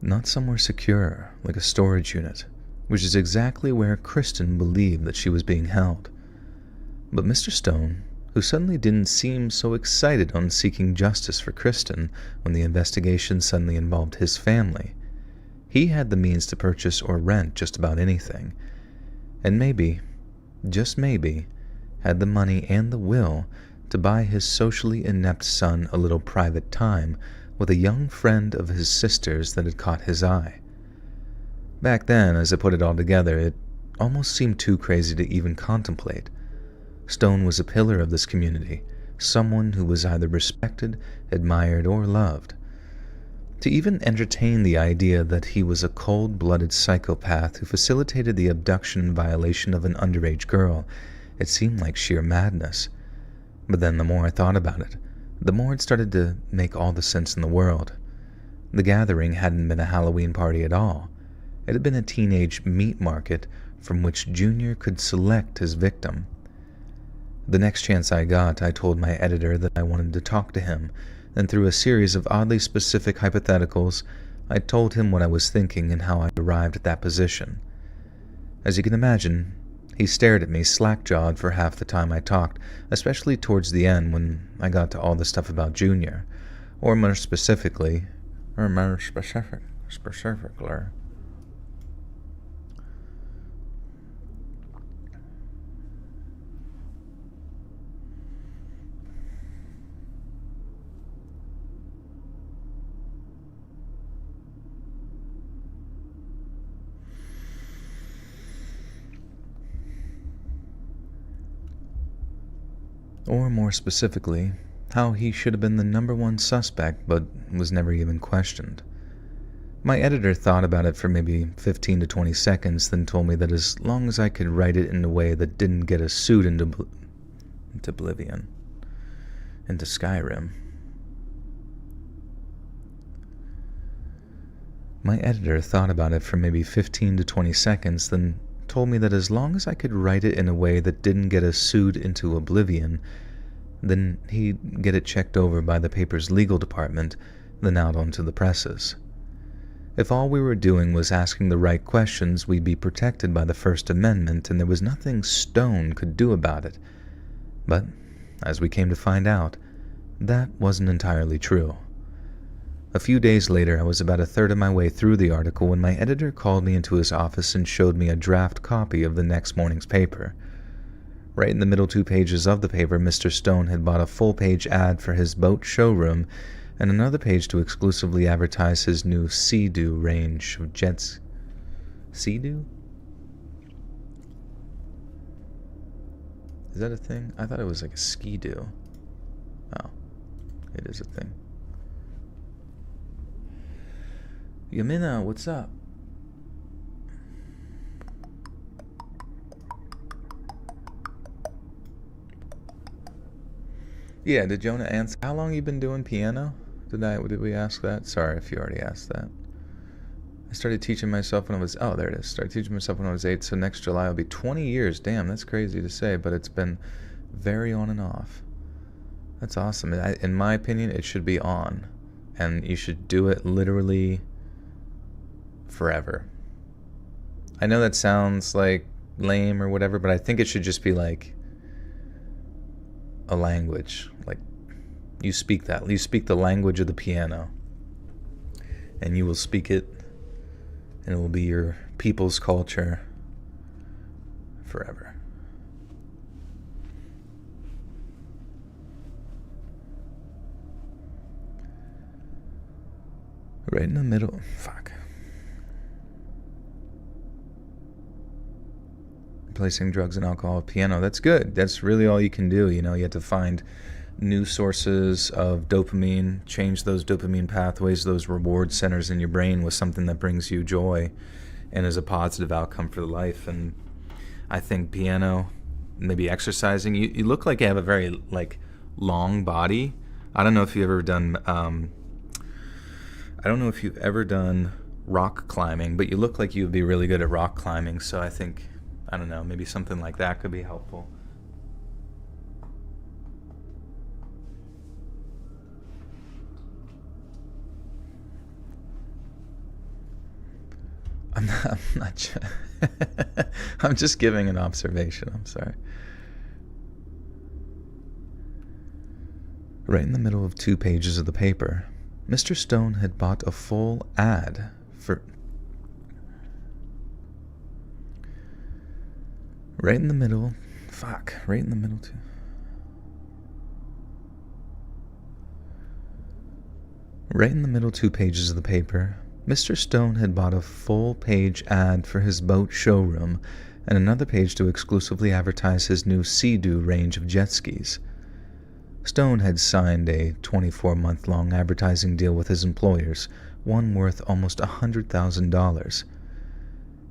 Not somewhere secure, like a storage unit, which is exactly where Kristen believed that she was being held. But Mr. Stone, who suddenly didn't seem so excited on seeking justice for Kristen when the investigation suddenly involved his family, he had the means to purchase or rent just about anything, and maybe, just maybe, had the money and the will to buy his socially inept son a little private time with a young friend of his sister's that had caught his eye. Back then, as I put it all together, it almost seemed too crazy to even contemplate. Stone was a pillar of this community, someone who was either respected, admired, or loved. To even entertain the idea that he was a cold-blooded psychopath who facilitated the abduction and violation of an underage girl, it seemed like sheer madness. But then the more I thought about it, the more it started to make all the sense in the world. The gathering hadn't been a Halloween party at all. It had been a teenage meat market from which Junior could select his victim. The next chance I got, I told my editor that I wanted to talk to him, and through a series of oddly specific hypotheticals, I told him what I was thinking and how I arrived at that position. As you can imagine, He stared at me slack-jawed for half the time I talked, especially towards the end when I got to all the stuff about Junior. Or more specifically... Or more specifically, how he should have been the #1 suspect but was never even questioned. My editor thought about it for maybe 15 to 20 seconds, then told me that as long as I could write it in a way that didn't get us sued into oblivion, into Skyrim. My editor thought about it for maybe 15 to 20 seconds, then told me that as long as I could write it in a way that didn't get us sued into oblivion, then he'd get it checked over by the paper's legal department, then out onto the presses. If all we were doing was asking the right questions, we'd be protected by the First Amendment, and there was nothing Stone could do about it. But, as we came to find out, that wasn't entirely true. A few days later, I was about a third of my way through the article when my editor called me into his office and showed me a draft copy of the next morning's paper. Right in the middle 2 pages of the paper, Mr. Stone had bought a full-page ad for his boat showroom and another page to exclusively advertise his new Sea-Doo range of jets. Sea-Doo? Is that a thing? I thought it was like a ski-doo. Oh, it is a thing. Yamina, what's up? Yeah, did Jonah answer? How long you been doing piano? Did we ask that? Sorry if you already asked that. I started teaching myself when I was... Oh, there it is. Started teaching myself when I was 8, so next July will be 20 years. Damn, that's crazy to say, but it's been very on and off. That's awesome. In my opinion, it should be on. And you should do it literally... forever. I know that sounds like lame or whatever, but I think it should just be like a language. Like you speak the language of the piano, and you will speak it, and it will be your people's culture forever. Right in the middle. Fuck. Replacing drugs and alcohol with piano. That's good. That's really all you can do. You know, you have to find new sources of dopamine, change those dopamine pathways, those reward centers in your brain with something that brings you joy and is a positive outcome for life. And I think piano, maybe exercising, you look like you have a very long body. I don't know if you've ever done rock climbing, but you look like you would be really good at rock climbing. So I think, I don't know, maybe something like that could be helpful. I'm not I'm just giving an observation. I'm sorry. Right in the middle of 2 pages of the paper, Mr. Stone had bought a full ad for... Right in the middle Right in the middle 2 pages of the paper, Mr. Stone had bought a full-page ad for his boat showroom and another page to exclusively advertise his new Sea-Doo range of jet skis. Stone had signed a 24-month-long advertising deal with his employers, one worth almost $100,000.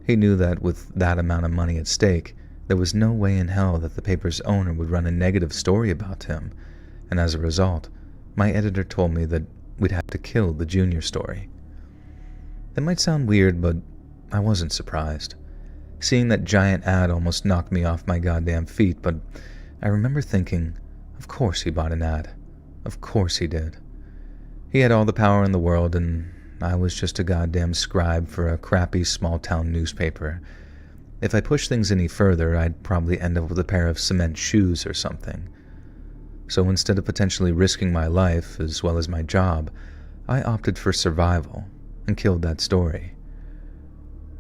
He knew that with that amount of money at stake, there was no way in hell that the paper's owner would run a negative story about him, and as a result, my editor told me that we'd have to kill the Junior story. That might sound weird, but I wasn't surprised. Seeing that giant ad almost knocked me off my goddamn feet, but I remember thinking, of course he bought an ad. Of course he did. He had all the power in the world, and I was just a goddamn scribe for a crappy small-town newspaper. If I pushed things any further, I'd probably end up with a pair of cement shoes or something. So instead of potentially risking my life as well as my job, I opted for survival and killed that story.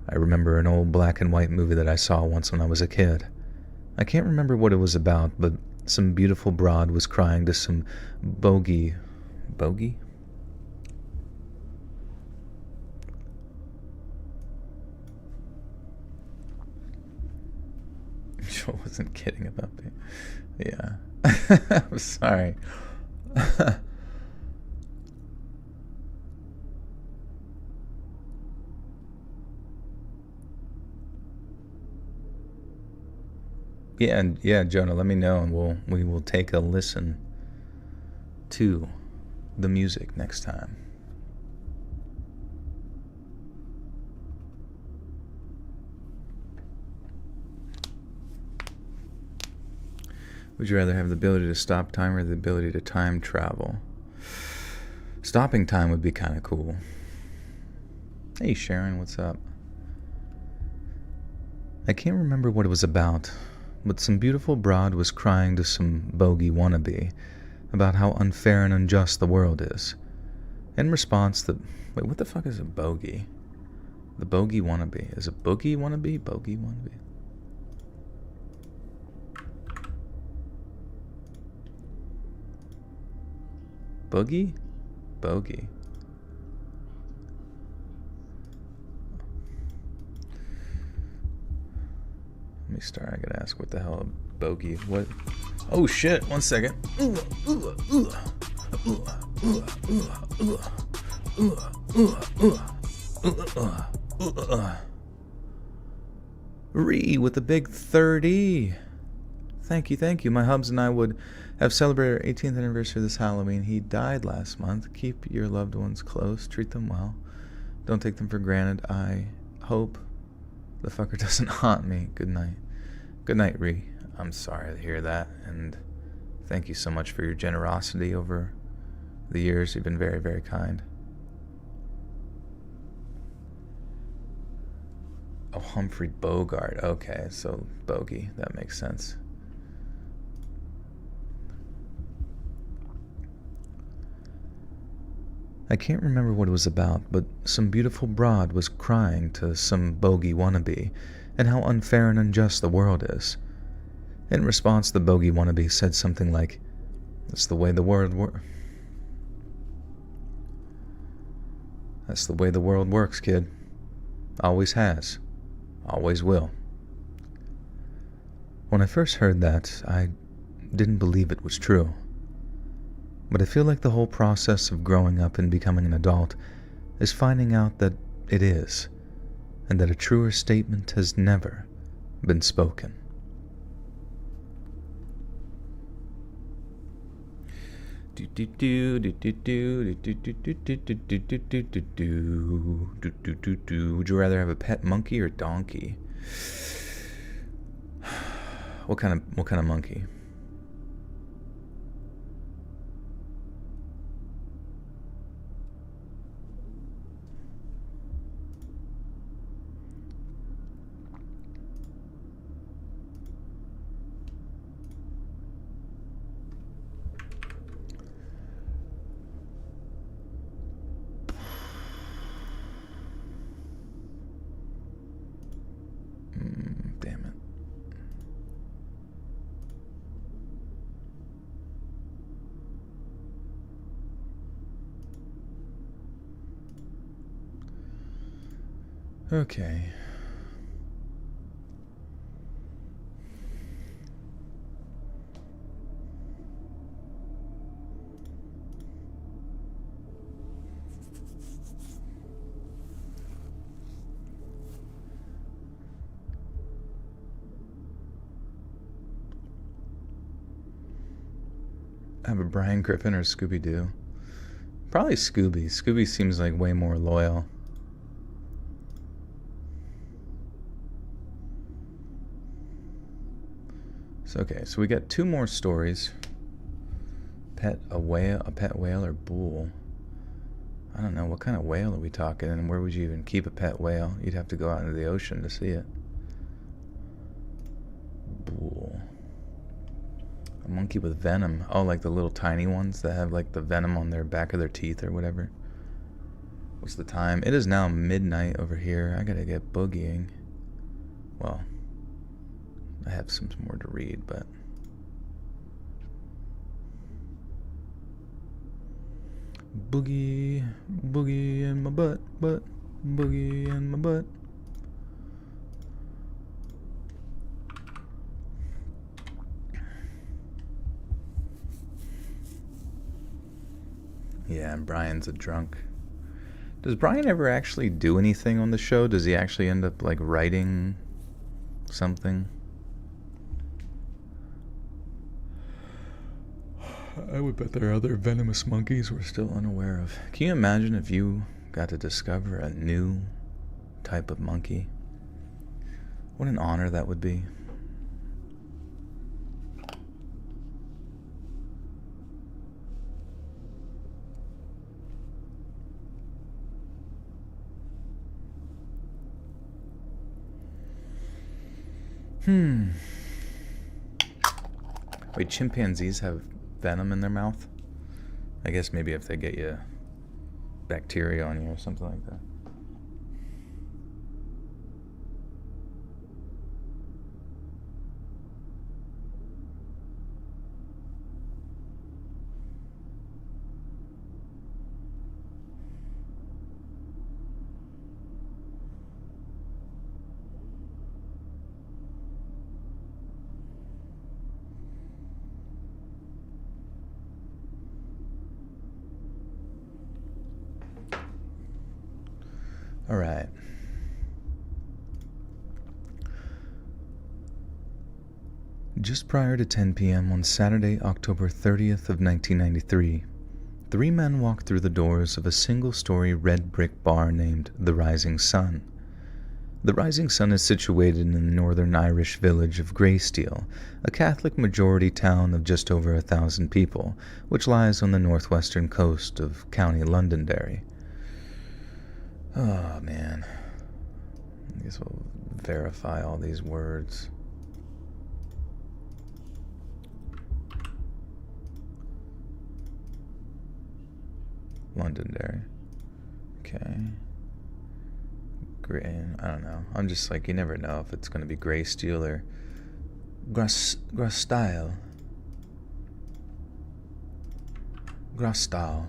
I remember an old black and white movie that I saw once when I was a kid. I can't remember what it was about, but some beautiful broad was crying to some bogey... Bogey? Joel wasn't kidding about me. Yeah. I'm sorry. Yeah, Jonah, let me know and we will take a listen to the music next time. Would you rather have the ability to stop time or the ability to time travel? Stopping time would be kind of cool. Hey Sharon, what's up? I can't remember what it was about, but some beautiful broad was crying to some bogey wannabe about how unfair and unjust the world is. In response, wait, what the fuck is a bogey? The bogey wannabe. Is a boogie wannabe? Bogey wannabe? Boogie? Bogey. Let me start. I gotta ask what the hell a bogey. What? Oh shit! 1 second. Ree with the big 30. Thank you. My hubs and I would have celebrated our 18th anniversary this Halloween. He died last month. Keep your loved ones close. Treat them well. Don't take them for granted. I hope the fucker doesn't haunt me. Good night. Good night, Ree. I'm sorry to hear that, and thank you so much for your generosity over the years. You've been very, very kind. Oh, Humphrey Bogart. Okay, so bogey. That makes sense. I can't remember what it was about, but some beautiful broad was crying to some bogey wannabe and how unfair and unjust the world is. In response, the bogey wannabe said something like, That's the way the world works, kid. Always has. Always will. When I first heard that, I didn't believe it was true. But I feel like the whole process of growing up and becoming an adult is finding out that it is, and that a truer statement has never been spoken. Would you rather have a pet monkey or donkey? What kind of monkey? Damn it. Okay. Have a Brian Griffin or Scooby-Doo? Probably Scooby. Scooby seems like way more loyal. So, okay, so we got 2 more stories. A pet whale or bull? I don't know, what kind of whale are we talking, and where would you even keep a pet whale? You'd have to go out into the ocean to see it. monkey with venom. Oh, like the little tiny ones that have like the venom on their back of their teeth or whatever. What's the time? It is now midnight over here. I gotta get boogieing. Well, I have some more to read, but... Boogie, boogie in my butt, boogie in my butt. Yeah, and Brian's a drunk. Does Brian ever actually do anything on the show? Does he actually end up, like, writing something? I would bet there are other venomous monkeys we're still unaware of. Can you imagine if you got to discover a new type of monkey? What an honor that would be. Wait, chimpanzees have venom in their mouth? I guess maybe if they get you bacteria on you or something like that. All right. Just prior to 10 p.m. on Saturday, October 30th of 1993, 3 men walked through the doors of a single-story red brick bar named The Rising Sun. The Rising Sun is situated in the northern Irish village of Greysteel, a Catholic-majority town of just over 1,000 people, which lies on the northwestern coast of County Londonderry. Oh, man. I guess we'll verify all these words. Londonderry. Okay. I don't know. I'm just like, you never know if it's going to be Greysteel or Greysteel. Greysteel.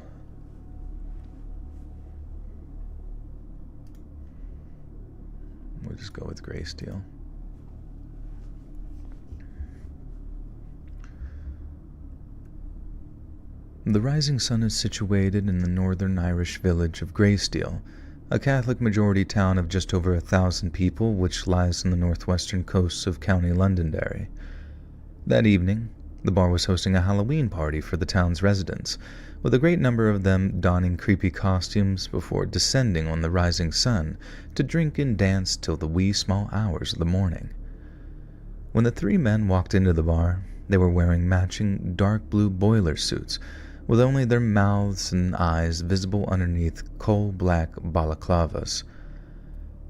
We'll just go with Greysteel. The Rising Sun is situated in the northern Irish village of Greysteel, a Catholic-majority town of just over 1,000 people which lies on the northwestern coast of County Londonderry. That evening, the bar was hosting a Halloween party for the town's residents, with a great number of them donning creepy costumes before descending on the rising sun to drink and dance till the wee small hours of the morning. When the 3 men walked into the bar, they were wearing matching dark blue boiler suits, with only their mouths and eyes visible underneath coal-black balaclavas.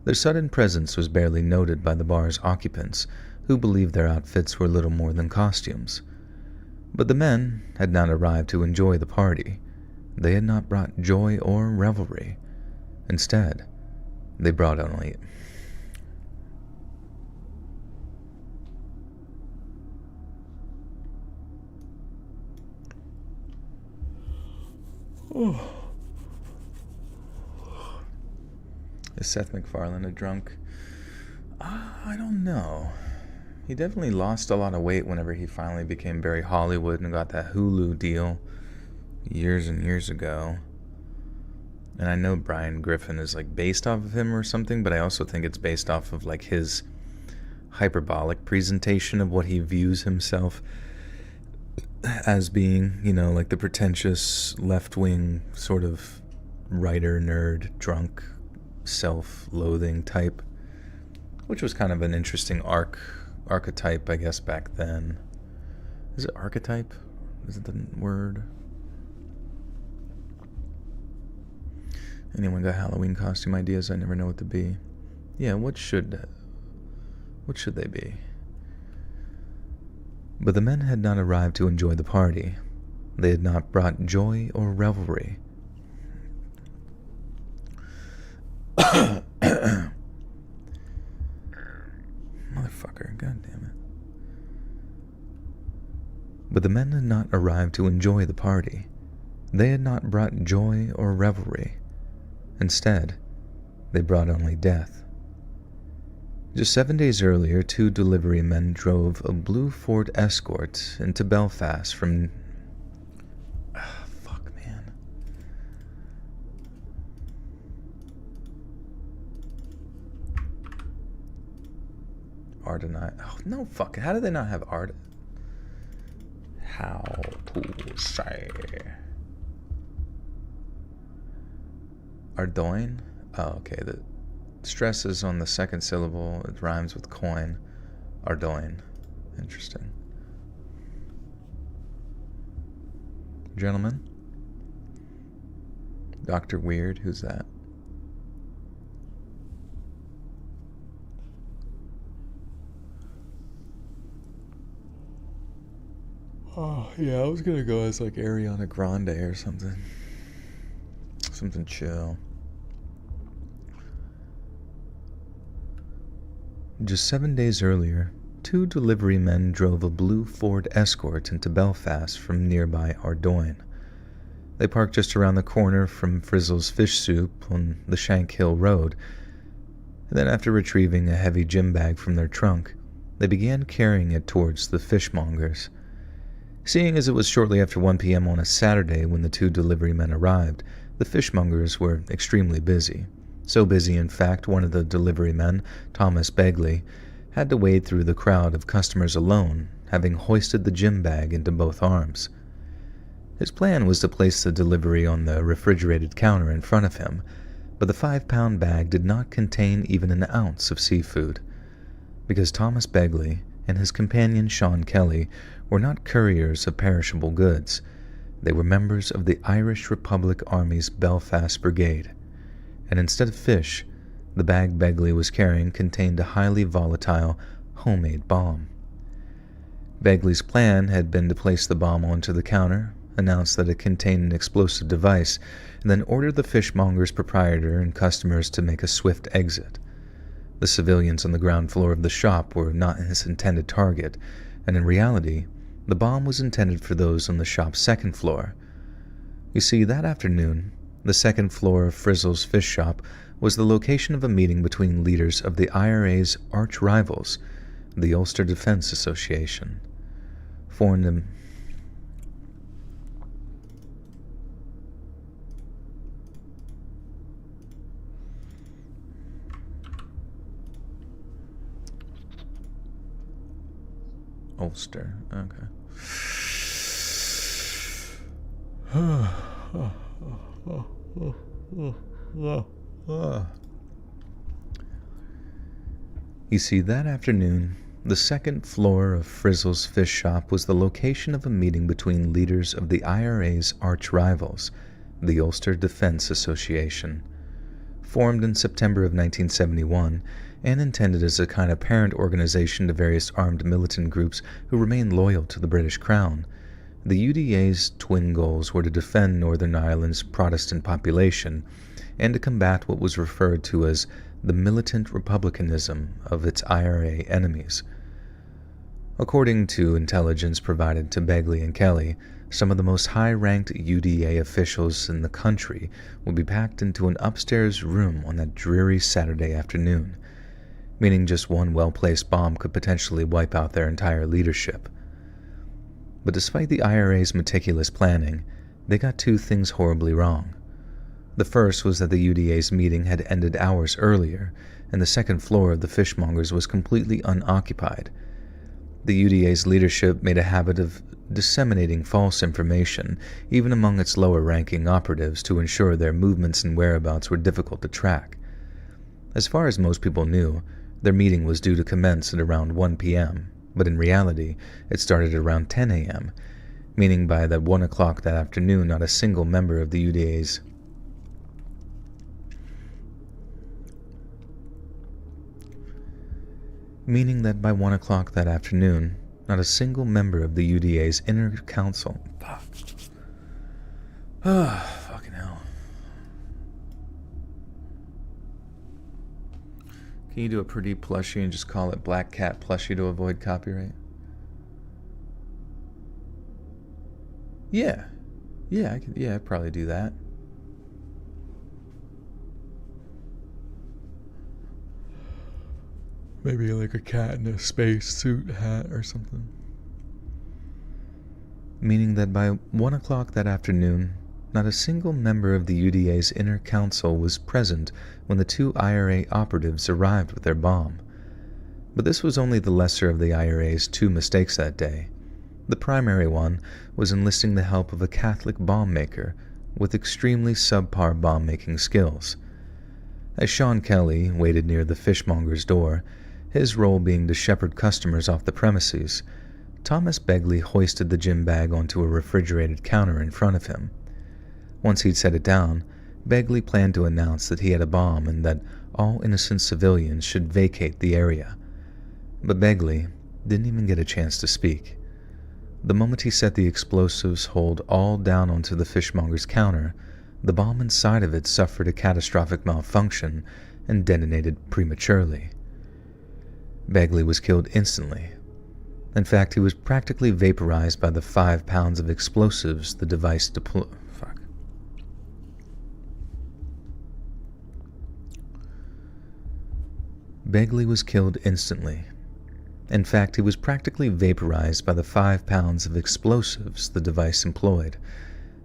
Their sudden presence was barely noted by the bar's occupants, who believed their outfits were little more than costumes. But the men had not arrived to enjoy the party. They had not brought joy or revelry. Instead, they brought only... Is Seth MacFarlane a drunk? I don't know. He definitely lost a lot of weight whenever he finally became very Hollywood and got that Hulu deal years and years ago. And I know Brian Griffin is like based off of him or something, but I also think it's based off of like his hyperbolic presentation of what he views himself as being, you know, like the pretentious left-wing sort of writer, nerd, drunk, self-loathing type, which was kind of an interesting archetype, I guess, back then. Is it archetype? Is it the word? Anyone got Halloween costume ideas? I never know what to be. Yeah, what should they be? But the men had not arrived to enjoy the party. They had not brought joy or revelry. Motherfucker, god damn it. But the men had not arrived to enjoy the party. They had not brought joy or revelry. Instead, they brought only death. Just 7 days earlier, 2 delivery men drove a blue Ford Escort into Belfast from... fuck, man. Ardenite. Oh, no, fuck. How do they not have Ard... How to say... Ardoin? Oh, okay. The stress is on the second syllable. It rhymes with coin. Ardoin. Interesting. Gentlemen? Dr. Weird? Who's that? Oh, yeah, I was gonna go as like Ariana Grande or something. Something chill. Just 7 days earlier, 2 delivery men drove a blue Ford Escort into Belfast from nearby Ardoin. They parked just around the corner from Frizzle's Fish Soup on the Shank Hill Road, and then after retrieving a heavy gym bag from their trunk, they began carrying it towards the fishmongers. Seeing as it was shortly after 1 p.m. on a Saturday when the 2 delivery men arrived, the fishmongers were extremely busy. So busy, in fact, one of the delivery men, Thomas Begley, had to wade through the crowd of customers alone, having hoisted the gym bag into both arms. His plan was to place the delivery on the refrigerated counter in front of him, but the 5-pound bag did not contain even an ounce of seafood. Because Thomas Begley and his companion Sean Kelly were not couriers of perishable goods. They were members of the Irish Republic Army's Belfast Brigade, and instead of fish, the bag Begley was carrying contained a highly volatile, homemade bomb. Begley's plan had been to place the bomb onto the counter, announce that it contained an explosive device, and then order the fishmonger's proprietor and customers to make a swift exit. The civilians on the ground floor of the shop were not his intended target, and in reality, the bomb was intended for those on the shop's second floor. You see, that afternoon, the second floor of Frizzle's Fish Shop was the location of a meeting between leaders of the IRA's arch-rivals, the Ulster Defense Association. Formed in... Ulster, okay. You see, that afternoon, the second floor of Frizzle's Fish Shop was the location of a meeting between leaders of the IRA's arch-rivals, the Ulster Defense Association. Formed in September of 1971 and intended as a kind of parent organization to various armed militant groups who remained loyal to the British Crown, the UDA's twin goals were to defend Northern Ireland's Protestant population and to combat what was referred to as the militant republicanism of its IRA enemies. According to intelligence provided to Begley and Kelly, some of the most high-ranked UDA officials in the country would be packed into an upstairs room on that dreary Saturday afternoon, meaning just one well-placed bomb could potentially wipe out their entire leadership. But despite the IRA's meticulous planning, they got 2 things horribly wrong. The first was that the UDA's meeting had ended hours earlier, and the second floor of the fishmongers was completely unoccupied. The UDA's leadership made a habit of disseminating false information, even among its lower-ranking operatives, to ensure their movements and whereabouts were difficult to track. As far as most people knew, their meeting was due to commence at around 1 p.m., but in reality, it started at around 10 a.m., meaning by that 1 o'clock that afternoon, not a single member of the UDA's not a single member of the UDA's inner council. Fuck. Ah, fucking hell. Can you do a pretty plushie and just call it Black Cat Plushie to avoid copyright? Yeah. Yeah, I'd probably do that. Maybe like a cat in a space suit hat or something. Meaning that by 1 o'clock that afternoon, not a single member of the UDA's inner council was present when the 2 IRA operatives arrived with their bomb. But this was only the lesser of the IRA's 2 mistakes that day. The primary one was enlisting the help of a Catholic bomb maker with extremely subpar bomb-making skills. As Sean Kelly waited near the fishmonger's door, his role being to shepherd customers off the premises, Thomas Begley hoisted the gym bag onto a refrigerated counter in front of him. Once he'd set it down, Begley planned to announce that he had a bomb and that all innocent civilians should vacate the area. But Begley didn't even get a chance to speak. The moment he set the explosives hold all down onto the fishmonger's counter, the bomb inside of it suffered a catastrophic malfunction and detonated prematurely. Begley was killed instantly. In fact, he was practically vaporized by the 5 pounds of explosives the device deployed. Begley was killed instantly. In fact, he was practically vaporized by the 5 pounds of explosives the device employed.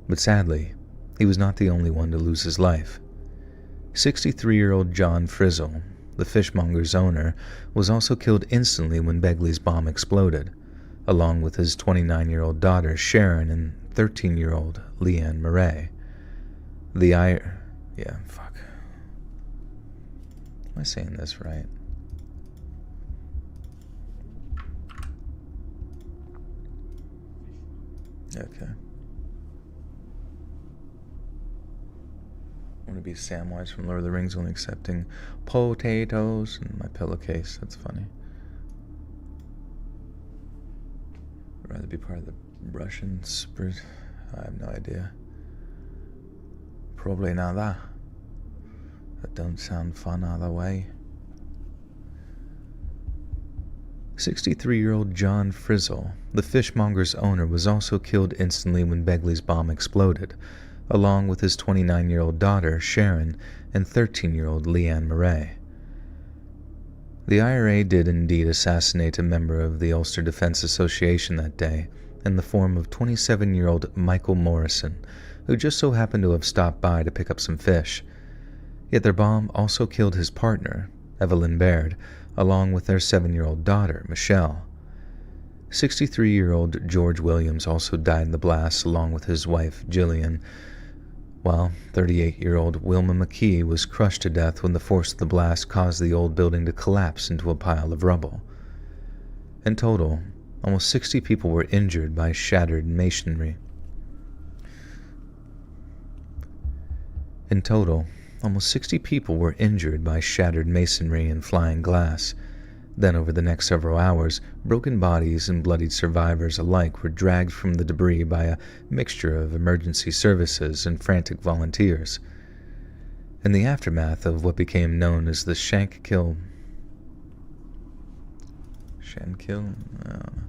But sadly, he was not the only one to lose his life. 63-year-old John Frizzle, the fishmonger's owner, was also killed instantly when Begley's bomb exploded, along with his 29-year-old daughter Sharon and 13-year-old Leanne Murray. Am I saying this right? Okay. I want to be Samwise from Lord of the Rings, only accepting potatoes in my pillowcase. That's funny. I'd rather be part of the Russian spirit. I have no idea. Probably not that. That don't sound fun either way. 63-year-old John Frizzle, the fishmonger's owner, was also killed instantly when Begley's bomb exploded, along with his 29-year-old daughter, Sharon, and 13-year-old Leanne Murray. The IRA did indeed assassinate a member of the Ulster Defense Association that day, in the form of 27-year-old Michael Morrison, who just so happened to have stopped by to pick up some fish. Yet their bomb also killed his partner, Evelyn Baird, along with their 7-year-old daughter, Michelle. 63-year-old George Williams also died in the blast along with his wife, Gillian, while 38-year-old Wilma McKee was crushed to death when the force of the blast caused the old building to collapse into a pile of rubble. In total, almost 60 people were injured by shattered masonry. And flying glass. Then, over the next several hours, broken bodies and bloodied survivors alike were dragged from the debris by a mixture of emergency services and frantic volunteers. In the aftermath of what became known as the Shankill... Shankill? I don't know.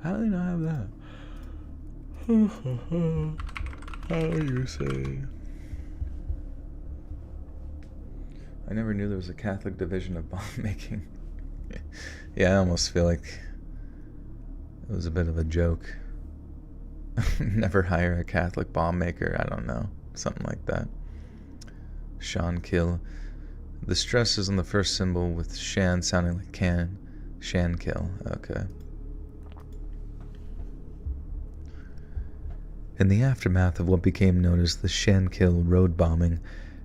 How do they not have that? How do you say? I never knew there was a Catholic division of bomb making. Yeah, I almost feel like it was a bit of a joke. Never hire a Catholic bomb maker, I don't know. Something like that. Sean Kill. The stress is on the first symbol with Shan sounding like can. Shan Kill. Okay. In the aftermath of what became known as the Shankill road bombing,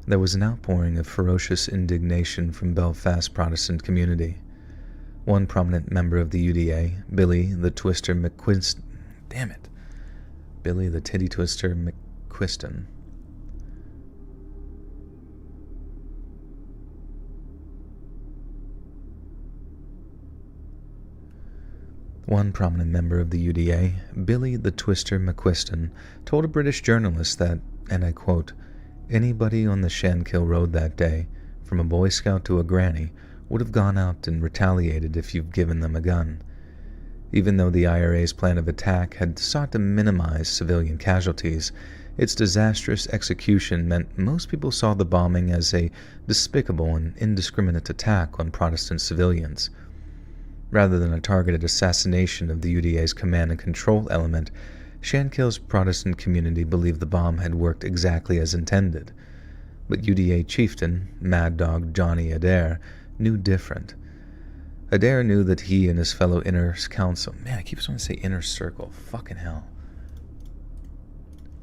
there was an outpouring of ferocious indignation from Belfast's Protestant community. One prominent member of the UDA, Billy the Twister McQuiston, Billy the Titty Twister McQuiston, One prominent member of the UDA, Billy the Twister McQuiston, told a British journalist that, and I quote, "Anybody on the Shankill Road that day, from a Boy Scout to a granny, would have gone out and retaliated if you've given them a gun." Even though the IRA's plan of attack had sought to minimize civilian casualties, its disastrous execution meant most people saw the bombing as a despicable and indiscriminate attack on Protestant civilians. Rather than a targeted assassination of the UDA's command and control element, Shankill's Protestant community believed the bomb had worked exactly as intended. But UDA chieftain, Mad Dog Johnny Adair, knew different. Adair knew that he and his fellow inner council... Man, I keep wanting to say inner circle. Fucking hell.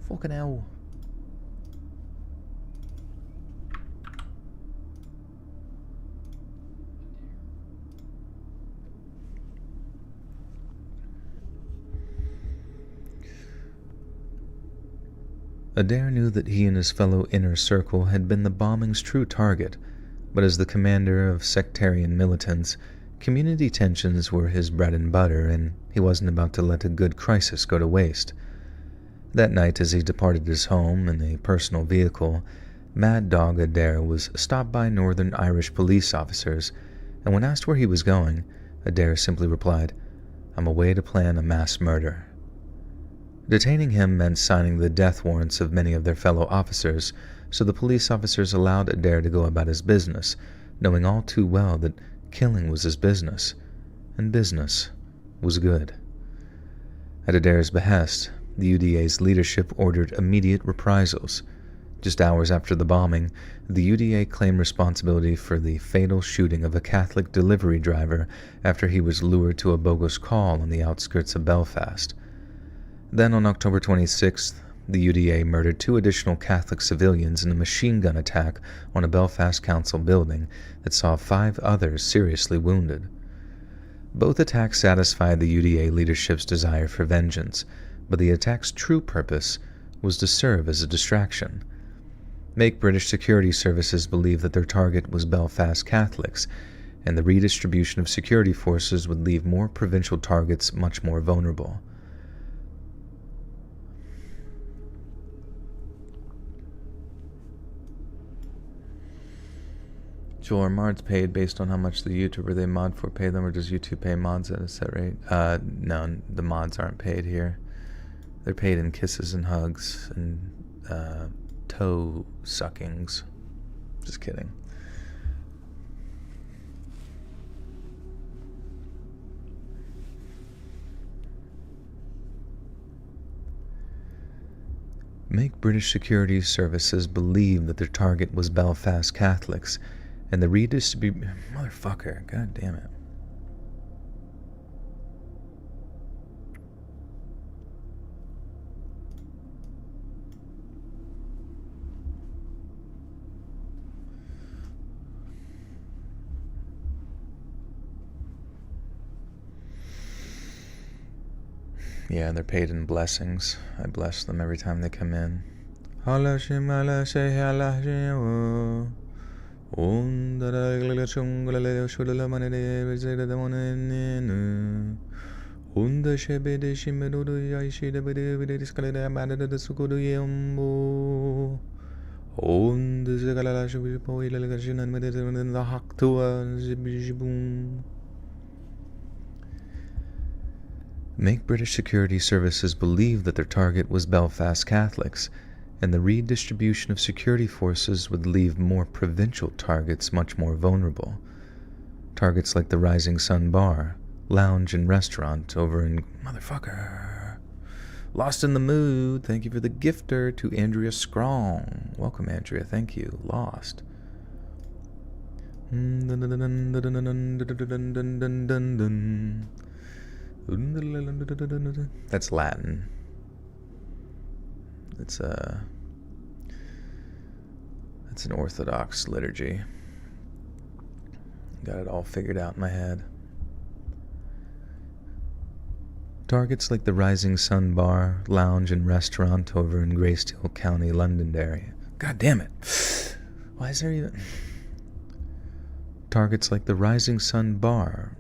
Fucking hell. Adair knew that he and his fellow inner circle had been the bombing's true target, but as the commander of sectarian militants, community tensions were his bread and butter, and he wasn't about to let a good crisis go to waste. That night, as he departed his home in a personal vehicle, Mad Dog Adair was stopped by Northern Irish police officers, and when asked where he was going, Adair simply replied, "I'm away to plan a mass murder." Detaining him meant signing the death warrants of many of their fellow officers, so the police officers allowed Adair to go about his business, knowing all too well that killing was his business, and business was good. At Adair's behest, the UDA's leadership ordered immediate reprisals. Just hours after the bombing, the UDA claimed responsibility for the fatal shooting of a Catholic delivery driver after he was lured to a bogus call on the outskirts of Belfast. Then on October 26th, the UDA murdered 2 additional Catholic civilians in a machine gun attack on a Belfast council building that saw 5 others seriously wounded. Both attacks satisfied the UDA leadership's desire for vengeance, but the attack's true purpose was to serve as a distraction. Make British security services believe that their target was Belfast Catholics, and the redistribution of security forces would leave more provincial targets much more vulnerable. Joel, are mods paid based on how much the YouTuber they mod for pay them, or does YouTube pay mods at a set rate? No, the mods aren't paid here. They're paid in kisses and hugs and toe suckings. Just kidding. Make British security services believe that their target was Belfast Catholics, and the motherfucker, god damn it. Yeah, they're paid in blessings. I bless them every time they come in. Make British security services believe that their target was Belfast Catholics, and the redistribution of security forces would leave more provincial targets much more vulnerable. Targets like the Rising Sun Bar, lounge, and restaurant over in... Motherfucker! Lost in the Mood, thank you for the gifter to Andrea Strong. Welcome, Andrea, thank you. Lost. That's Latin. It's an Orthodox liturgy. Got it all figured out in my head. Targets like the Rising Sun Bar, lounge, and restaurant over in Greysteel County, Londonderry. God damn it. Why is there even... Targets like the Rising Sun Bar.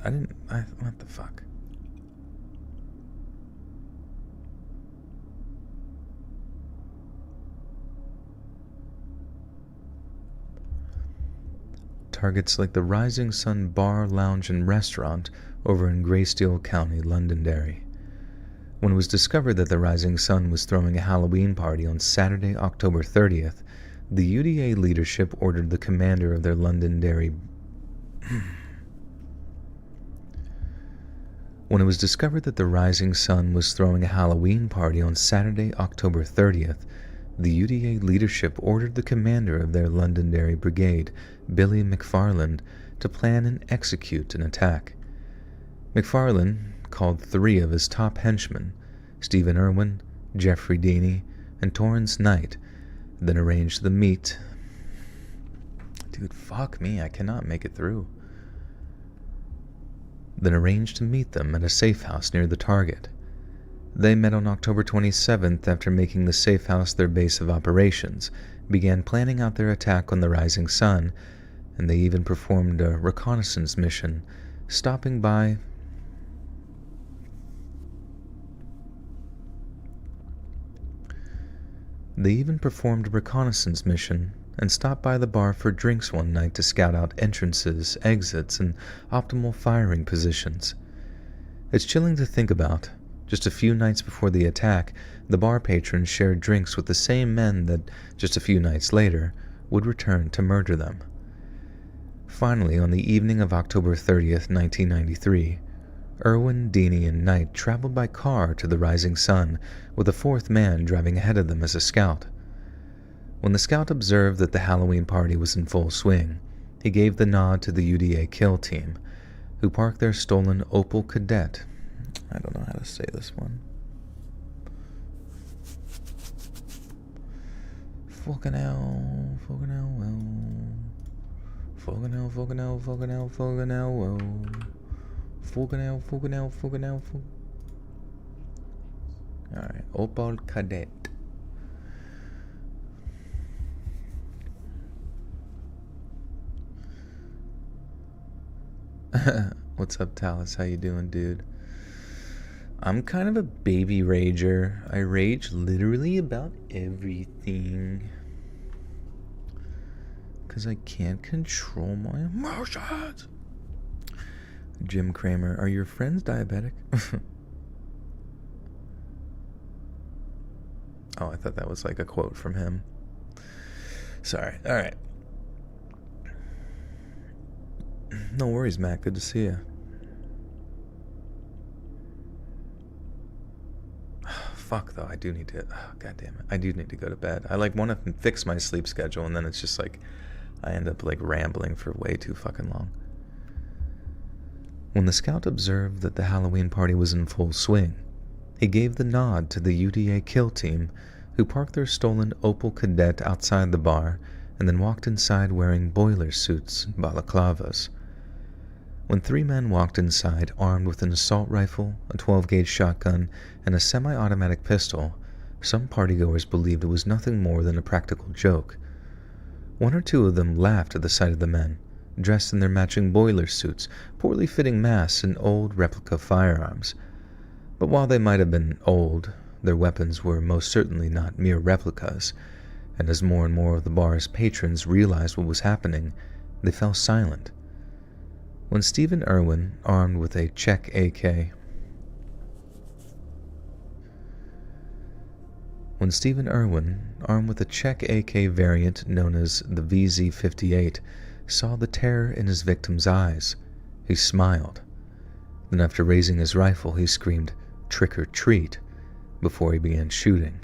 What the fuck? targets like the Rising Sun Bar, Lounge, and Restaurant over in Greysteel County, Londonderry. When it was discovered that the Rising Sun was throwing a Halloween party on Saturday, October 30th, the UDA leadership ordered the commander of their Londonderry When it was discovered that the Rising Sun was throwing a Halloween party on Saturday, October 30th, the UDA leadership ordered the commander of their Londonderry brigade, Billy McFarland, to plan and execute an attack. McFarland called 3 of his top henchmen, Stephen Irwin, Jeffrey Deeney, and Torrance Knight, then arranged the meet. Dude, fuck me, I cannot make it through. Then arranged to meet them at a safe house near the target. They met on October 27th after making the safe house their base of operations, began planning out their attack on the Rising Sun, and they even performed a reconnaissance mission, stopping by and stopped by the bar for drinks one night to scout out entrances, exits, and optimal firing positions. It's chilling to think about. Just a few nights before the attack, the bar patrons shared drinks with the same men that, just a few nights later, would return to murder them. Finally, on the evening of October 30th, 1993, Irwin, Deeney, and Knight traveled by car to the Rising Sun, with a 4th man driving ahead of them as a scout. When the scout observed that the Halloween party was in full swing, he gave the nod to the UDA kill team, who parked their stolen Opel Kadett. I don't know how to say this one. Fucking hell, fucking hell, well. Fucking hell, fucking hell, fucking hell, fucking hell, well. Fucking hell, fucking hell, fucking hell, Alright, Opel Kadett. What's up, Talus? How you doing, dude? I'm kind of a baby rager. I rage literally about everything. Because I can't control my emotions. Jim Kramer, are your friends diabetic? Oh, I thought that was like a quote from him. Sorry. Alright. No worries, Matt. Good to see you. Fuck, though. I do need to... Oh, God damn it. I do need to go to bed. I, want to fix my sleep schedule, and then it's just, I end up, rambling for way too fucking long. When the scout observed that the Halloween party was in full swing, he gave the nod to the UDA kill team, who parked their stolen Opel Kadett outside the bar and then walked inside wearing boiler suits and balaclavas. When 3 men walked inside armed with an assault rifle, a 12-gauge shotgun, and a semi-automatic pistol, some partygoers believed it was nothing more than a practical joke. 1 or 2 of them laughed at the sight of the men, dressed in their matching boiler suits, poorly fitting masks, and old replica firearms. But while they might have been old, their weapons were most certainly not mere replicas, and as more and more of the bar's patrons realized what was happening, they fell silent. When Stephen Irwin, armed with a Czech AK variant known as the VZ-58, saw the terror in his victim's eyes, he smiled. Then after raising his rifle, he screamed, "Trick or treat," before he began shooting.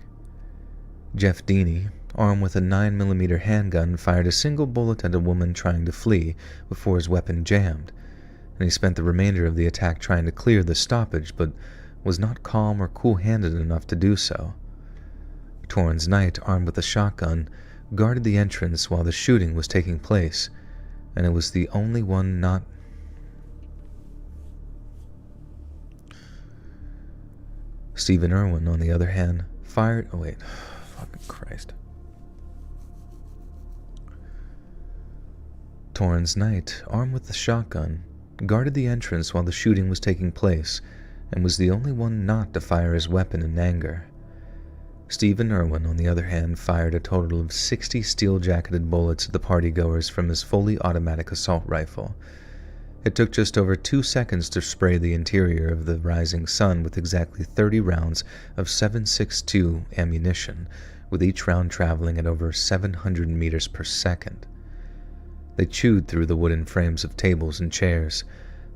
Jeff Deeney, armed with a 9mm handgun, fired a single bullet at a woman trying to flee before his weapon jammed, and he spent the remainder of the attack trying to clear the stoppage, but was not calm or cool-handed enough to do so. Torrance Knight, armed with a shotgun, guarded the entrance while the shooting was taking place, and it was the only one not... Stephen Irwin, on the other hand, fired... Oh, wait. Fucking Christ. Torrance Knight, armed with the shotgun, guarded the entrance while the shooting was taking place, and was the only one not to fire his weapon in anger. Stephen Irwin, on the other hand, fired a total of 60 steel-jacketed bullets at the partygoers from his fully automatic assault rifle. It took just over 2 seconds to spray the interior of the Rising Sun with exactly 30 rounds of 7.62 ammunition, with each round traveling at over 700 meters per second. They chewed through the wooden frames of tables and chairs,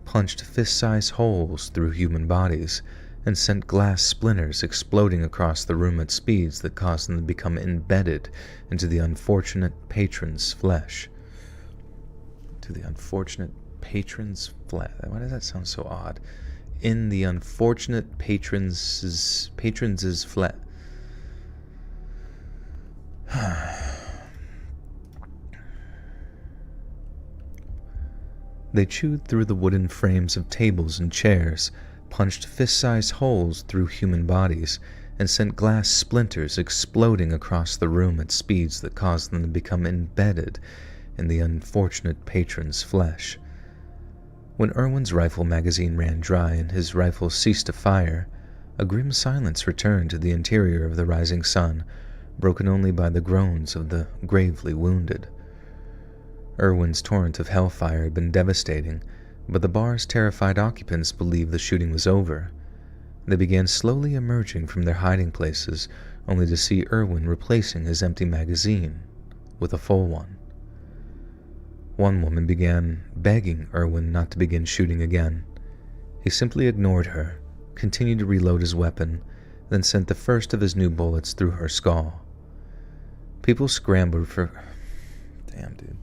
punched fist-sized holes through human bodies, and sent glass splinters exploding across the room at speeds that caused them to become embedded into the unfortunate patron's flesh. Why does that sound so odd? In the unfortunate patrons' flesh. They chewed through the wooden frames of tables and chairs, punched fist-sized holes through human bodies, and sent glass splinters exploding across the room at speeds that caused them to become embedded in the unfortunate patron's flesh. When Irwin's rifle magazine ran dry and his rifle ceased to fire, a grim silence returned to the interior of the Rising Sun, broken only by the groans of the gravely wounded. Irwin's torrent of hellfire had been devastating, but the bar's terrified occupants believed the shooting was over. They began slowly emerging from their hiding places, only to see Irwin replacing his empty magazine with a full one. One woman began begging Irwin not to begin shooting again. He simply ignored her, continued to reload his weapon, then sent the first of his new bullets through her skull. People scrambled for... Damn, dude.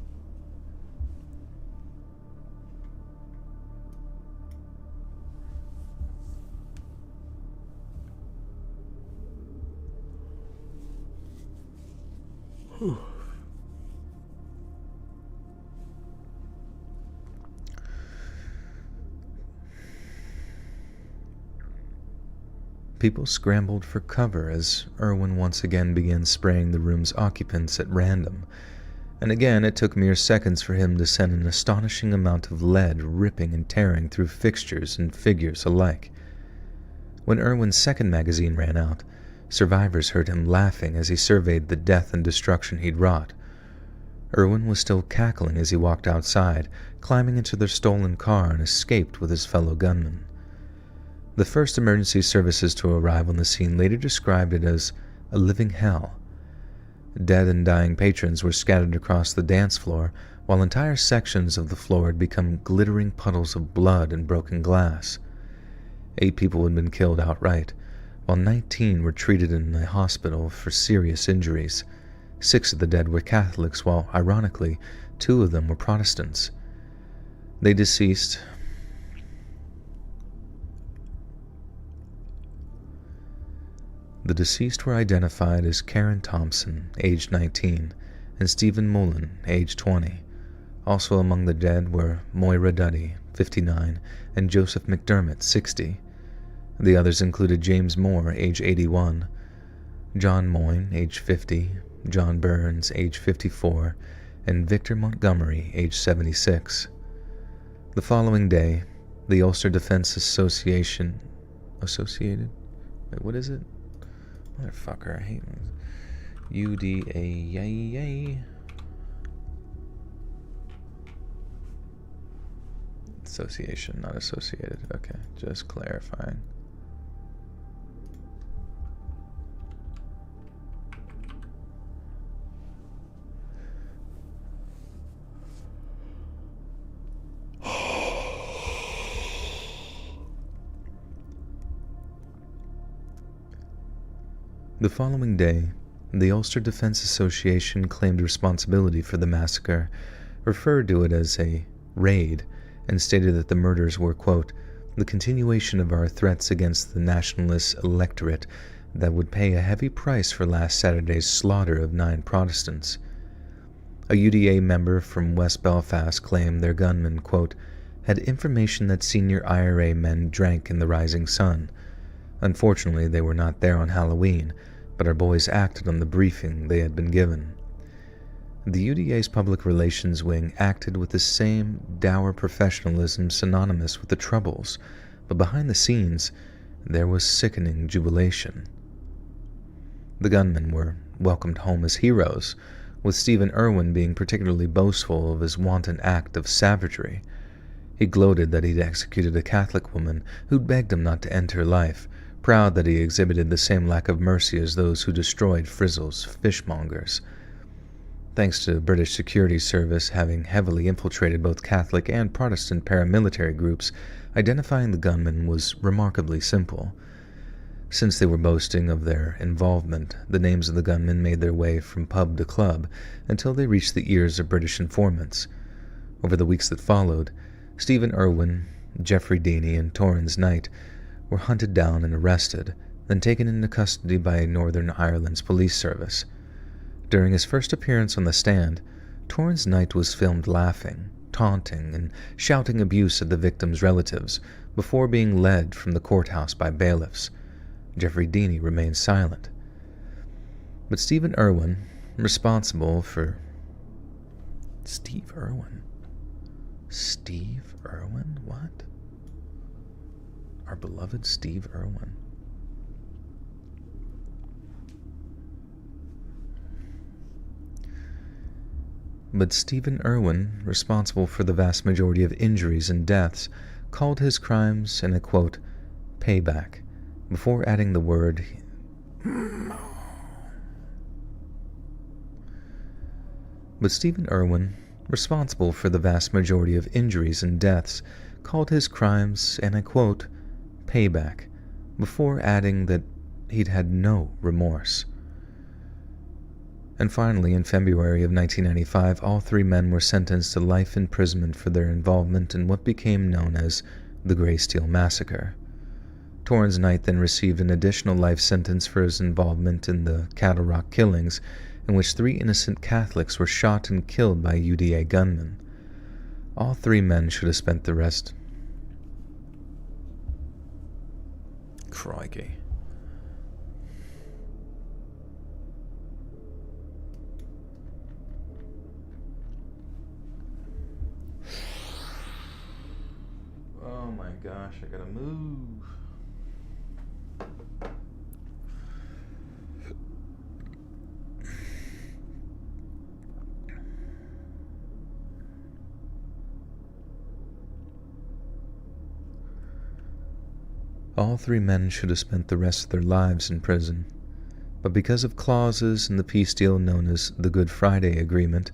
People scrambled for cover as Irwin once again began spraying the room's occupants at random, and again it took mere seconds for him to send an astonishing amount of lead ripping and tearing through fixtures and figures alike. When Irwin's second magazine ran out, survivors heard him laughing as he surveyed the death and destruction he'd wrought. Irwin was still cackling as he walked outside, climbing into their stolen car and escaped with his fellow gunmen. The first emergency services to arrive on the scene later described it as a living hell. Dead and dying patrons were scattered across the dance floor, while entire sections of the floor had become glittering puddles of blood and broken glass. 8 people had been killed outright, while 19 were treated in a hospital for serious injuries. 6 of the dead were Catholics, while, ironically, 2 of them were Protestants. The deceased were identified as Karen Thompson, aged 19, and Stephen Mullen, aged 20. Also among the dead were Moira Duddy, 59, and Joseph McDermott, 60. The others included James Moore, age 81, John Moyne, age 50, John Burns, age 54, and Victor Montgomery, age 76. The following day, the Ulster Defense Associated? Wait, what is it? Motherfucker, I hate UDA. Association, not associated. Okay, just clarifying. The following day, the Ulster Defense Association claimed responsibility for the massacre, referred to it as a raid, and stated that the murders were, quote, the continuation of our threats against the nationalist electorate that would pay a heavy price for last Saturday's slaughter of 9 Protestants. A UDA member from West Belfast claimed their gunmen, quote, had information that senior IRA men drank in the Rising Sun. Unfortunately, they were not there on Halloween, but our boys acted on the briefing they had been given. The UDA's public relations wing acted with the same dour professionalism synonymous with the Troubles, but behind the scenes, there was sickening jubilation. The gunmen were welcomed home as heroes, with Stephen Irwin being particularly boastful of his wanton act of savagery. He gloated that he'd executed a Catholic woman who'd begged him not to end her life, proud that he exhibited the same lack of mercy as those who destroyed Frizzle's fishmongers. Thanks to the British Security Service having heavily infiltrated both Catholic and Protestant paramilitary groups, identifying the gunmen was remarkably simple. Since they were boasting of their involvement, the names of the gunmen made their way from pub to club until they reached the ears of British informants. Over the weeks that followed, Stephen Irwin, Jeffrey Deeney, and Torrens Knight were hunted down and arrested, then taken into custody by Northern Ireland's police service. During his first appearance on the stand, Torrens Knight was filmed laughing, taunting, and shouting abuse at the victims' relatives before being led from the courthouse by bailiffs. Jeffrey Deeney remained silent. But Stephen Irwin, responsible for... Steve Irwin? Steve Irwin? What? Our beloved Steve Irwin. But Stephen Irwin, responsible for the vast majority of injuries and deaths, called his crimes, and I quote, payback, before adding the word But Stephen Irwin, responsible for the vast majority of injuries and deaths, called his crimes, and I quote, payback, before adding that he'd had no remorse. And finally, in February of 1995, all three men were sentenced to life imprisonment for their involvement in what became known as the Greysteel Massacre. Torrens Knight then received an additional life sentence for his involvement in the Cattle Rock killings, in which 3 innocent Catholics were shot and killed by UDA gunmen. All 3 men should have spent the rest... Crikey. Oh my gosh, I gotta move. All 3 men should have spent the rest of their lives in prison, but because of clauses in the peace deal known as the Good Friday Agreement,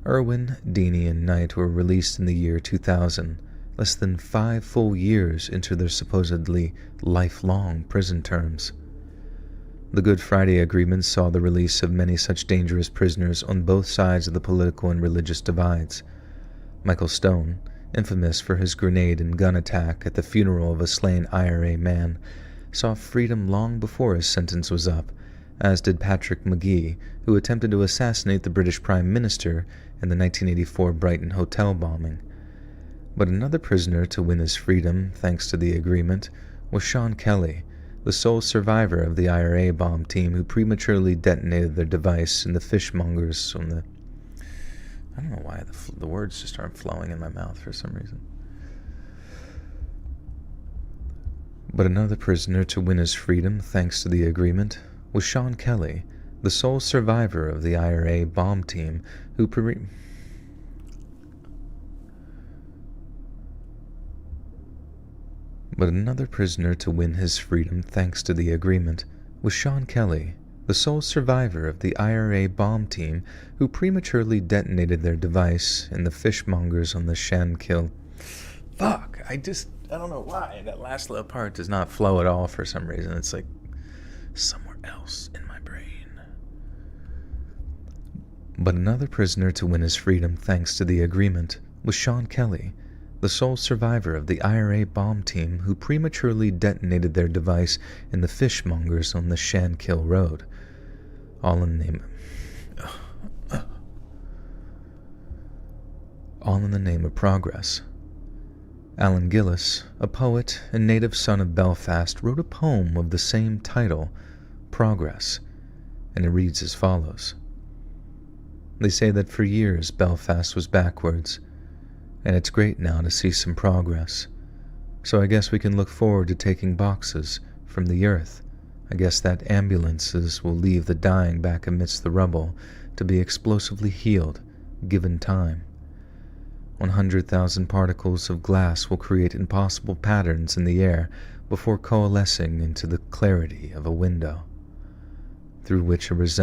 Irwin, Deeney, and Knight were released in the year 2000, less than 5 full years into their supposedly lifelong prison terms. The Good Friday Agreement saw the release of many such dangerous prisoners on both sides of the political and religious divides. Michael Stone, infamous for his grenade and gun attack at the funeral of a slain IRA man, saw freedom long before his sentence was up, as did Patrick McGee, who attempted to assassinate the British Prime Minister in the 1984 Brighton hotel bombing. But another prisoner to win his freedom, thanks to the agreement, was Sean Kelly, the sole survivor of the IRA bomb team who prematurely detonated their device in the fishmongers on the... I don't know why the words just aren't flowing in my mouth for some reason. But another prisoner to win his freedom, thanks to the agreement, was Sean Kelly, the sole survivor of the IRA bomb team who But another prisoner to win his freedom, thanks to the agreement, was Sean Kelly, the sole survivor of the IRA bomb team who prematurely detonated their device in the fishmongers on the Shankill. Fuck, I don't know why. That last little part does not flow at all for some reason. It's like somewhere else in my brain. But another prisoner to win his freedom, thanks to the agreement, was Sean Kelly, the sole survivor of the IRA bomb team who prematurely detonated their device in the fishmongers on the Shankill Road. All in the name of progress. Alan Gillis, a poet and native son of Belfast, wrote a poem of the same title, Progress, and it reads as follows. They say that for years Belfast was backwards, and it's great now to see some progress. So I guess we can look forward to taking boxes from the earth I guess that ambulances will leave the dying back amidst the rubble to be explosively healed, given time. 100,000 particles of glass will create impossible patterns in the air before coalescing into the clarity of a window, through which a is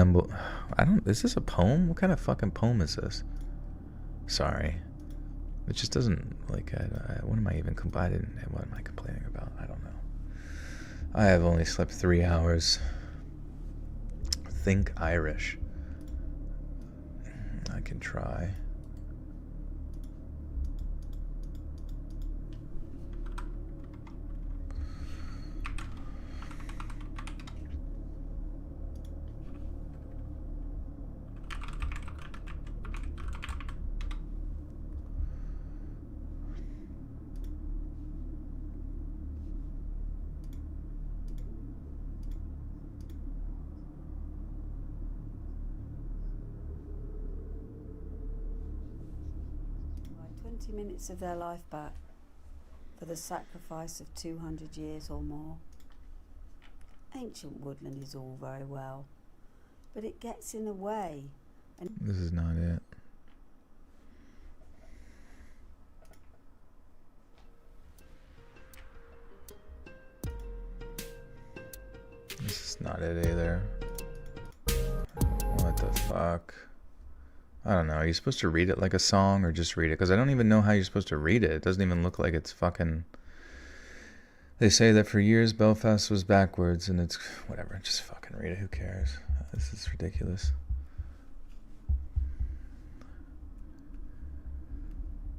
this a poem? What kind of fucking poem is this? Sorry. It just doesn't, like, what am I even complaining about? I don't know. I have only slept 3 hours. Think Irish. I can try. Minutes of their life back for the sacrifice of 200 years or more. Ancient woodland is all very well, but it gets in the way. And this is not it. This is not it either. What the fuck? I don't know. Are you supposed to read it like a song or just read it? Because I don't even know how you're supposed to read it. It doesn't even look like it's fucking... They say that for years Belfast was backwards and it's... Whatever, just fucking read it. Who cares? This is ridiculous.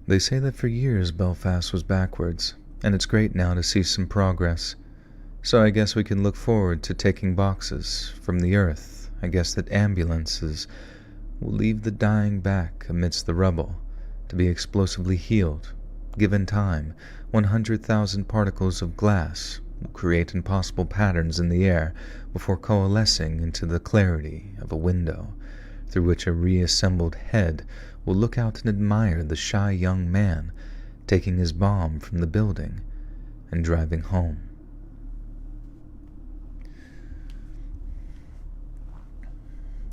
They say that for years Belfast was backwards, and it's great now to see some progress. So I guess we can look forward to taking boxes from the earth. I guess that ambulances will leave the dying back amidst the rubble to be explosively healed. Given time, 100,000 particles of glass will create impossible patterns in the air before coalescing into the clarity of a window, through which a reassembled head will look out and admire the shy young man taking his bomb from the building and driving home.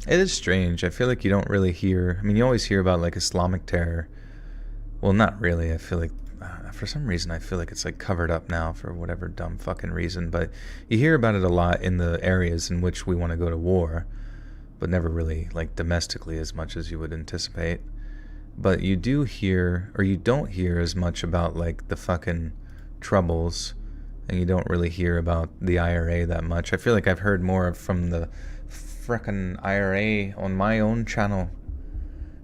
It is strange. I feel like you don't really hear... I mean, you always hear about, like, Islamic terror. Well, not really. I feel like... for some reason, I feel like it's, like, covered up now for whatever dumb fucking reason. But you hear about it a lot in the areas in which we want to go to war. But never really, like, domestically as much as you would anticipate. But you do hear... Or you don't hear as much about, like, the fucking troubles. And you don't really hear about the IRA that much. I feel like I've heard more from the... frickin' IRA on my own channel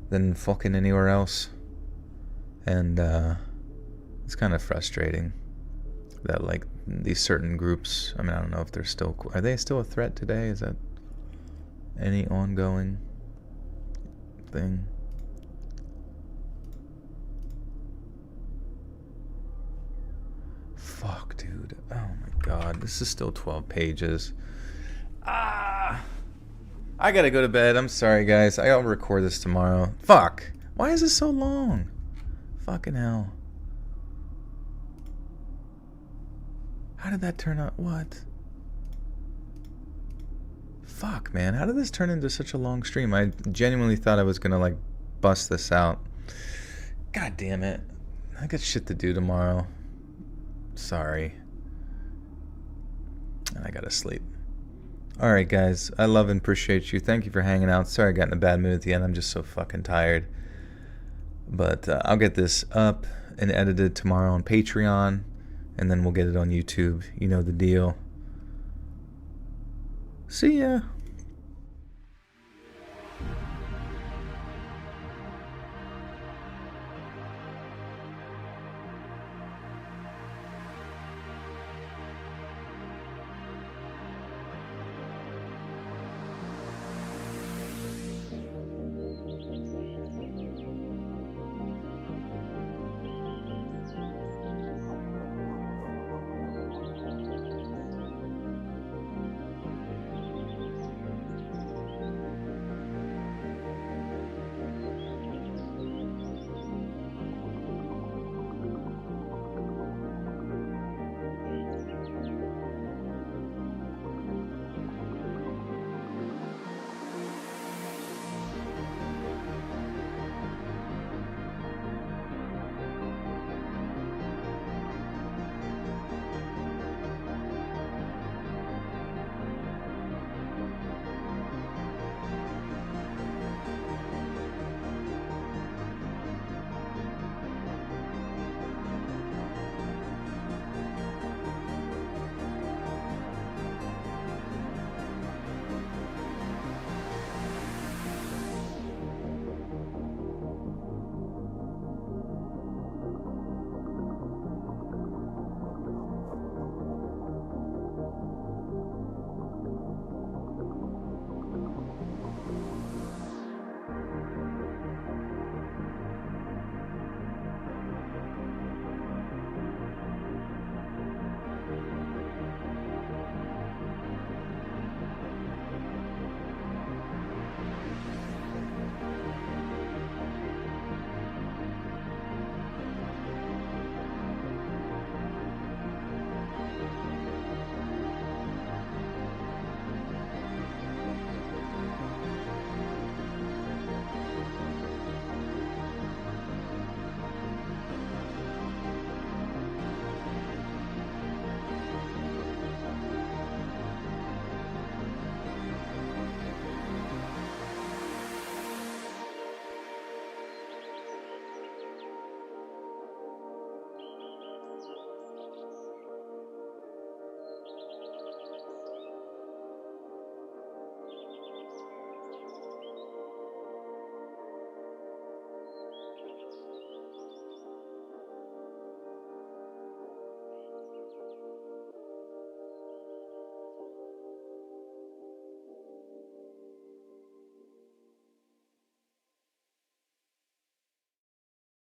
than fucking anywhere else. And it's kind of frustrating that, like, these certain groups, I mean, I don't know if they're still... Are they still a threat today? Is that any ongoing thing? Fuck, dude. Oh my god. This is still 12 pages. I gotta go to bed. I'm sorry, guys. I'll record this tomorrow. Fuck. Why is this so long? Fucking hell. How did that turn out? What? Fuck, man. How did this turn into such a long stream? I genuinely thought I was gonna, like, bust this out. God damn it. I got shit to do tomorrow. Sorry. And I gotta sleep. Alright, guys. I love and appreciate you. Thank you for hanging out. Sorry I got in a bad mood at the end. I'm just so fucking tired. But I'll get this up and edited tomorrow on Patreon. And then we'll get it on YouTube. You know the deal. See ya.